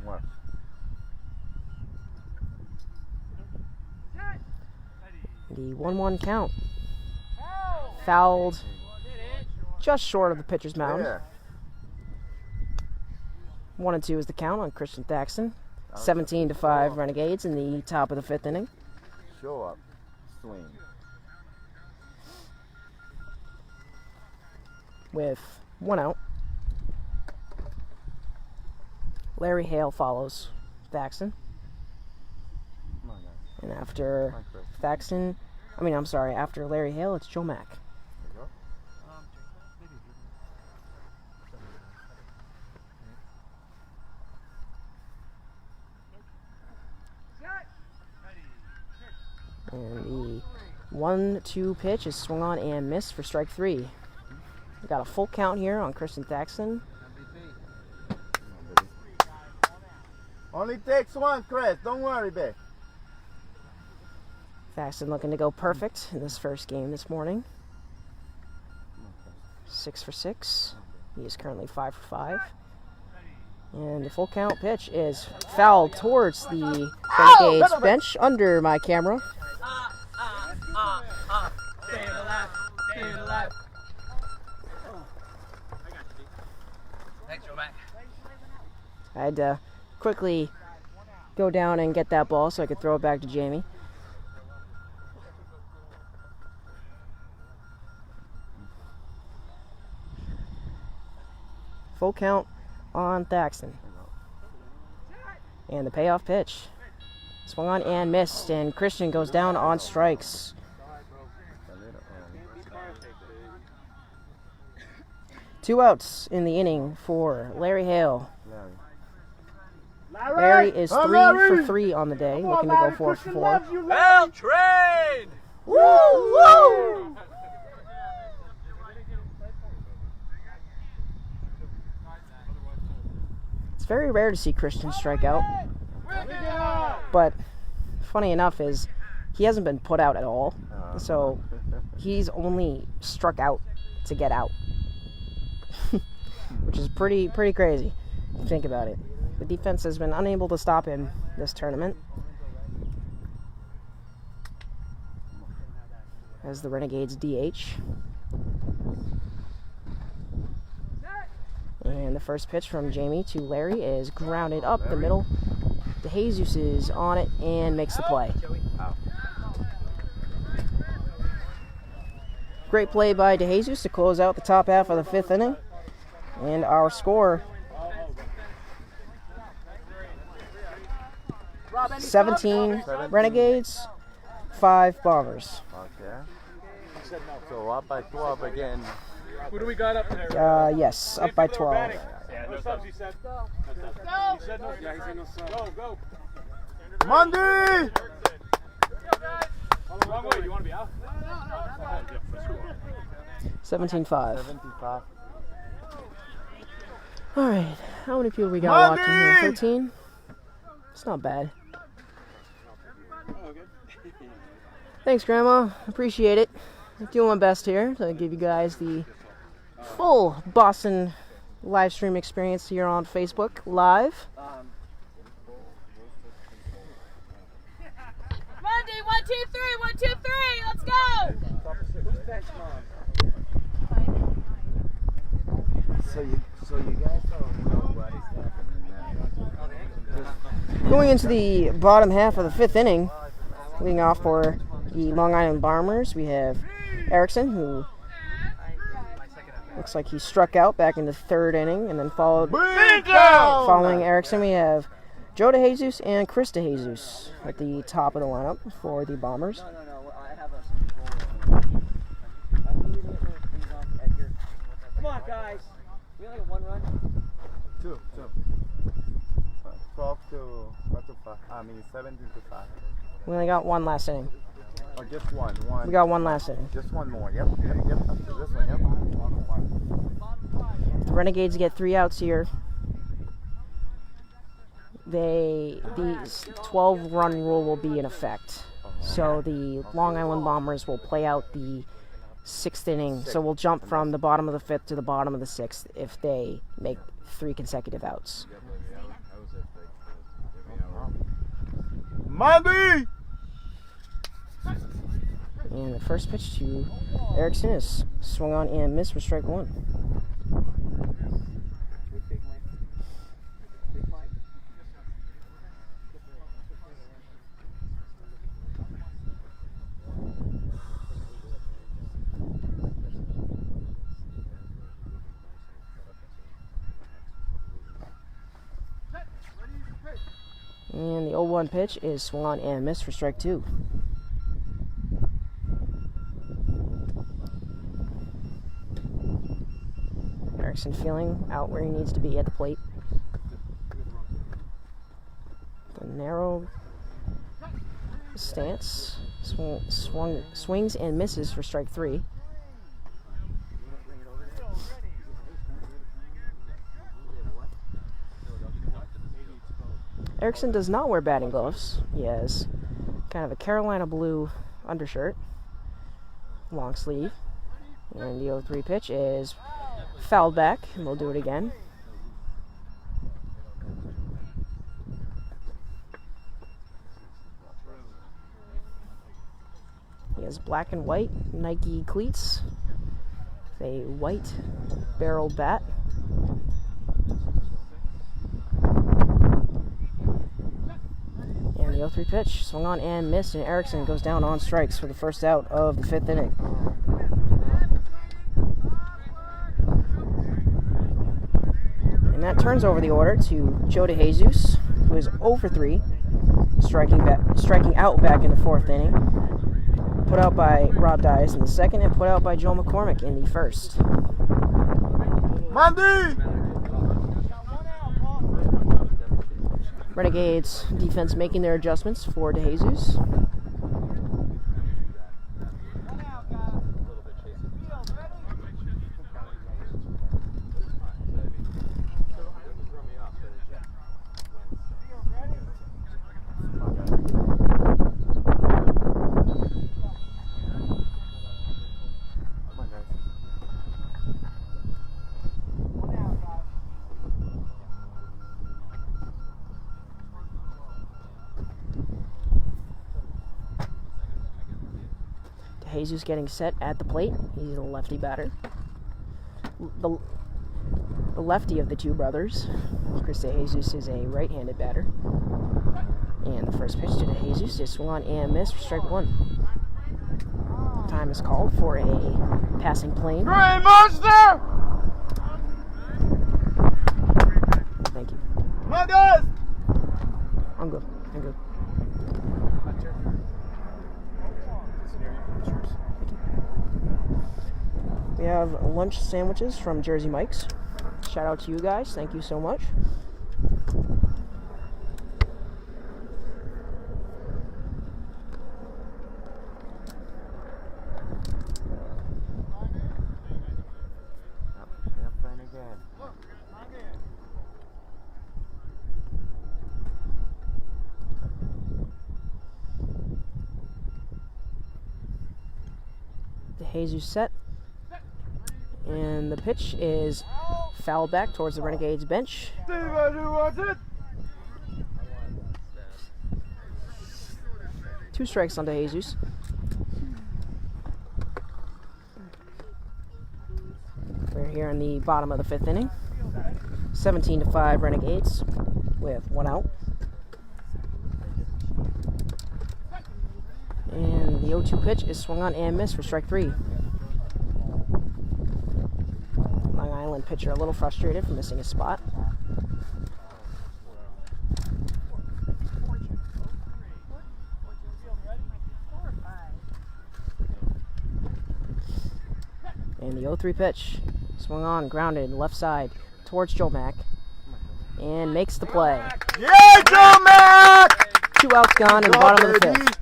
Watch. The 1-1 count. Fouled just short of the pitcher's mound. Yeah. 1-2 is the count on Christian Thaxton. 17-5 Renegades in the top of the 5th inning. Show up. Swing. With 1 out. Larry Hale follows Thaxton. Come on, guys. And after Come on, Chris. Thaxton, after Larry Hale, it's Joe Mack. There you go. And the 1-2 pitch is swung on and missed for strike 3. We got a full count here on Christian Thaxton. Only takes one, Chris. Don't worry, babe. Thaxton looking to go perfect in this first game this morning. 6 for 6. He is currently 5 for 5. And the full count pitch is fouled towards the Renegades bench under my camera. Stay alive. Stay alive. Thanks, Joe Mac. I had to quickly go down and get that ball so I could throw it back to Jamie. Full count on Thaxton. And the payoff pitch. Swung on and missed, and Christian goes down on strikes. Two outs in the inning for Larry Hale. Larry is 3 for 3 on the day, looking to go 4 for 4. Well trained! Woo! Woo! It's very rare to see Christian strike out, but funny enough is he hasn't been put out at all, so he's only struck out to get out, which is pretty crazy if you think about it. The defense has been unable to stop him this tournament, as the Renegades DH. And the first pitch from Jamie to Larry is grounded up the middle. DeJesus is on it and makes the play. Great play by DeJesus to close out the top half of the 5th inning. And our score, 17 Renegades, 5 Bombers. Okay. So up by 12 again. Who do we got up there? Yes, up by 12. Yeah, no subs, he said. No subs. He said no. Yeah, he said no subs. Go. Monday! Wrong way. Do you want to be out? 17-5. 75. All right, how many people we got watching here? 13? It's not bad. Thanks, Grandma. Appreciate it. I'm doing my best here to give you guys the full Boston live stream experience here on Facebook Live. Monday, 1, 2, 3, 1, 2, 3, let's go! So you guys don't know what is happening now. Going into the bottom half of the 5th inning, leading off for the Long Island Bombers, we have Erickson, who looks like he struck out back in the 3rd inning, and then following Erickson, we have Joe DeJesus and Chris DeJesus at the top of the lineup for the Bombers. Come on, guys. We only got 1 run. 2. 12 to 5. 17 to 5. We only got 1 last inning. Or just one. We got 1 last inning. Just 1 more. Yep. After this one, yep. The Renegades get 3 outs here. The 12-run rule will be in effect. So the Long Island Bombers will play out the 6th inning. So we'll jump from the bottom of the 5th to the bottom of the 6th if they make 3 consecutive outs. Monday! And the first pitch to Erickson is swung on and missed for strike 1. And the 0-1 pitch is swung on and missed for strike 2. Erickson feeling out where he needs to be at the plate. The narrow stance, swings and misses for strike 3. Erickson does not wear batting gloves. He has kind of a Carolina blue undershirt, long sleeve. And the 0-3 pitch is fouled back, and we'll do it again. He has black and white Nike cleats, a white barrel bat. And the 0-3 pitch, swung on and missed, and Erickson goes down on strikes for the first out of the 5th inning. And that turns over the order to Joe DeJesus, who is 0 for 3, striking out back in the 4th inning. Put out by Rob Dias in the 2nd, and put out by Joe McCormick in the 1st. Monday! Renegades defense making their adjustments for DeJesus. DeJesus getting set at the plate. He's a lefty batter. The the lefty of the two brothers. Chris DeJesus is a right-handed batter. And the first pitch to DeJesus is swung on and missed for strike one. Time is called for a passing plane. Great monster! Thank you. Come on, guys! I'm good. I'm good. We have lunch sandwiches from Jersey Mike's. Shout out to you guys. Thank you so much. DeJesus set. And the pitch is fouled back towards the Renegades bench. Two strikes on DeJesus. We're here in the bottom of the fifth inning. 17-5 Renegades with one out. And the 0-2 pitch is swung on and missed for strike three. Long Island pitcher a little frustrated for missing his spot. And the 0-3 pitch swung on, grounded left side towards Joe Mack and makes the play. Yeah, Joe Mack! 2 outs gone in the bottom of the fifth.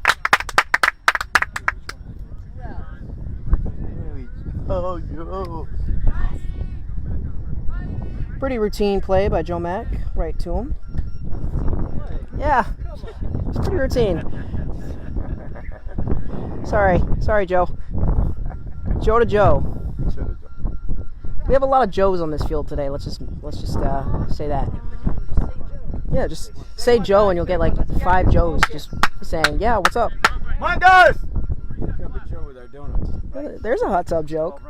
Oh, yo. Pretty routine play by Joe Mack, right to him. Yeah, it's pretty routine. Sorry, Joe. Joe to Joe. We have a lot of Joes on this field today. Let's just say that. Yeah, just say Joe and you'll get like 5 Joes just saying, yeah, what's up? Come on, guys! There's a hot tub joke.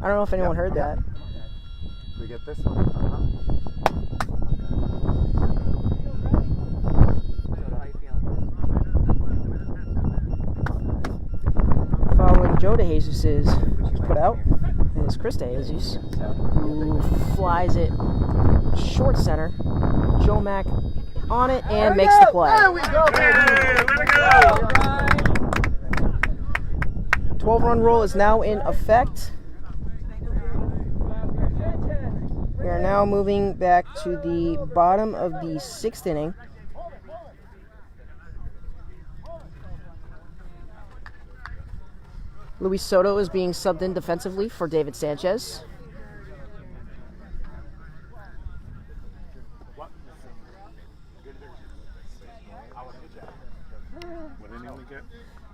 I don't know if anyone heard that. We get this one. Following Joe DeJesus' put out is Chris DeJesus, who flies it short center. Joe Mack on it and makes the play. There we go, baby! 12-run rule is now in effect. We are now moving back to the bottom of the 6th inning. Luis Soto is being subbed in defensively for David Sanchez.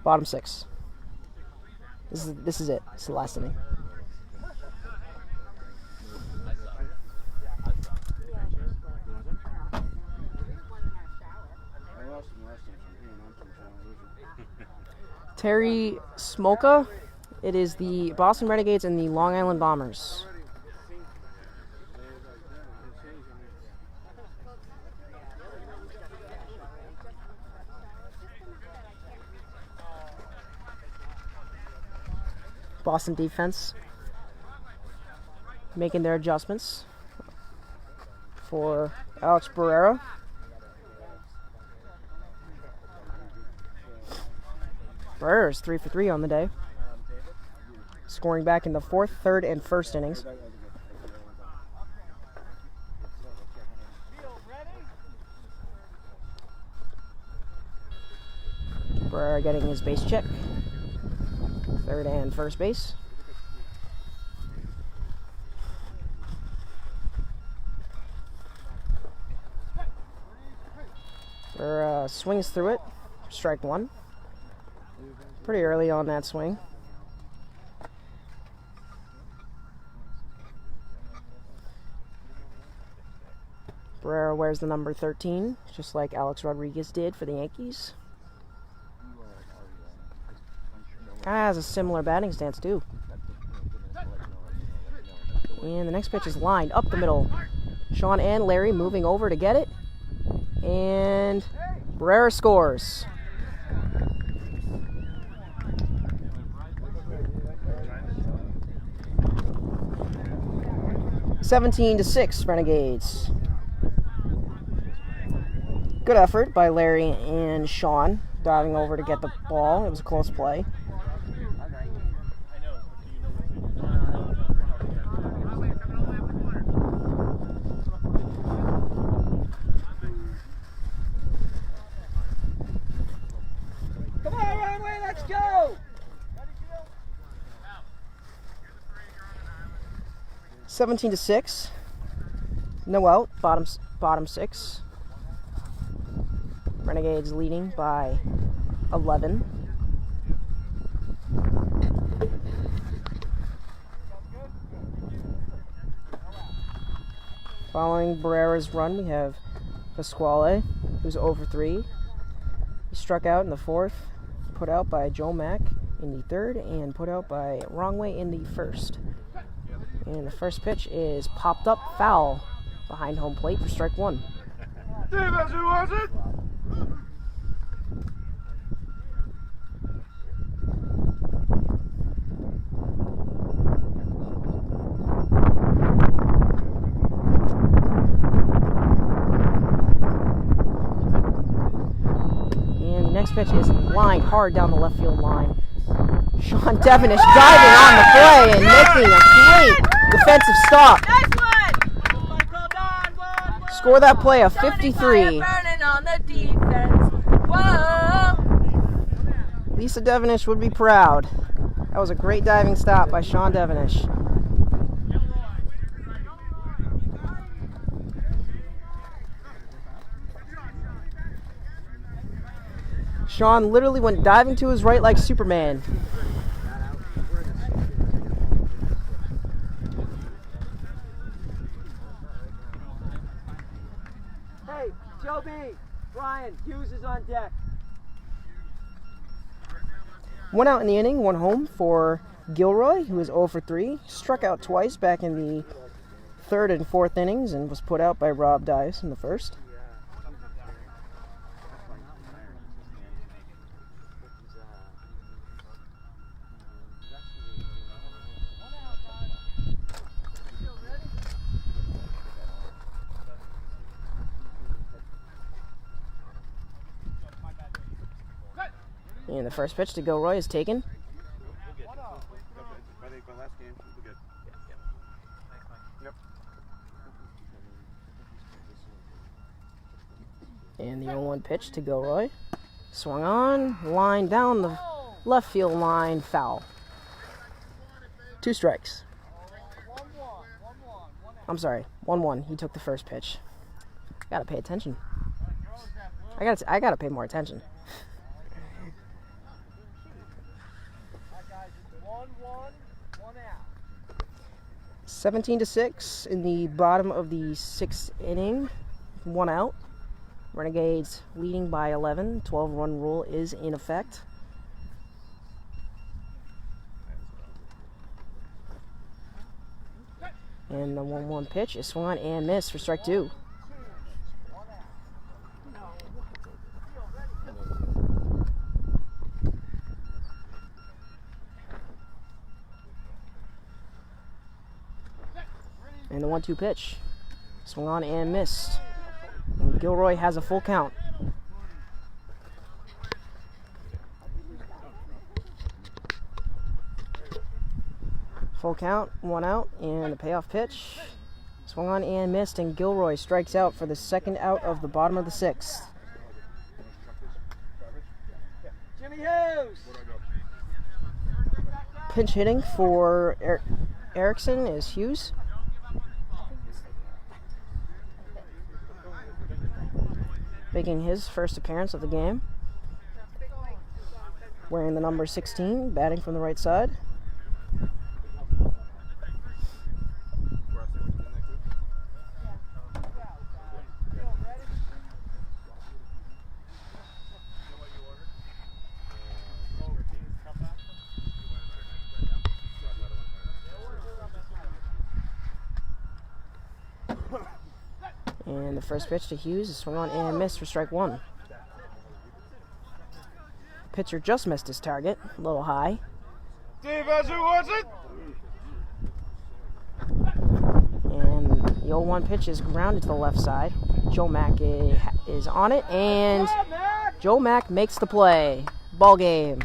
Bottom 6. This is it. It's the last inning. Terry Smolka. It is the Boston Renegades and the Long Island Bombers. Boston defense making their adjustments for Alex Barrera. Barrera is 3 for 3 on the day, scoring back in the 4th, 3rd, and 1st innings. Barrera getting his base check. 3rd and 1st base. Barrera swings through it. Strike one. Pretty early on that swing. Barrera wears the number 13, just like Alex Rodriguez did for the Yankees. Kind of has a similar batting stance, too. And the next pitch is lined up the middle. Sean and Larry moving over to get it. And Barrera scores. (17-6) Renegades. Good effort by Larry and Sean diving over to get the ball. It was a close play. Come on, Runway, let's go! 17-6. No out. Bottom 6. Renegades leading by 11. Following Barrera's run, we have Pasquale, who's over 3. He struck out in the 4th, put out by Joe Mack in the 3rd, and put out by Wrongway in the 1st. And the first pitch is popped up foul behind home plate for strike 1. Defense, who was it? And the next pitch is lined hard down the left field line. Sean Devenish diving on the play and making a great defensive stop. Nice one! Score that play of 53. Burning on the defense. Whoa! Lisa Devenish would be proud. That was a great diving stop by Sean Devenish. Sean literally went diving to his right like Superman. Hey, Joe B, Brian, Hughes is on deck. 1 out in the inning, 1 home for Gilroy, who is 0 for 3. Struck out twice back in the 3rd and 4th innings and was put out by Rob Dice in the 1st. And the first pitch to Gilroy is taken. And the 0-1 pitch to Gilroy. Swung on, line down the left field line, foul. 2 strikes. I'm sorry, 1-1. He took the first pitch. Gotta pay attention. I gotta pay more attention. 17-6 in the bottom of the 6th inning. 1 out. Renegades leading by 11. 12-run rule is in effect. And the 1-1 pitch is swung on and missed for strike 2. And the 1-2 pitch. Swung on and missed. And Gilroy has a full count. Full count, 1 out, and the payoff pitch. Swung on and missed, and Gilroy strikes out for the 2nd out of the bottom of the 6th. Jimmy Hughes! Pinch hitting for Erickson is Hughes. Making his first appearance of the game. Wearing the number 16, batting from the right side. And the first pitch to Hughes is swung on and missed for strike one. Pitcher just missed his target, a little high. Defense, who wants it? And the 0-1 pitch is grounded to the left side. Joe Mack is on it, and Joe Mack makes the play. Ball game.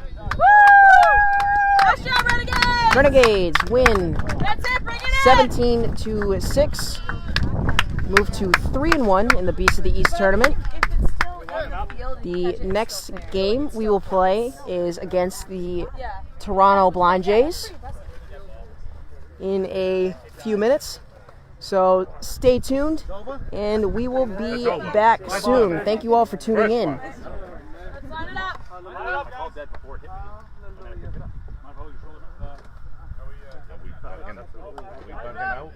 Nice job, Renegades! Renegades win That's it, bring it in! 17-6. Move to 3-1 in the Beast of the East tournament. The next game we will play is against the Toronto Blind Jays in a few minutes. So stay tuned, and we will be back soon. Thank you all for tuning in. Let's line it up. I called that before it hit me. And then I picked it up. Are we bugging out?